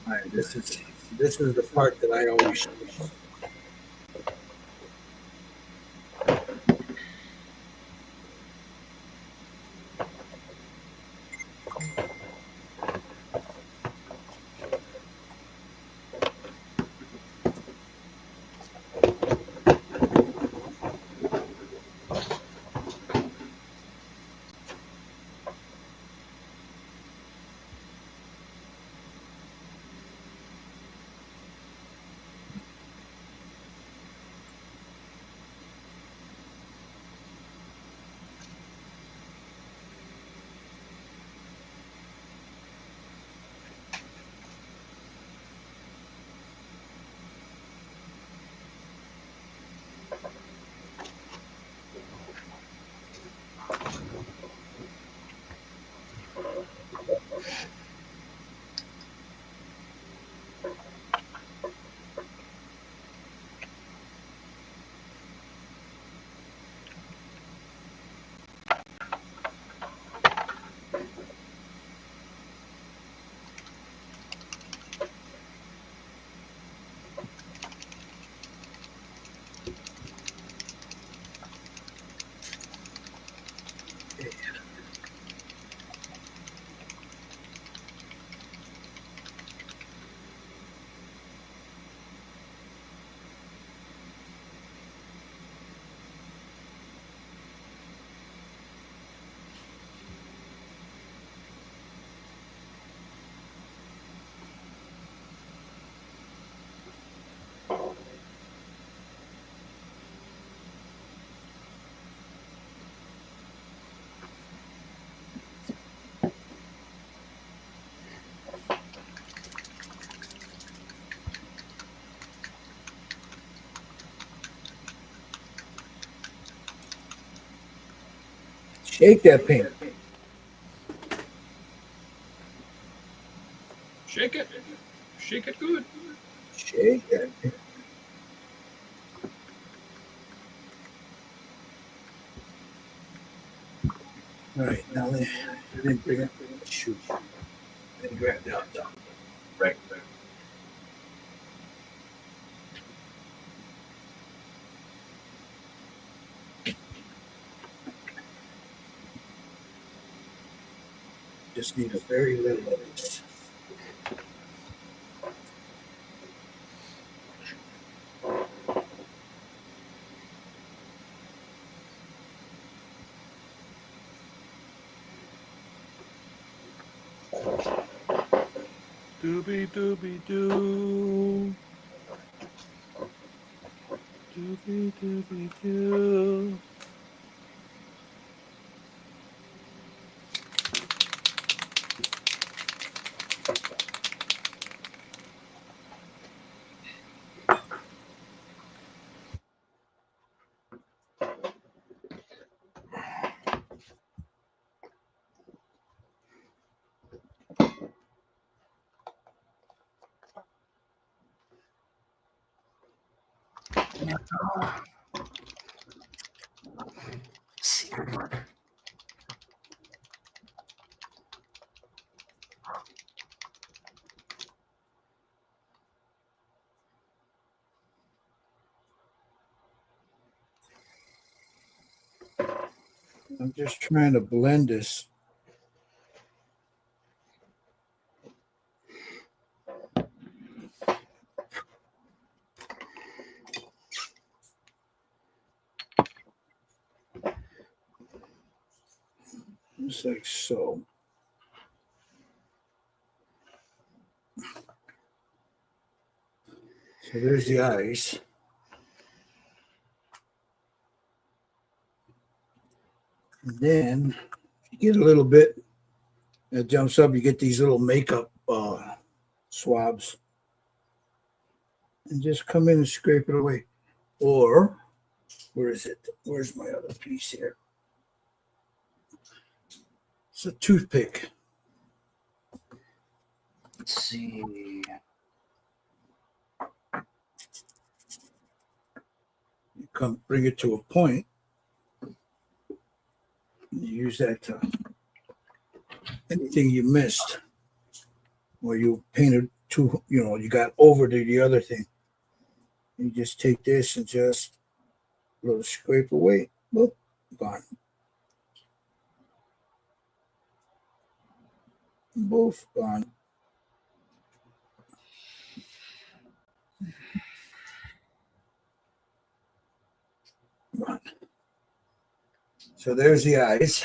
All right, this is the part that I always use. Shake that paint. Shake it. Shake it good. Shake that paint. All right, now I didn't bring it. Shoot. Let me grab that. Right. Just need a very little of this. Doobie doobie doo. Doobie doobie doo. I'm just trying to blend this. Just like so. So there's the eyes. And then you get a little bit, it jumps up, you get these little makeup swabs. And just come in and scrape it away. Or, where is it? Where's my other piece here? It's a toothpick. Let's see. You come bring it to a point. You use that to anything you missed, where you painted too, you got over to the other thing. You just take this and just a little scrape away. Boop, gone. Both gone. Gone. So there's the eyes.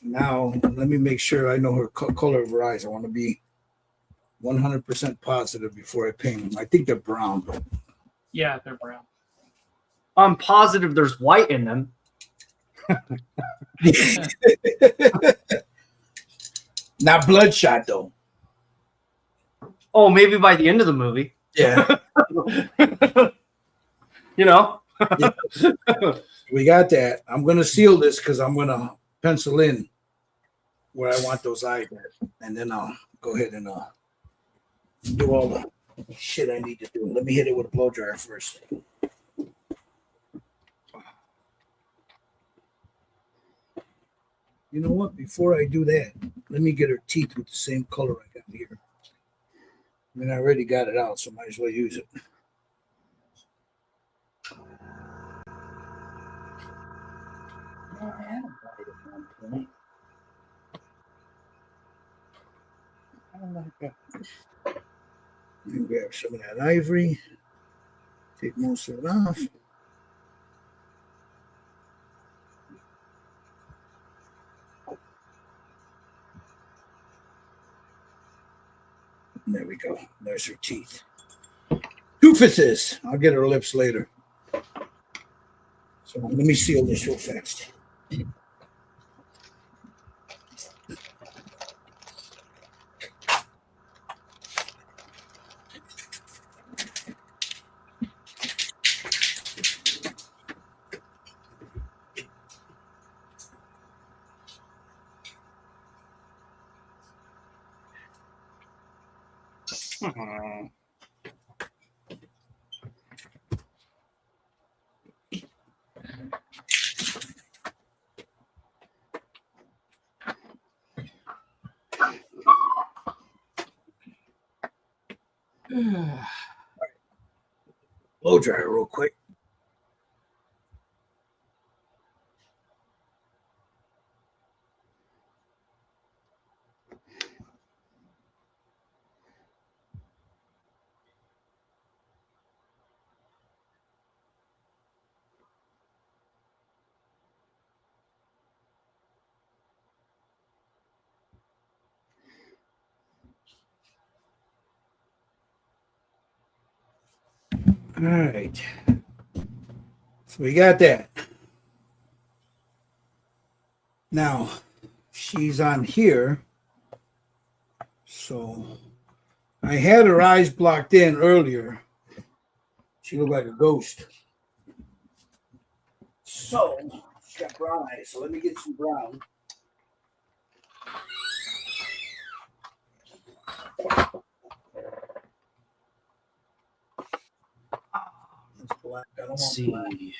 Now let me make sure I know her color of her eyes. I want to be 100% positive before I paint them. I think they're brown. Yeah, they're brown. I'm positive there's white in them. Not bloodshot though. Oh, maybe by the end of the movie. Yeah. Yeah. We got that. I'm gonna seal this because I'm gonna pencil in where I want those eyes at, and then I'll go ahead and do all the shit I need to do. Let me hit it with a blow dryer first. You know what? Before I do that, let me get her teeth with the same color I got here. I mean, I already got it out, so might as well use it. I don't like that. Let me grab some of that ivory. Take most of it off. There we go. There's her teeth. Doofuses. I'll get her lips later. So let me seal this real fast. Hmm. Blow dryer real quick. All right. So we got that. Now she's on here. So I had her eyes blocked in earlier. She looked like a ghost. So she got brown eyes. So let me get some brown. That's black. I don't want Let's black. see.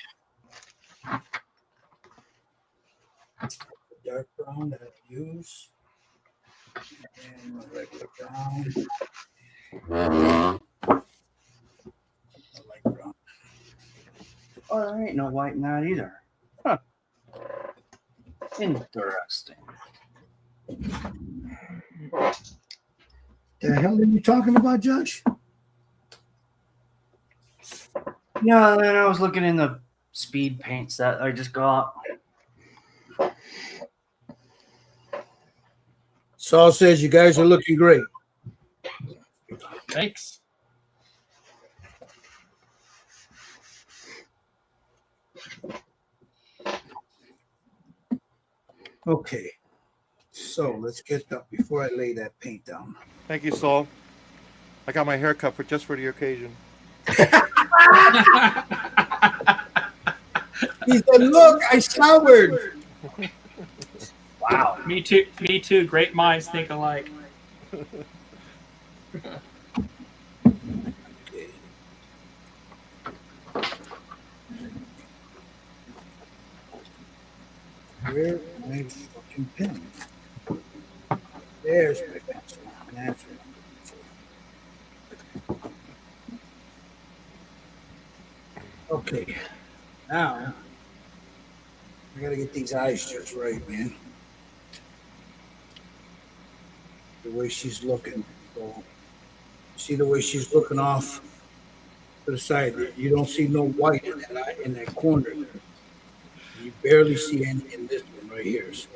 Dark brown that I use. And my regular brown. I like brown. Oh, there ain't no white in that either. Huh. Interesting. The hell are you talking about, Josh? Yeah, then I was looking in the speed paints that I just got. Saul says you guys are looking great. Thanks. Okay. So let's get up before I lay that paint down. Thank you, Saul. I got my hair cut just for the occasion. He said, "Look, I showered." Wow. Me too. Me too. Great minds think alike. Where's my fucking pen? There's my pencil. That's it. Okay. Now I gotta get these eyes just right, man. The way she's looking. So, see the way she's looking off to the side. You don't see no white in that in that corner there. You barely see any in this one right here. So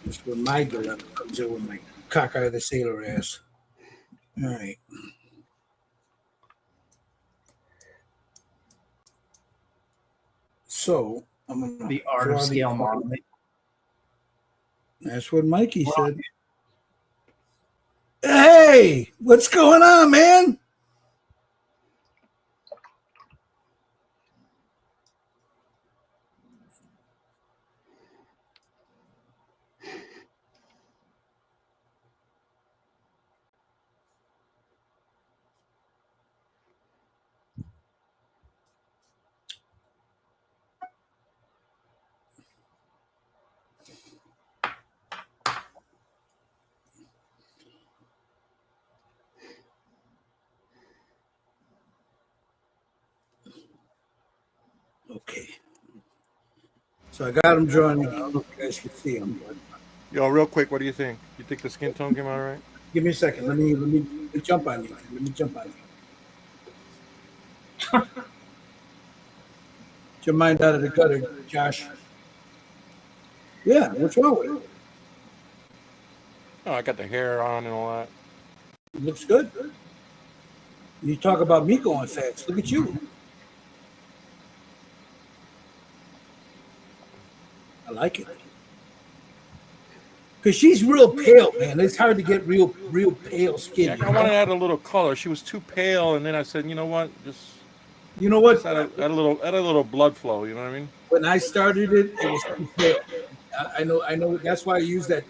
that's where my dilemma comes in with my cockeye the sailor ass. All right. So I'm gonna The art draw of these scale out. modeling. That's what Mikey said. Hey, what's going on, man? Okay. So I got him drawn. I don't know if you guys can see him, but Yo, real quick, what do you think? You think the skin tone came out all right? give me a second. Let me jump on you. Let me jump on you. Get your mind out of the gutter, Josh. Yeah, what's wrong with it? Oh, I got the hair on and all that. It looks good. You talk about me going fast. Look at you. I like it. Because she's real pale, man. It's hard to get real pale skin. Yeah, I wanted to add a little color. She was too pale, and then I said, you know what? You know what? Just add a little blood flow. You know what I mean? When I started it, it was too pale. I know. That's why I use that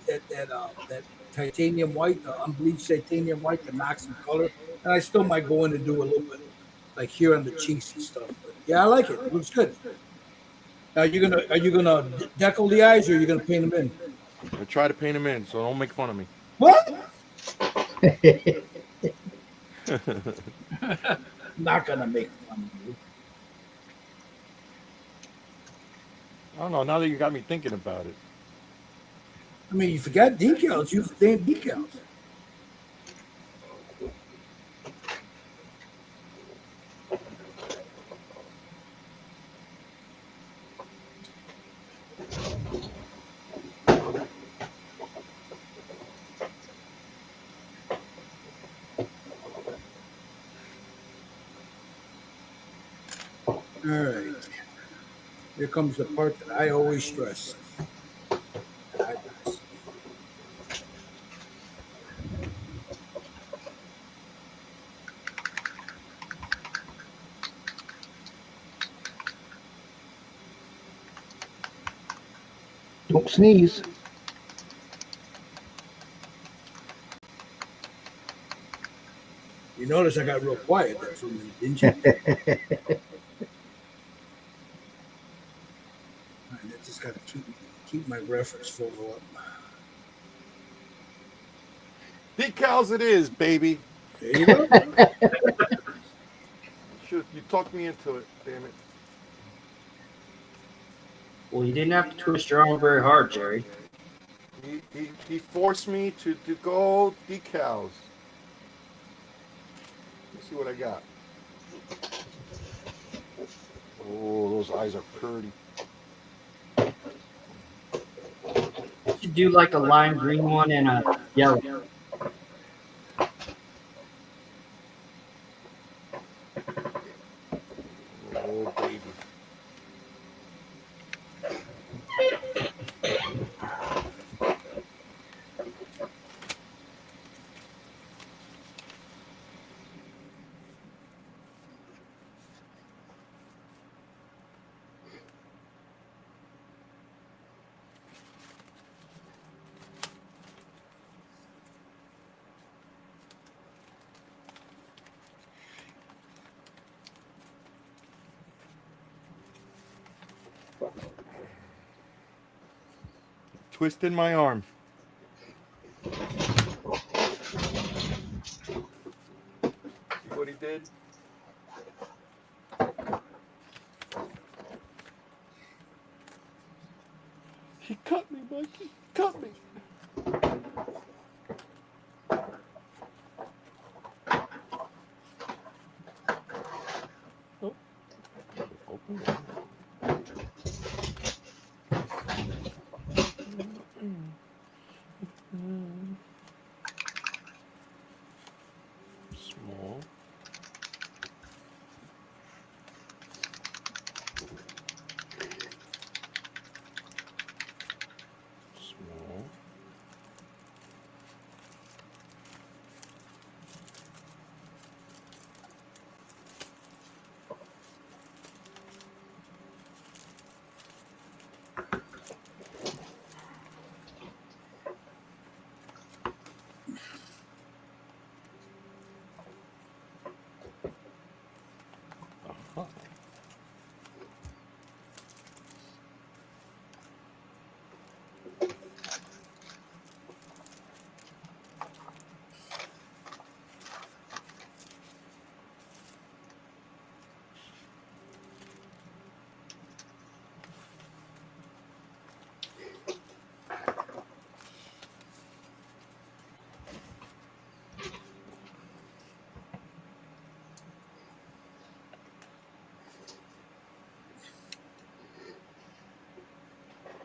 titanium white, the unbleached titanium white to knock some color. And I still might go in and do a little bit like here on the cheeks and stuff. But yeah, I like it. It looks good. Now are you gonna decal the eyes or are you gonna paint them in? I try to paint them in, so don't make fun of me. What? Not gonna make fun of you. I don't know. Now that you got me thinking about it, I mean, you forgot decals. You damn decals. All right. Here comes the part that I always stress. Eyebrows. Don't sneeze. You notice I got real quiet there for a minute, didn't you? All right, I just got to keep my reference photo up. decals it is, baby. There you go. Shoot, you talked me into it. Damn it. Well, you didn't have to twist your arm very hard, Jerry. He forced me to go decals. Let's see what I got. Oh, those eyes are pretty. You should do like a lime green one and a yellow. Oh, baby. Twisting my arm. See what he did? He cut me, Mikey. Cut me. Oh. Open it. Small. Small. Uh-huh.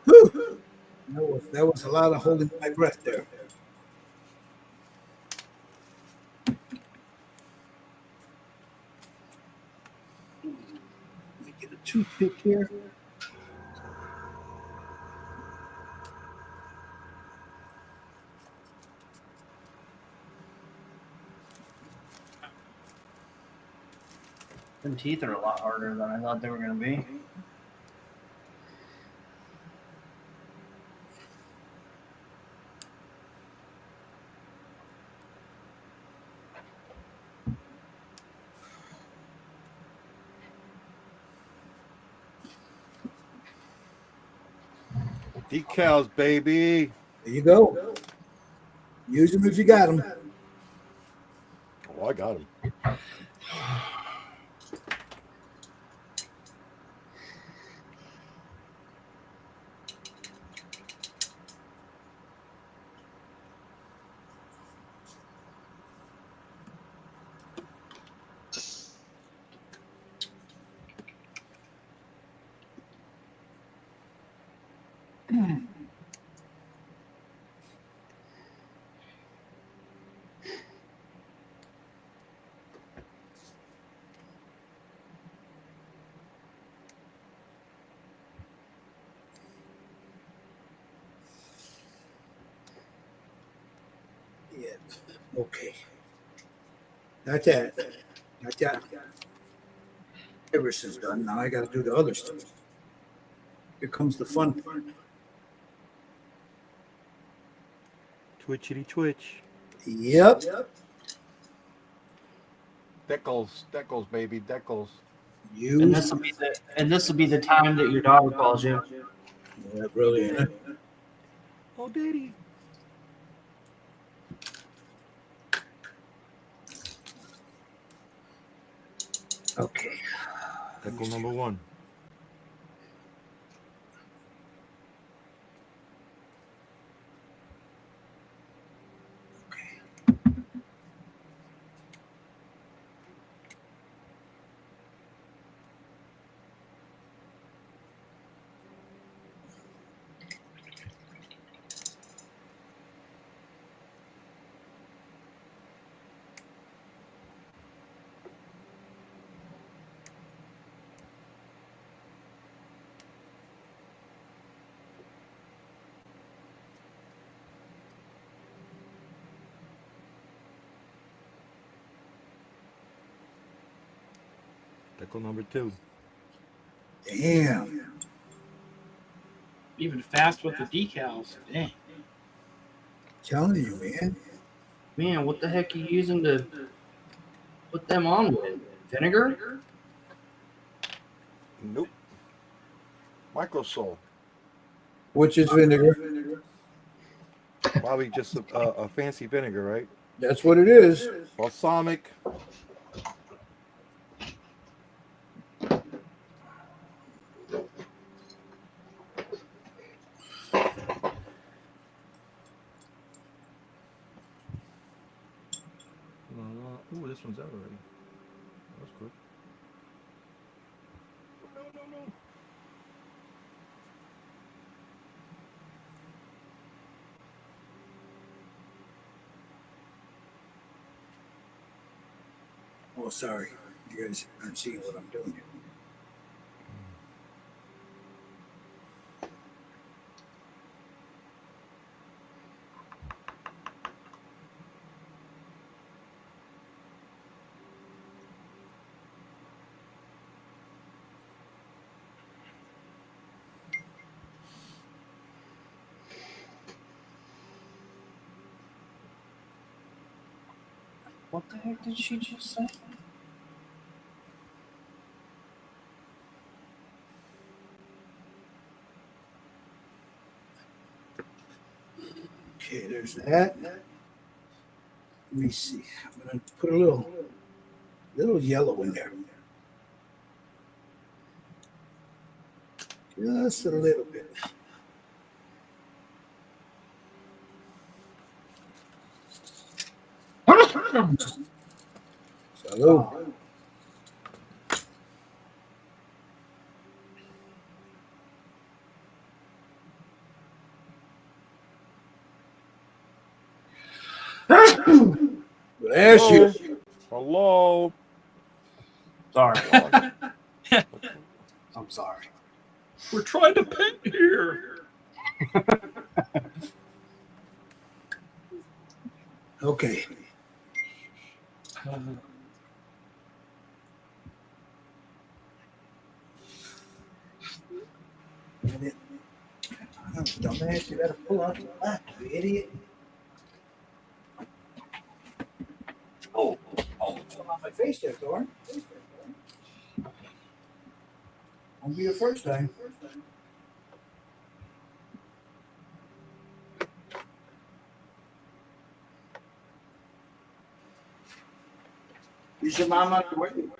Whew. That was a lot of holding my breath there. Let me get a toothpick here. Them teeth are a lot harder than I thought they were going to be. Decals, baby. There you go. Use them if you got them. Oh, I got him. Yeah. Okay. Not that. Not that. Iris is done. Now I got to do the other stuff. Here comes the fun part. Twitchity twitch. Yep. Decals, baby, decals. And Use. this will be the time that your daughter calls you. Yeah, really. Huh? Oh, daddy. Okay. Decal number 1. Decal number 2. Damn. Even fast with the decals. Dang. Telling you, man. Man, what the heck are you using to put them on with? Vinegar? Nope. Microsol. Which is vinegar. Probably just a fancy vinegar, right? That's what it is. Balsamic. Ooh, this one's out already. That's good. No. Oh, sorry. You guys aren't seeing what I'm doing here. What the heck did she just say? Okay, there's that. Let me see. I'm gonna put a little yellow in there. Just a little bit. Salud. Bless you. Hello. Sorry. I'm sorry. We're trying to paint here. Okay. Dumbass, you gotta pull out the black, you idiot. Oh, it's on my face there, Thorn. Won't be the first time. Is your mom not working?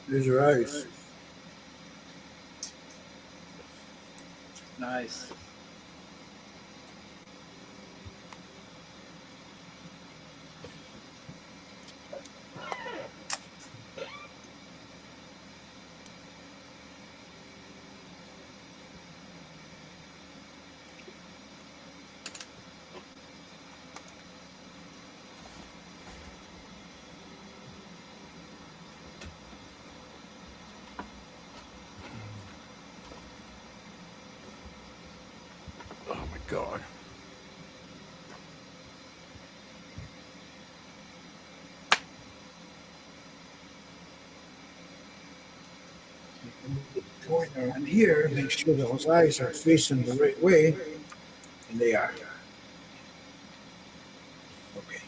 There's your ice. Nice. Oh my God. Point around here, make sure those eyes are facing the right way, and they are. Okay.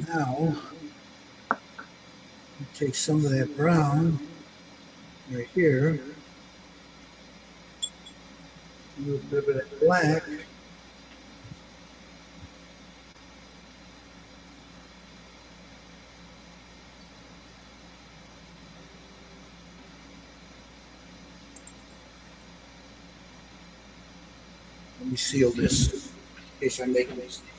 Now, take some of that brown right here, a little bit of that black. Let me seal this in case I make a mistake.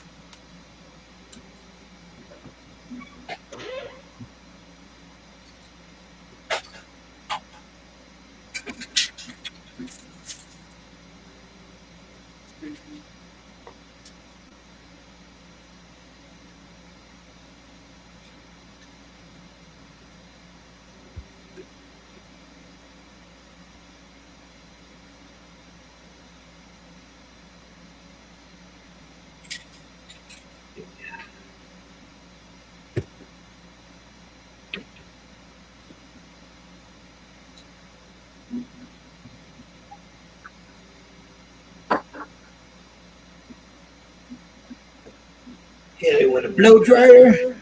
Hit it with a blow dryer.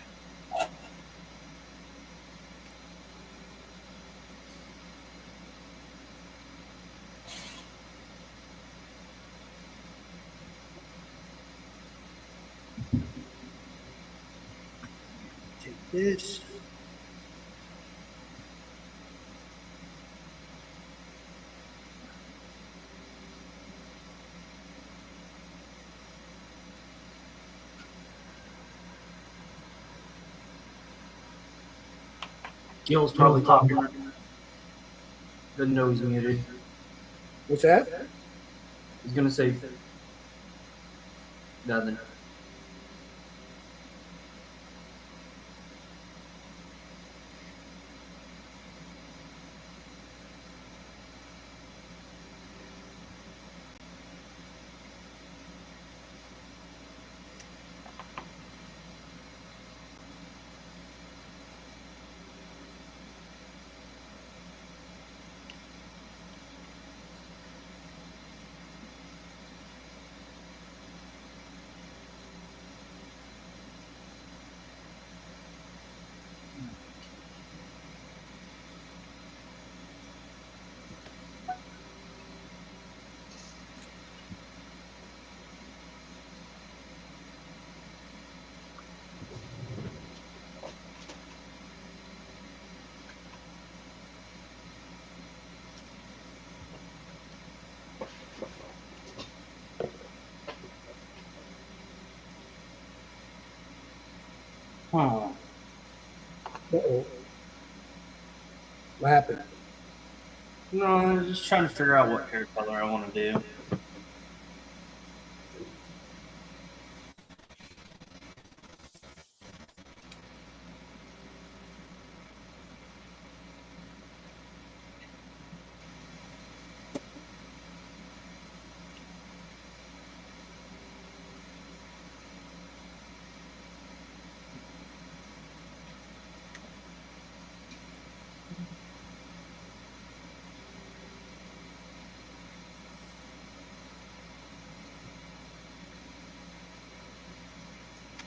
Take this. Gil's probably talking. Doesn't know he's muted. What's that? He's gonna say nothing. Oh, Uh-oh. What happened? no, I'm just trying to figure out what hair color I want to do.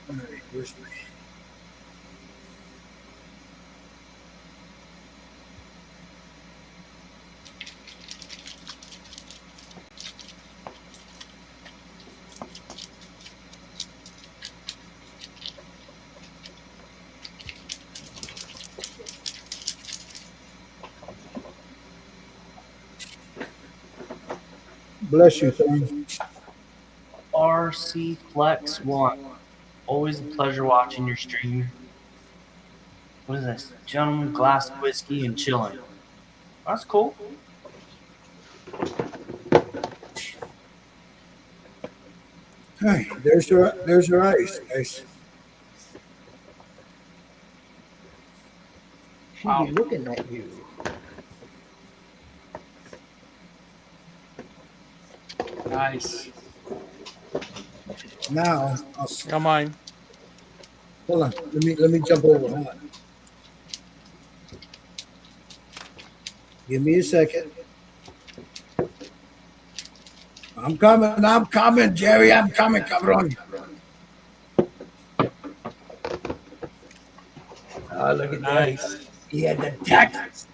All right, where's my... Bless you, Tom. RC Flex 1. Always a pleasure watching your stream. What is this? Gentleman, glass of whiskey, and chilling. That's cool. Hi, there's your ice. Nice. She be looking at you. Nice. Now, Got mine. hold on. Let me jump over. Hold on. Give me a second. I'm coming, Jerry. I'm coming, cabron. Oh, look at Nice. that. He had the tact.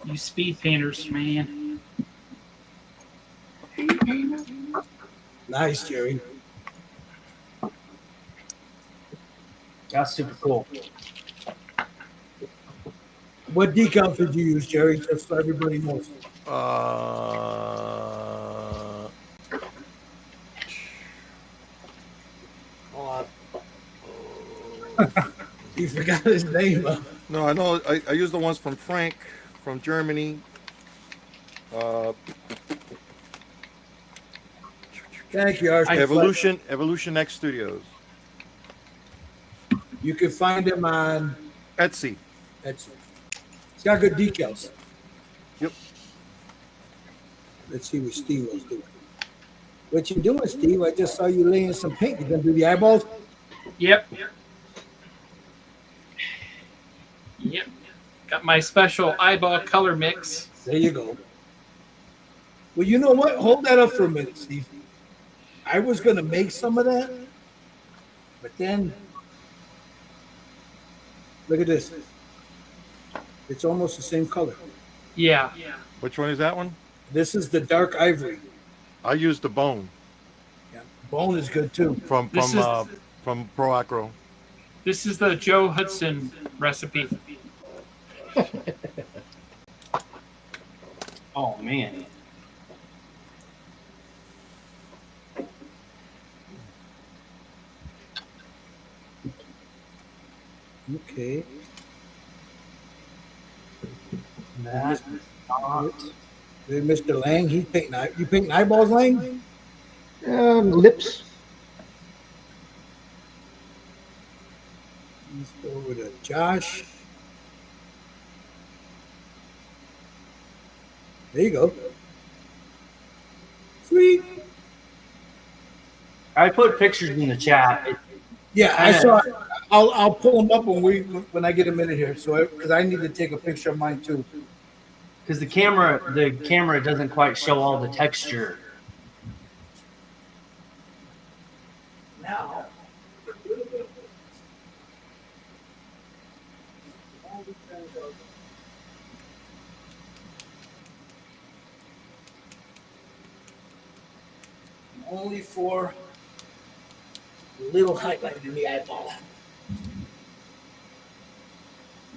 You speed painters, man. Nice, Jerry. That's super cool. What decal did you use, Jerry? Just so everybody knows. Hold on. You forgot his name. No, I know. I use the ones from Frank from Germany. Thank you, Archie. Evolution X Studios. You can find him on Etsy. Etsy. He's got good decals. Yep. Let's see what Steve was doing. What you doing, Steve? I just saw you laying some paint. You gonna do the eyeballs? Yep. Yep. Got my special eyeball color mix. There you go. Well, you know what? Hold that up for a minute, Steve. I was gonna make some of that, but then look at this. It's almost the same color. Yeah. Which one is that one? This is the dark ivory. I used the bone Yeah. Bone is good too. from Pro Acro. This is the Joe Hudson recipe. Oh, man. Okay. That, There's Mr. Lang. He painting. You painting eyeballs, Lang? Lips. Let's go over to Josh. There you go. Sweet. I put pictures in the chat. Yeah, I saw it. I'll pull them up when I get a minute here. So because I need to take a picture of mine too. Because the camera doesn't quite show all the texture. Now. Only for a little highlight in the eyeball.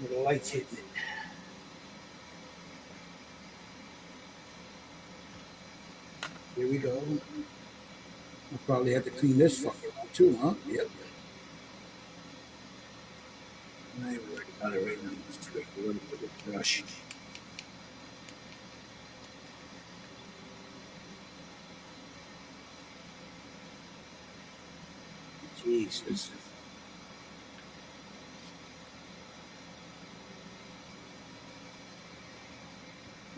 Where the light's hitting it. Here we go. I'll probably have to clean this fucker out too, huh? Yep. I ain't worried about it right now. Let's take a look at the brush. Jesus.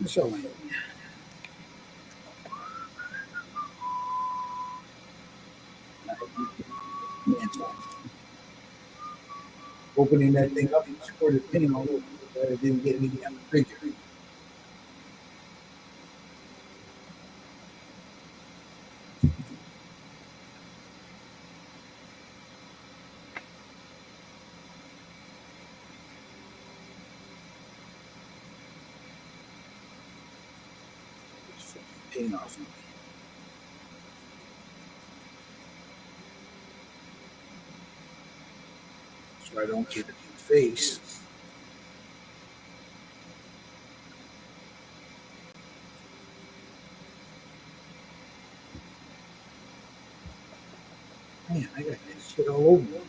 That's all I need. Opening that thing up, and squirted pinning all over. But it didn't get anything on the figure. Paint off. So I don't get it in the face. Man, I got that shit all over me.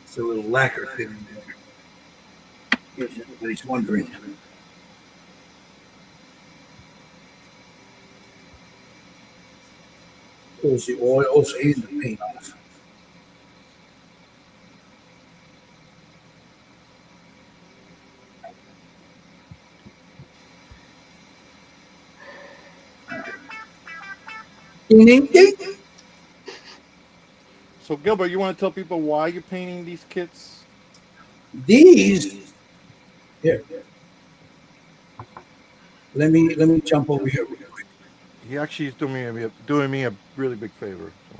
It's a little lacquer thing in there. If anybody's wondering. Pulls the oils and the paint off. Ding, ding, ding. So Gilbert, you want to tell people why you're painting these kits? These here. Let me jump over here real quick. He actually is doing me a really big favor. So.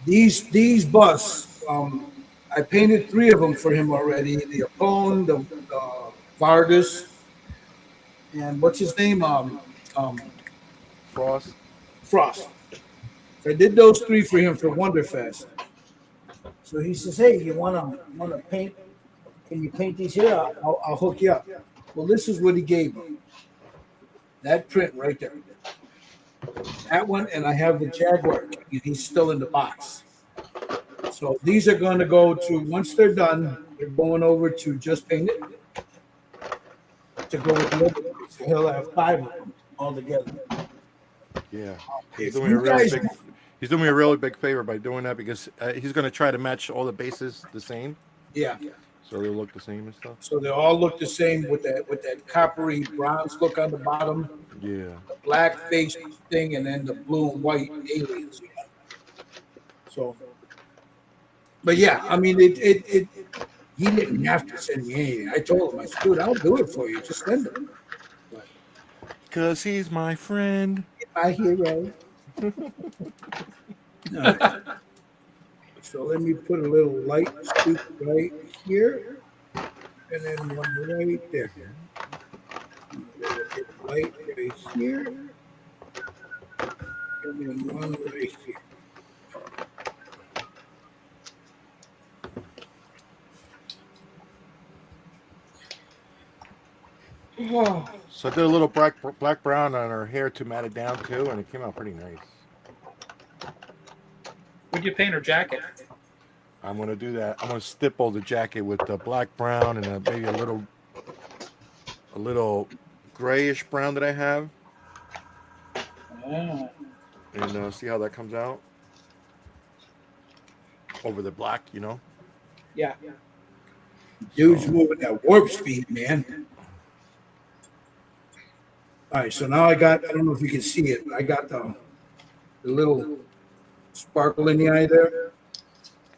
These busts, I painted 3 of them for him already. The Apone, the Vargas, and what's his name? Frost. Frost. So I did those 3 for him for Wonderfest. So he says, "Hey, you wanna paint? Can you paint these here? I'll hook you up." Well, this is what he gave me. That print right there. That one, and I have the Jaguar. He's still in the box. So these are going to go to, once they're done, they're going over to Just Paint It to go with the other. So he'll have 5 of them all together. Yeah. If He's doing me a really big favor by doing that because he's going to try to match all the bases the same. Yeah. So they'll look the same and stuff. So they all look the same with that coppery bronze look on the bottom. Yeah. The black face thing, and then the blue and white aliens. So, but yeah, I mean, he didn't have to send me anything. I told him, I said, "Dude, I'll do it for you. Just send it." Because he's my friend. My hero. All right. So let me put a little light scoop right here, and then one right there. white right here. And then one right here. Oh, So I did a little black brown on her hair to mat it down too, and it came out pretty nice. Would you paint her jacket? I'm gonna do that. I'm gonna stipple the jacket with the black brown and maybe a little grayish brown that I have, Oh. and see how that comes out over the black. Yeah. dude's moving at warp speed, man. All right, so now I don't know if you can see it, but I got the little sparkle in the eye there.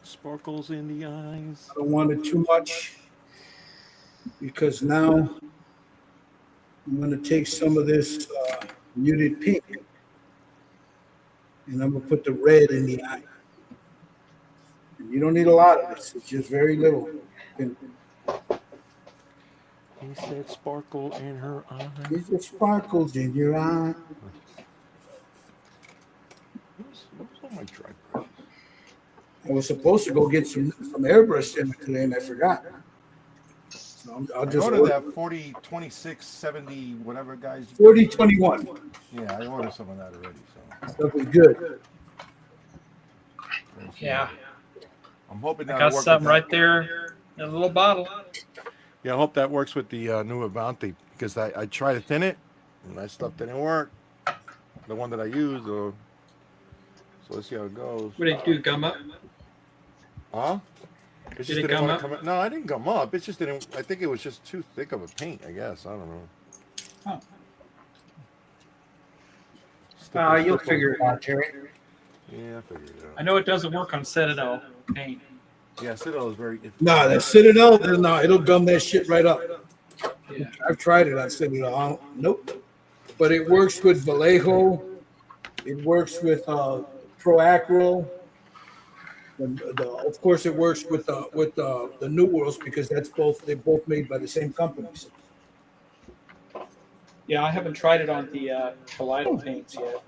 Sparkles in the eyes. I don't want it too much because now I'm going to take some of this muted pink and I'm going to put the red in the eye. And you don't need a lot of this, it's just very little. And He said sparkle in her eyes. there's just sparkles in your eye. What's on my dry brush? I was supposed to go get some airbrush in today and I forgot. So I'll I just ordered order that 40, 26, 70, whatever guys. 4021. Yeah, I ordered some of that already. So Stuff is good. Yeah. I'm hoping I that got some right there in a little bottle. Yeah, I hope that works with the new Avanti because I tried to thin it and that stuff didn't work. The one that I used, so let's see how it goes. What did you do? Gum up? Huh? It just Did it didn't gum want up? to come. No, I didn't gum up. It just didn't. I think it was just too thick of a paint. I guess I don't know. Oh. You'll figure it out, Terry. Yeah, I figured it I out. know it doesn't work on Citadel paint. Yeah, Citadel is very. Nah, that Citadel, no, it'll gum that shit right up. Yeah. I've tried it on Citadel. Nope. But it works with Vallejo. It works with Pro Acro. Of course, it works with the New Worlds because they're both made by the same companies. Yeah, I haven't tried it on the Kaleido paints yet.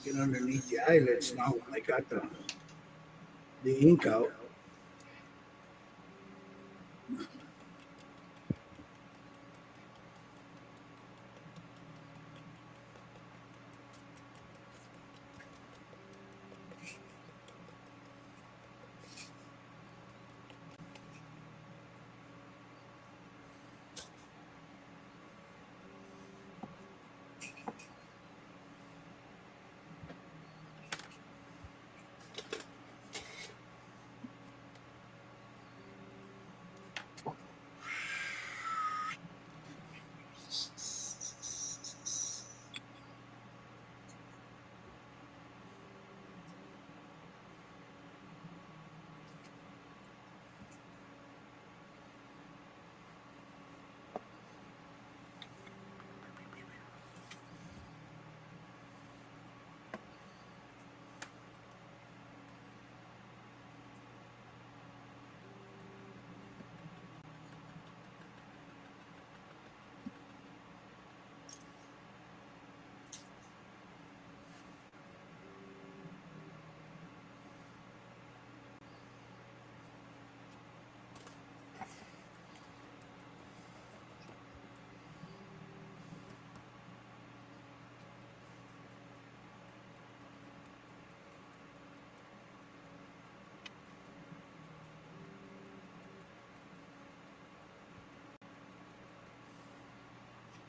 Get underneath the eyelids now. I got the ink out.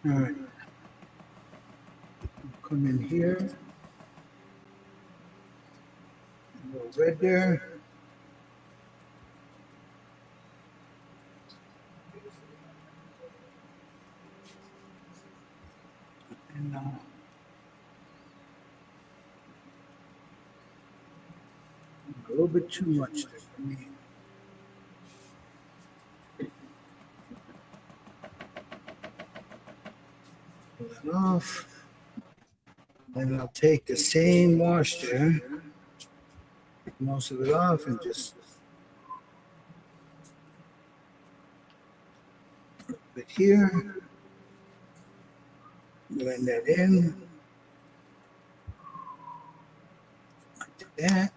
All right. Come in here. A little red there. And a little bit too much there for me. Pull that off. And I'll take the same wash there, most of it off, and just put it here. Blend that in. Like that.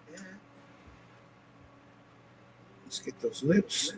Let's get those lips.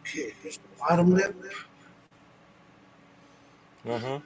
Okay, there's the bottom lip. Uh-huh.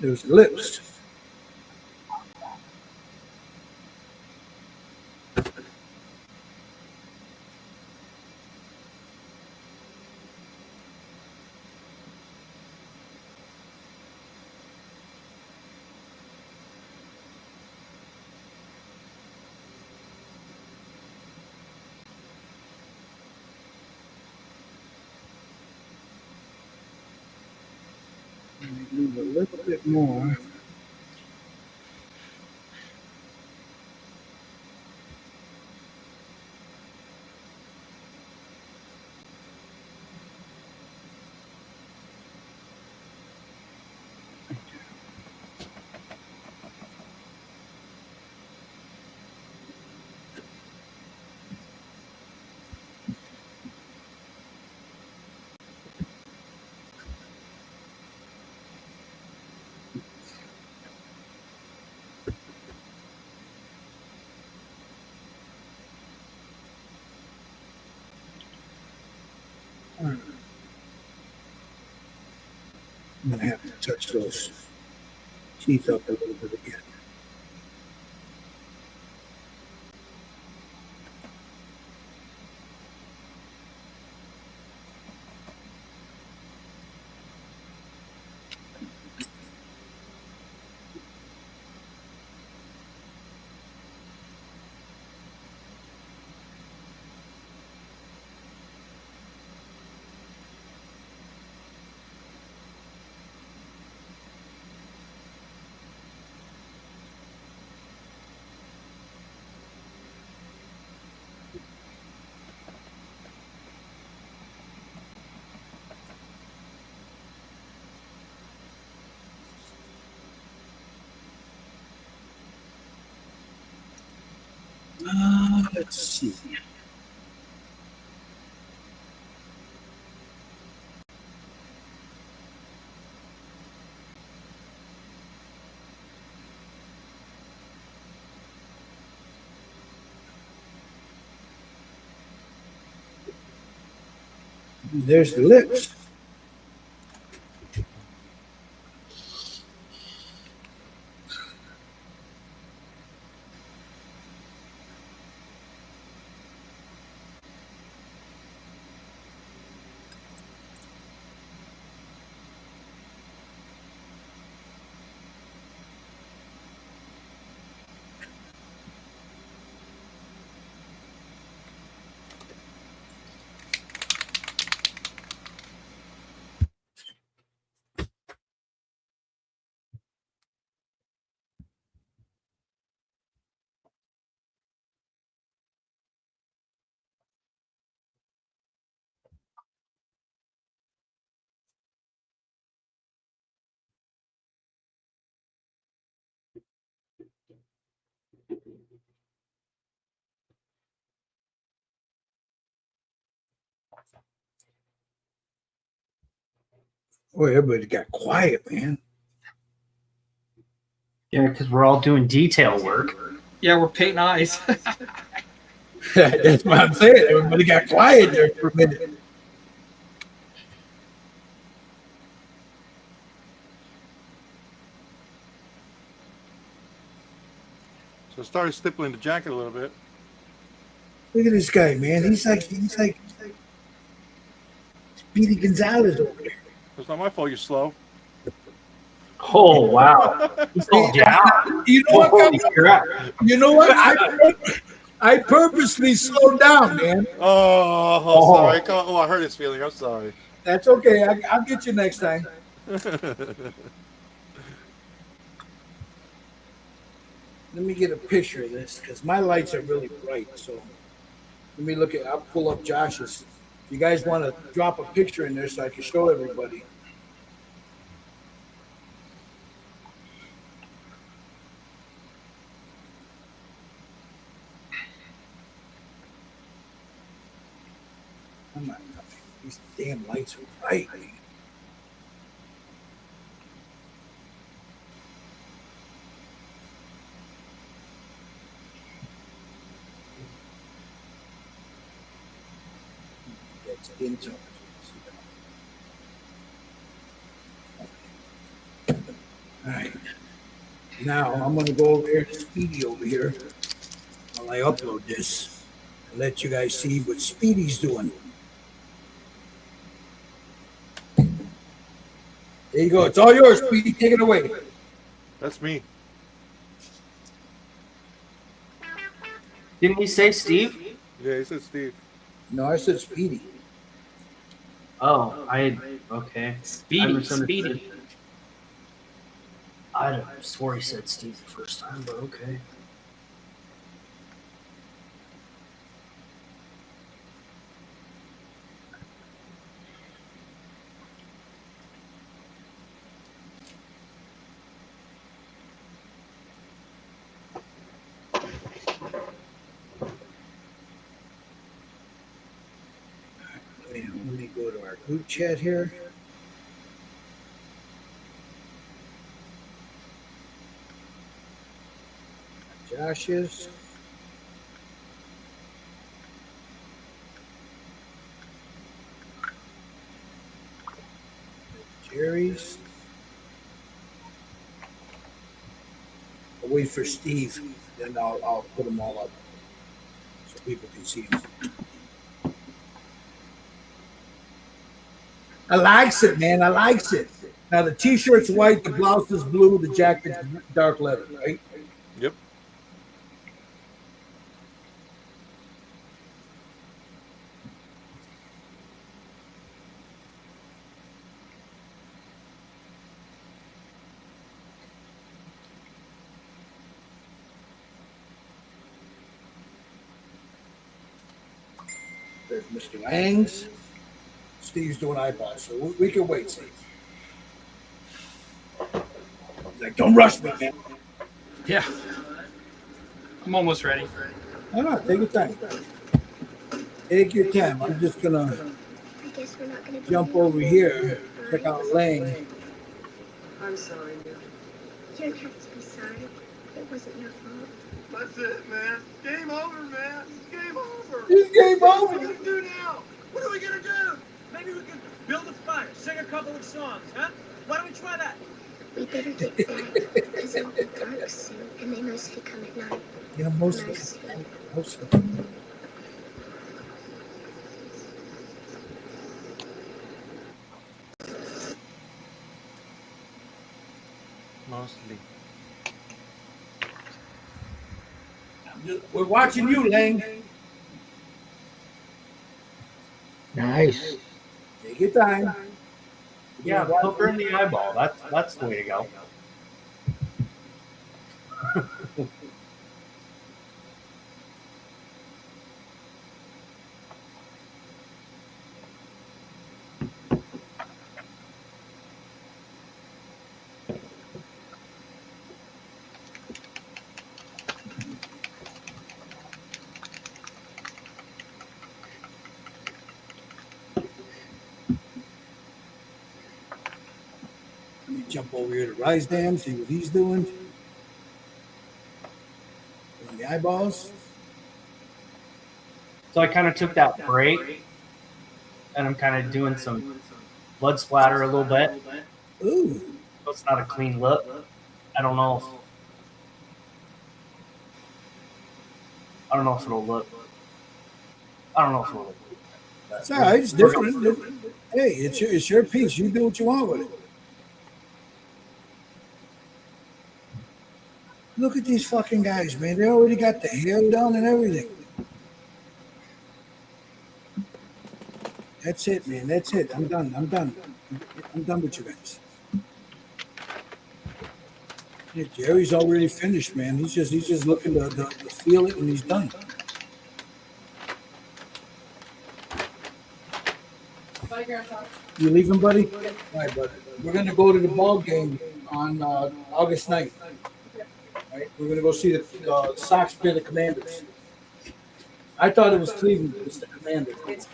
There's the lips. Move a little bit more. I'm gonna have to touch those teeth up a little bit again. Let's see. There's the lips. Boy, everybody got quiet, man. Yeah, because we're all doing detail work. Yeah, we're painting eyes. That's what I'm saying. Everybody got quiet there for a minute. So I started stippling the jacket a little bit. Look at this guy, man. He's like Speedy Gonzalez over there. It's not my fault you're slow. Oh, wow. He's all down. You know what? Holy crap. You know what? I purposely slowed down, man. Oh, sorry. Oh, I hurt his feeling. I'm sorry. That's okay. I'll get you next time. Let me get a picture of this because my lights are really bright. So let me look at. I'll pull up Josh's. You guys want to drop a picture in there so I can show everybody. Come on, these damn lights are bright. Man. That's into. All right. Now I'm going to go over here to Speedy over here while I upload this and let you guys see what Speedy's doing. There you go. It's all yours, Speedy. Take it away. That's me. Didn't he say Steve? Yeah, he said Steve. No, I said Speedy. Oh, okay. Speedy. I swore he said Steve the first time, but okay. Let me go to our group chat here. Josh's. Jerry's. I'll wait for Steve, then I'll put them all up so people can see them. I likes it, man. I likes it. Now the t-shirt's white, the blouse is blue, the jacket's dark leather, right? Yep. There's Mr. Lang's. Steve's doing iPods, so we can wait, Steve. He's like, don't rush me, man. Yeah. I'm almost ready. No, take your time. Take your time. I'm just gonna jump over here, check out Lang. I'm sorry, Neil. You don't have to be sorry. It wasn't your fault. That's it, man. Game over, man. It's game over. It's game over. What are we gonna do now? What are we gonna do? Maybe we could build a fire, sing a couple of songs, huh? Why don't we try that? We better get back, because it'll be dark soon, and they mostly come at night. Yeah, mostly. Mostly. We're watching you, Lang. Nice. Take your time. Yeah, poke her in the eyeball. That's the way to go. Let me jump over here to Rise Dam, see what he's doing. On the eyeballs. So I kind of took that break, and I'm kind of doing some blood splatter a little bit. Ooh. So it's not a clean look. I don't know if it'll look. I don't know if it'll look. It's all right. It's different. Hey, it's your piece. You do what you want with it. Look at these fucking guys, man. They already got the hair done and everything. That's it, man. That's it. I'm done. I'm done with you guys. Yeah, Jerry's already finished, man. He's just looking to feel it, and he's done. Bye, Grandpa. You leaving, buddy? All right, buddy. We're gonna go to the ball game on August 9th. All right, we're gonna go see the Sox play the Commanders. I thought it was Cleveland. It's the Commanders. It's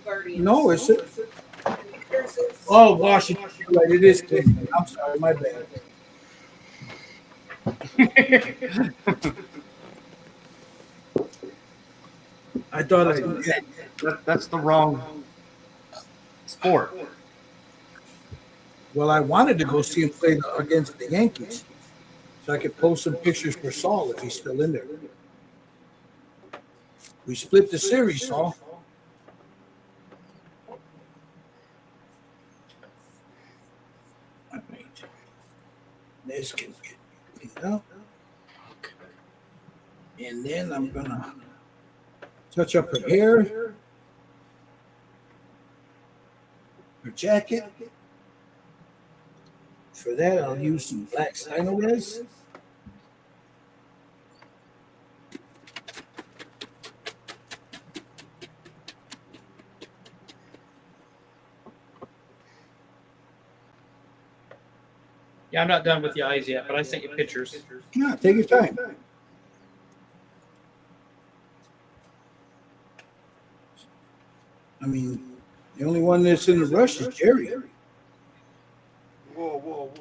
Guardians. No, it's Washington. You're right, it is Cleveland. I'm sorry, my bad. I thought That's the wrong sport. Well, I wanted to go see him play against the Yankees, so I could post some pictures for Saul if he's still in there. We split the series, Saul. All right. This can get cleaned up. And then I'm gonna touch up her hair, her jacket. For that, I'll use some black Steinowes. Yeah, I'm not done with the eyes yet, but I sent you pictures. Yeah, take your time. I mean, the only one that's in a rush is Jerry. Whoa.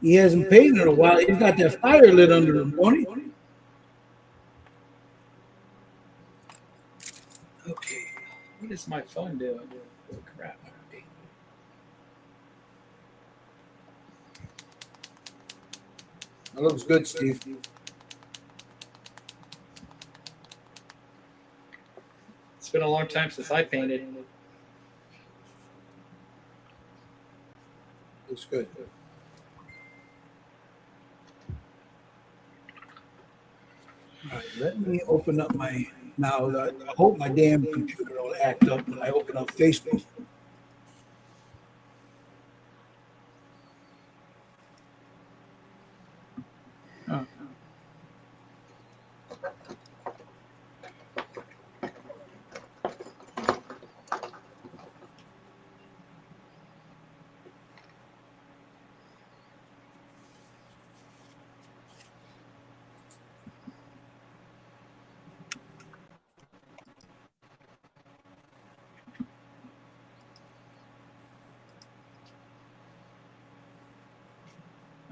He hasn't paid in a while. He's got that fire lit under him, don't he? Okay. What is my phone doing? Oh, crap. That looks good, Steve. It's been a long time since I painted. Looks good. All right, let me open up my now. I hope my damn computer will act up when I open up Facebook.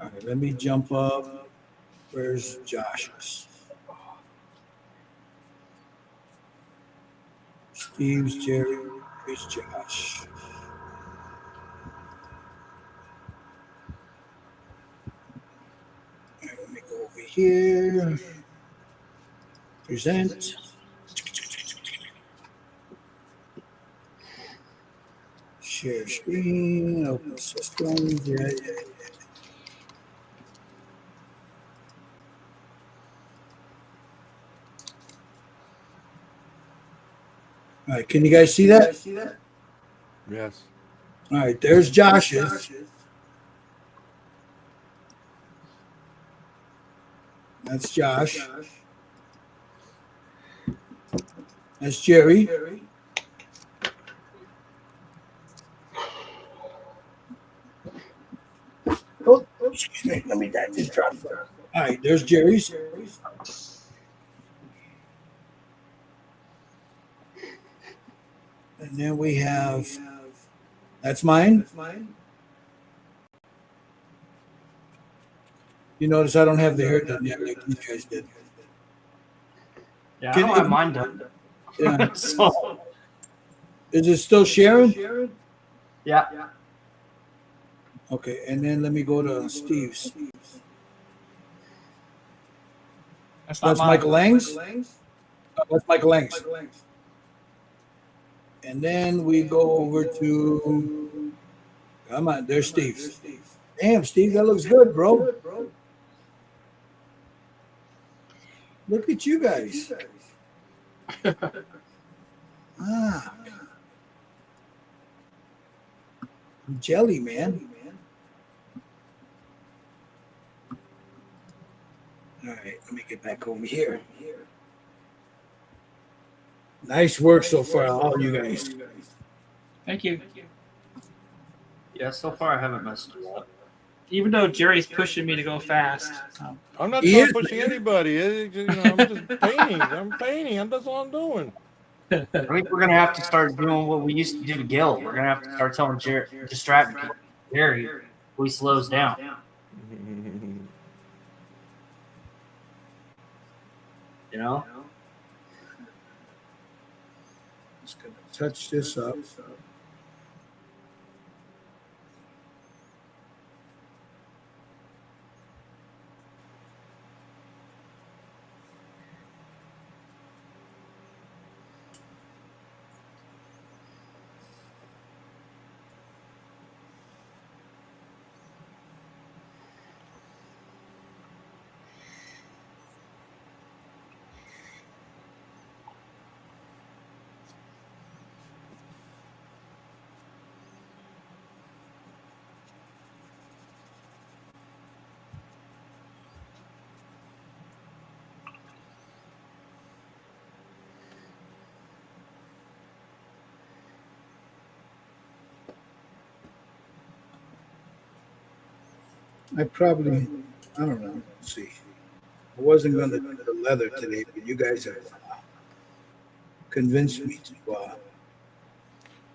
All right, let me jump up. Where's Josh's? Steve's, Jerry. Where's Josh? All right, let me go over here. Present. Share screen. Open systems. Yeah. All right, can you guys see that? Yes. All right, there's Josh's. That's Josh. That's Jerry. Oh, excuse me. Let me that just drop. All right, there's Jerry's. And then we have, that's mine. You notice I don't have the hair done yet like you guys did. Yeah, I don't have mine done. Yeah. So, Is it still sharing? yeah. Okay, and then let me go to Steve's. That's Michael Lang's? Oh, that's Michael Lang's. And then we go over to, come on, there's Steve's. Damn, Steve, that looks good, bro. Look at you guys. Ah, jelly, man. All right, let me get back over here. Nice work so far, all you guys. Thank you. Yeah, so far I haven't messed it up. Even though Jerry's pushing me to go fast. I'm not He trying is, pushing anybody. I'm just painting. That's all I'm doing. I think we're gonna have to start doing what we used to do to Gil. We're gonna have to start telling distracting Jerry who he slows down. You know? Just gonna touch this up. I don't know. Let's see. I wasn't going to do the leather today, but you guys have convinced me to.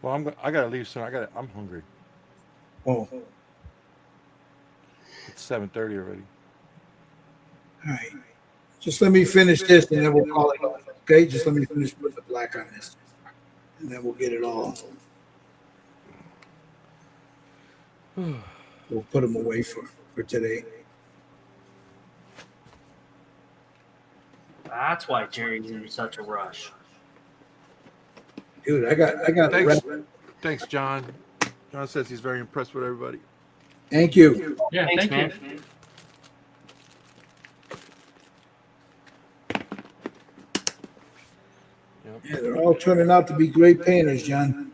Well, I gotta leave soon. I'm hungry. Oh, It's 7:30 already. all right. Just let me finish this and then we'll call it off. Okay, just let me finish putting the black on this. And then we'll get it all. We'll put them away for today. That's why Jerry's in such a rush. Dude, I got Thanks, John. John says he's very impressed with everybody. Thank you. Yeah, Thanks, thank you. man. Yeah, they're all turning out to be great painters, John.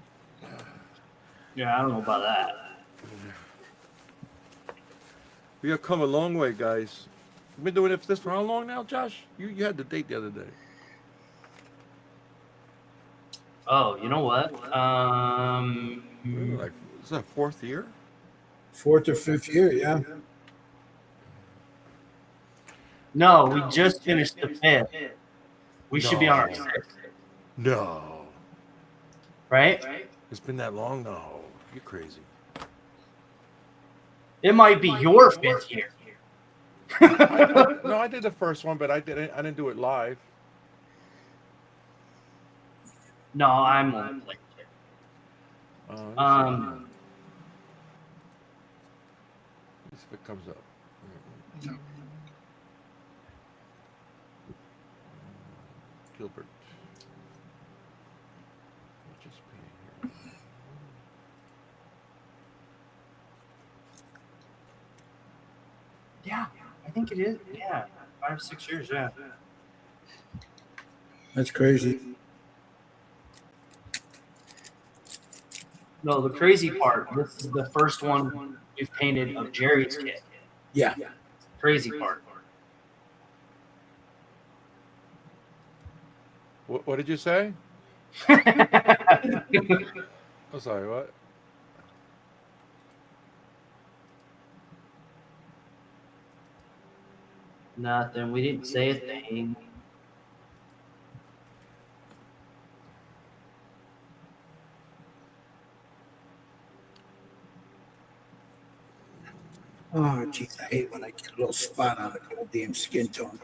Yeah, I don't know about that. We have come a long way, guys. We've been doing this for how long now, Josh? You had the date the other day. Oh, you know what? Like, is that fourth year? 4th or 5th year, yeah. No, we just finished the 5th. We should be on our 6th, No. right? It's been that long? No. You're crazy. It might be your 5th year. No, I did the first one, but I didn't do it live. No, I'm only playing. Let's see if it comes up. Gilbert. Let's just pay here. Yeah, I think it is. Yeah, 5 or 6 years. Yeah. That's crazy. No, the crazy part. This is the first one we've painted of Jerry's kit. Yeah. Crazy part. What did you say? Oh, sorry. What? Nothing. We didn't say a thing. Oh, jeez, I hate when I get a little spot on the goddamn skin tone.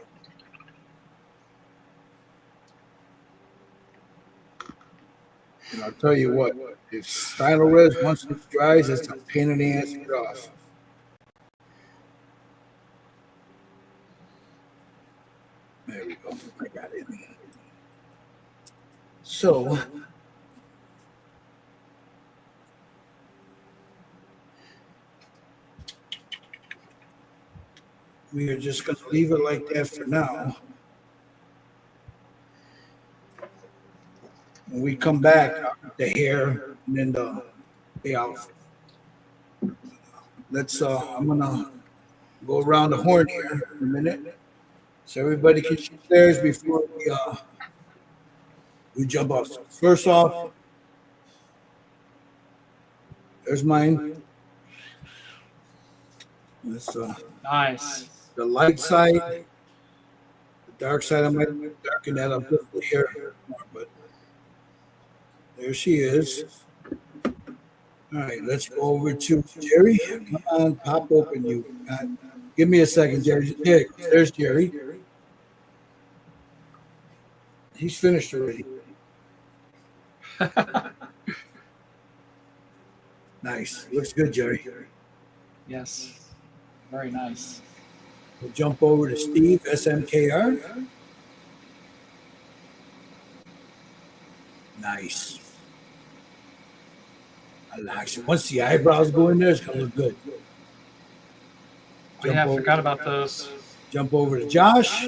And I'll tell you what, if Stylo Res, once it dries, it's a pain in the ass to get off. There we go. I got it. So, we are just going to leave it like that for now. When we come back, the hair and then the outfit. Let's, I'm going to go around the horn here for a minute so everybody can shoot theirs before we jump off. First off, there's mine. That's Nice. the light side. The dark side, I might darken that up a little here more, but there she is. All right, let's go over to Jerry. Come on, pop open you. Give me a second, Jerry. There's Jerry. He's finished already. Nice. Looks good, Jerry. Yes. Very nice. We'll jump over to Steve, SMKR. Nice. I like it. Once the eyebrows go in there, it's going to look good. Oh, yeah, I forgot about those. Jump over to Josh.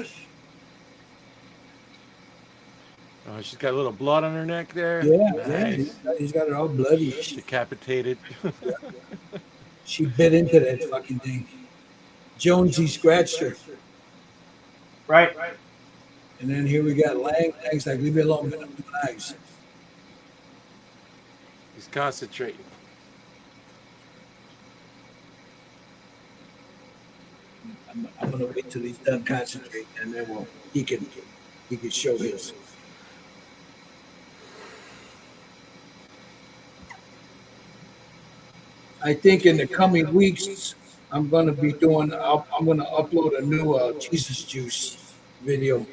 Oh, she's got a little blood on her neck there. Yeah, Nice. yeah. He's got it all bloody. Decapitated. She bit into that fucking thing. Jonesy scratched her. Right. And then here we got Lang. Lang's like, leave me alone. I'm doing eyes. He's concentrating. I'm gonna wait till he's done concentrating, and then he can show his. I think in the coming weeks, I'm gonna be doing. I'm gonna upload a new Jesus Juice video.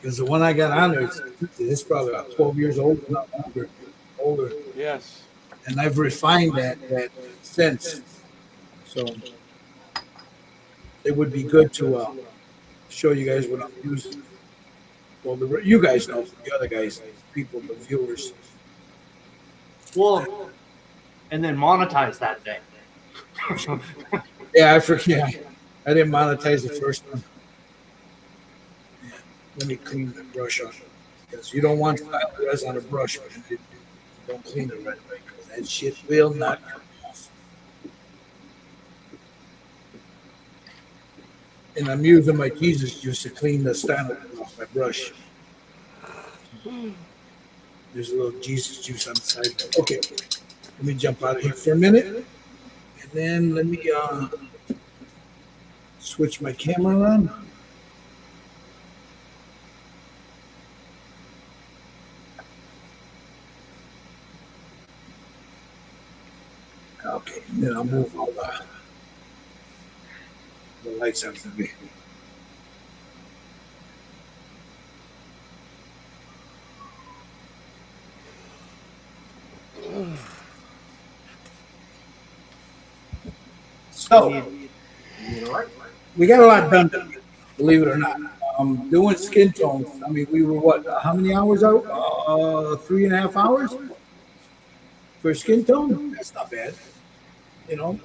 Because the one I got on there, it's probably about 12 years old, not older. Yes. And I've refined that since. So it would be good to show you guys what I'm using. Well, you guys know, the other guys, people, the viewers. Well, and then monetize that thing. Yeah, I forget. I didn't monetize the first one. Yeah. Let me clean the brush off. Because you don't want Stylo Res on a brush. Don't clean it right away, because that shit will not come off. And I'm using my Jesus Juice to clean the Stylo Res off my brush. There's a little Jesus Juice on the side. Okay, let me jump out of here for a minute. And then let me switch my camera on. Okay, then I'll move all the lights out of me. So, we got a lot done, believe it or not. Doing skin tones. I mean, we were what? How many hours out? 3.5 hours for skin tone. That's not bad, you know.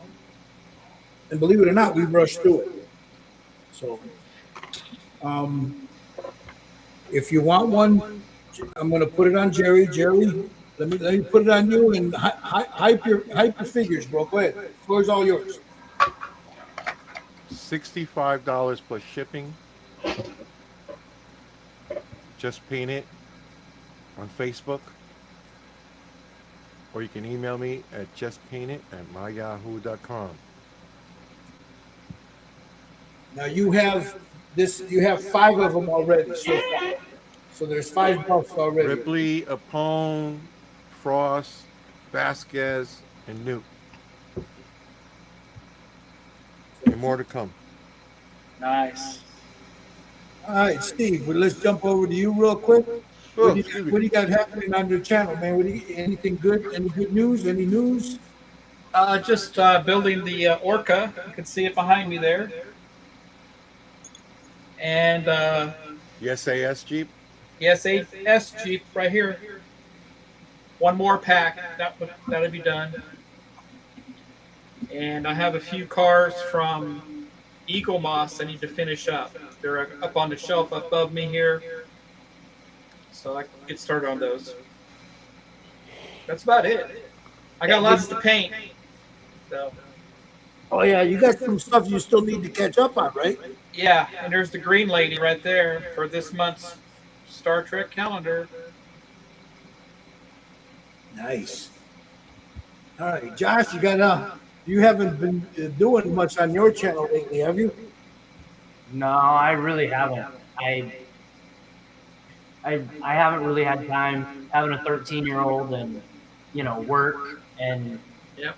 And believe it or not, we rushed through it. So, if you want one, I'm going to put it on Jerry. Jerry, let me put it on you and hype your figures, bro. Go ahead. The floor's all yours. $65 plus shipping. Just Paint It on Facebook. Or you can email me at justpaintit@myyahoo.com. Now you have this. You have 5 of them already. So there's $5 already. Ripley, Apone, Frost, Vasquez, and Newt. And more to come. Nice. All right, Steve. Well, let's jump over to you real quick. What do you got happening on your channel, man? Anything good? Any good news? Any news? Just building the Orca. You can see it behind me there. And The SAS Jeep. the SAS Jeep right here. One more pack. That'll be done. And I have a few cars from Eagle Moss I need to finish up. They're up on the shelf above me here. So I can get started on those. That's about it. I got lots to paint. So. Oh yeah, you got some stuff you still need to catch up on, right? Yeah, and there's the green lady right there for this month's Star Trek calendar. Nice. All right, Josh, you haven't been doing much on your channel lately, have you? No, I really haven't. I haven't really had time having a 13-year-old and work and Yep.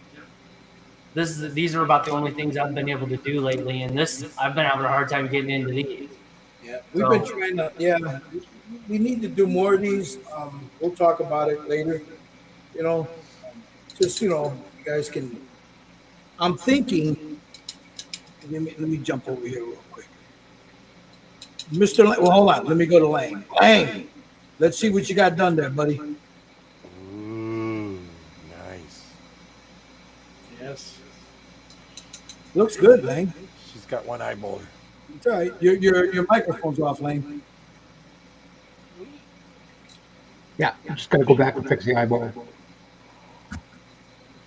these are about the only things I've been able to do lately, and I've been having a hard time getting into these. Yeah, we've been trying to. Yeah, we need to do more of these. We'll talk about it later. Just you guys can. I'm thinking. Let me jump over here real quick. Mr. Lang, well, hold on. Let me go to Lang. Lang, let's see what you got done there, buddy. Ooh, nice. Yes. Looks good, Lang. She's got one eyeball. It's all right. Your microphone's off, Lang. Yeah, I'm just gonna go back and fix the eyeball.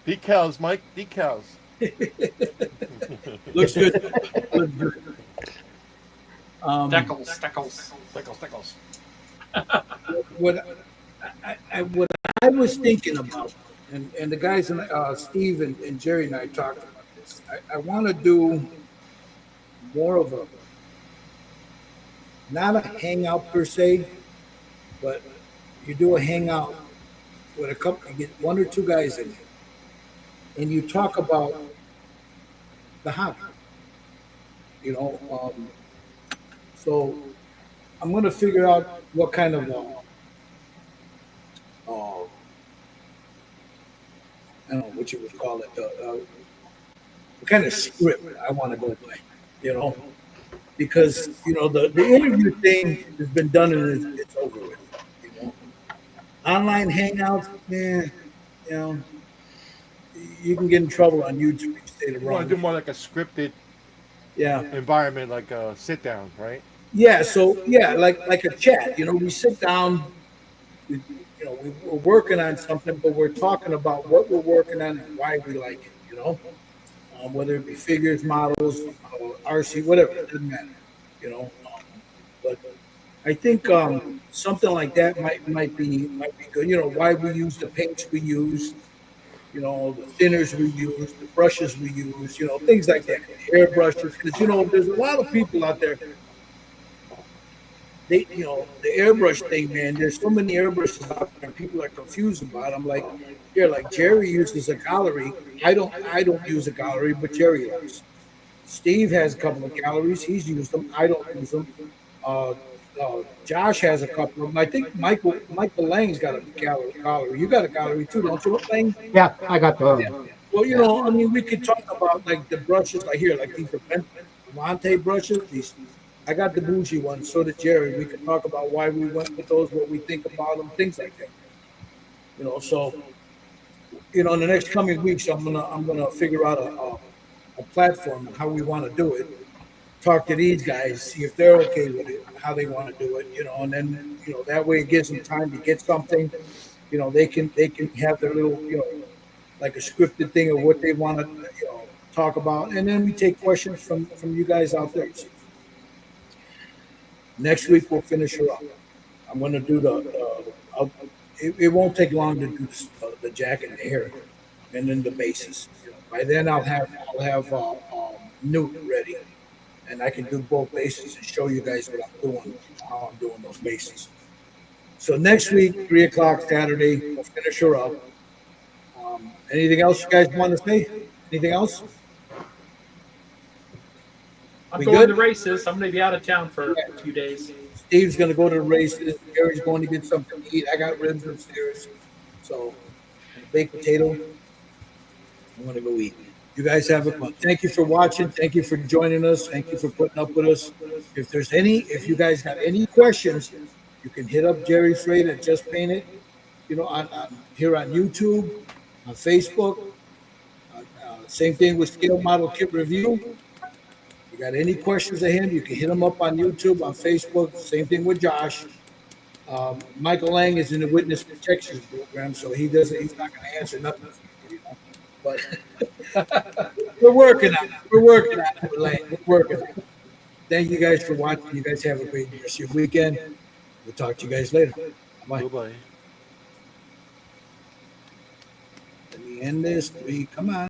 Decals, Mike. Decals. Looks good. Looks good. Steckles. What I was thinking about, and the guys, Steve and Jerry and I talked about this. I want to do more of not a hangout per se, but you do a hangout with a couple, you get 1 or 2 guys in there, and you talk about the hobby. So I'm going to figure out what kind of I don't know what you would call it, what kind of script I want to go by, because the interview thing has been done and it's over with. Online hangouts, man, you can get in trouble on YouTube if you say the You wrong. want to do more like a scripted environment, like a sit down, right? Yeah, so like a chat. We sit down. We're working on something, but we're talking about what we're working on and why we like it. Whether it be figures, models, RC, whatever, it doesn't matter. But I think something like that might be good. Why we use the paints we use. The thinners we use, the brushes we use, things like that, the airbrushes. Because there's a lot of people out there they, the airbrush thing, man. There's so many airbrushes out there, and people are confused about. It. I'm like, yeah, like Jerry uses a gallery. I don't use a gallery, but Jerry does. Steve has a couple of galleries. He's used them. I don't use them. Uh, Josh has a couple of them. I think Michael Lang's got a gallery. You got a gallery too, don't you, Lang? Yeah, I got the. Well, I mean, we could talk about like the brushes, like here, like these Avante brushes. These, I got the bougie ones. So did Jerry. We could talk about why we went with those, what we think about them, things like that. So in the next coming weeks, I'm gonna figure out a platform and how we want to do it. Talk to these guys, see if they're okay with it, how they want to do it, and then that way it gives them time to get something. They can have their little like a scripted thing of what they want to talk about, and then we take questions from you guys out there. So next week we'll finish her up. I'm going to do it won't take long to do the jacket and the hair, and then the bases. By then I'll have Newt ready, and I can do both bases and show you guys what I'm doing, how I'm doing those bases. So next week, 3 o'clock Saturday, we'll finish her up. Anything else you guys want to say? Anything else? I'm We going good? to races. I'm going to be out of town for a few days. Steve's going to go to the races. Gary's going to get something to eat. I got ribs upstairs. So, and a baked potato. I'm going to go eat. You guys have a fun. Thank you for watching. Thank you for joining us. Thank you for putting up with us. If you guys got any questions, you can hit up Jerry Freight at Just Paint It, here on YouTube, on Facebook. Same thing with Scale Model Kit Review. You got any questions of him, you can hit him up on YouTube, on Facebook. Same thing with Josh. Michael Lang is in the witness protection program, so he's not going to answer nothing. But we're working on it. We're working on it with Lang. We're working on it. Thank you guys for watching. You guys have a great rest of your weekend. We'll talk to you guys later. Bye. Bye-bye. Let me end this. Come on.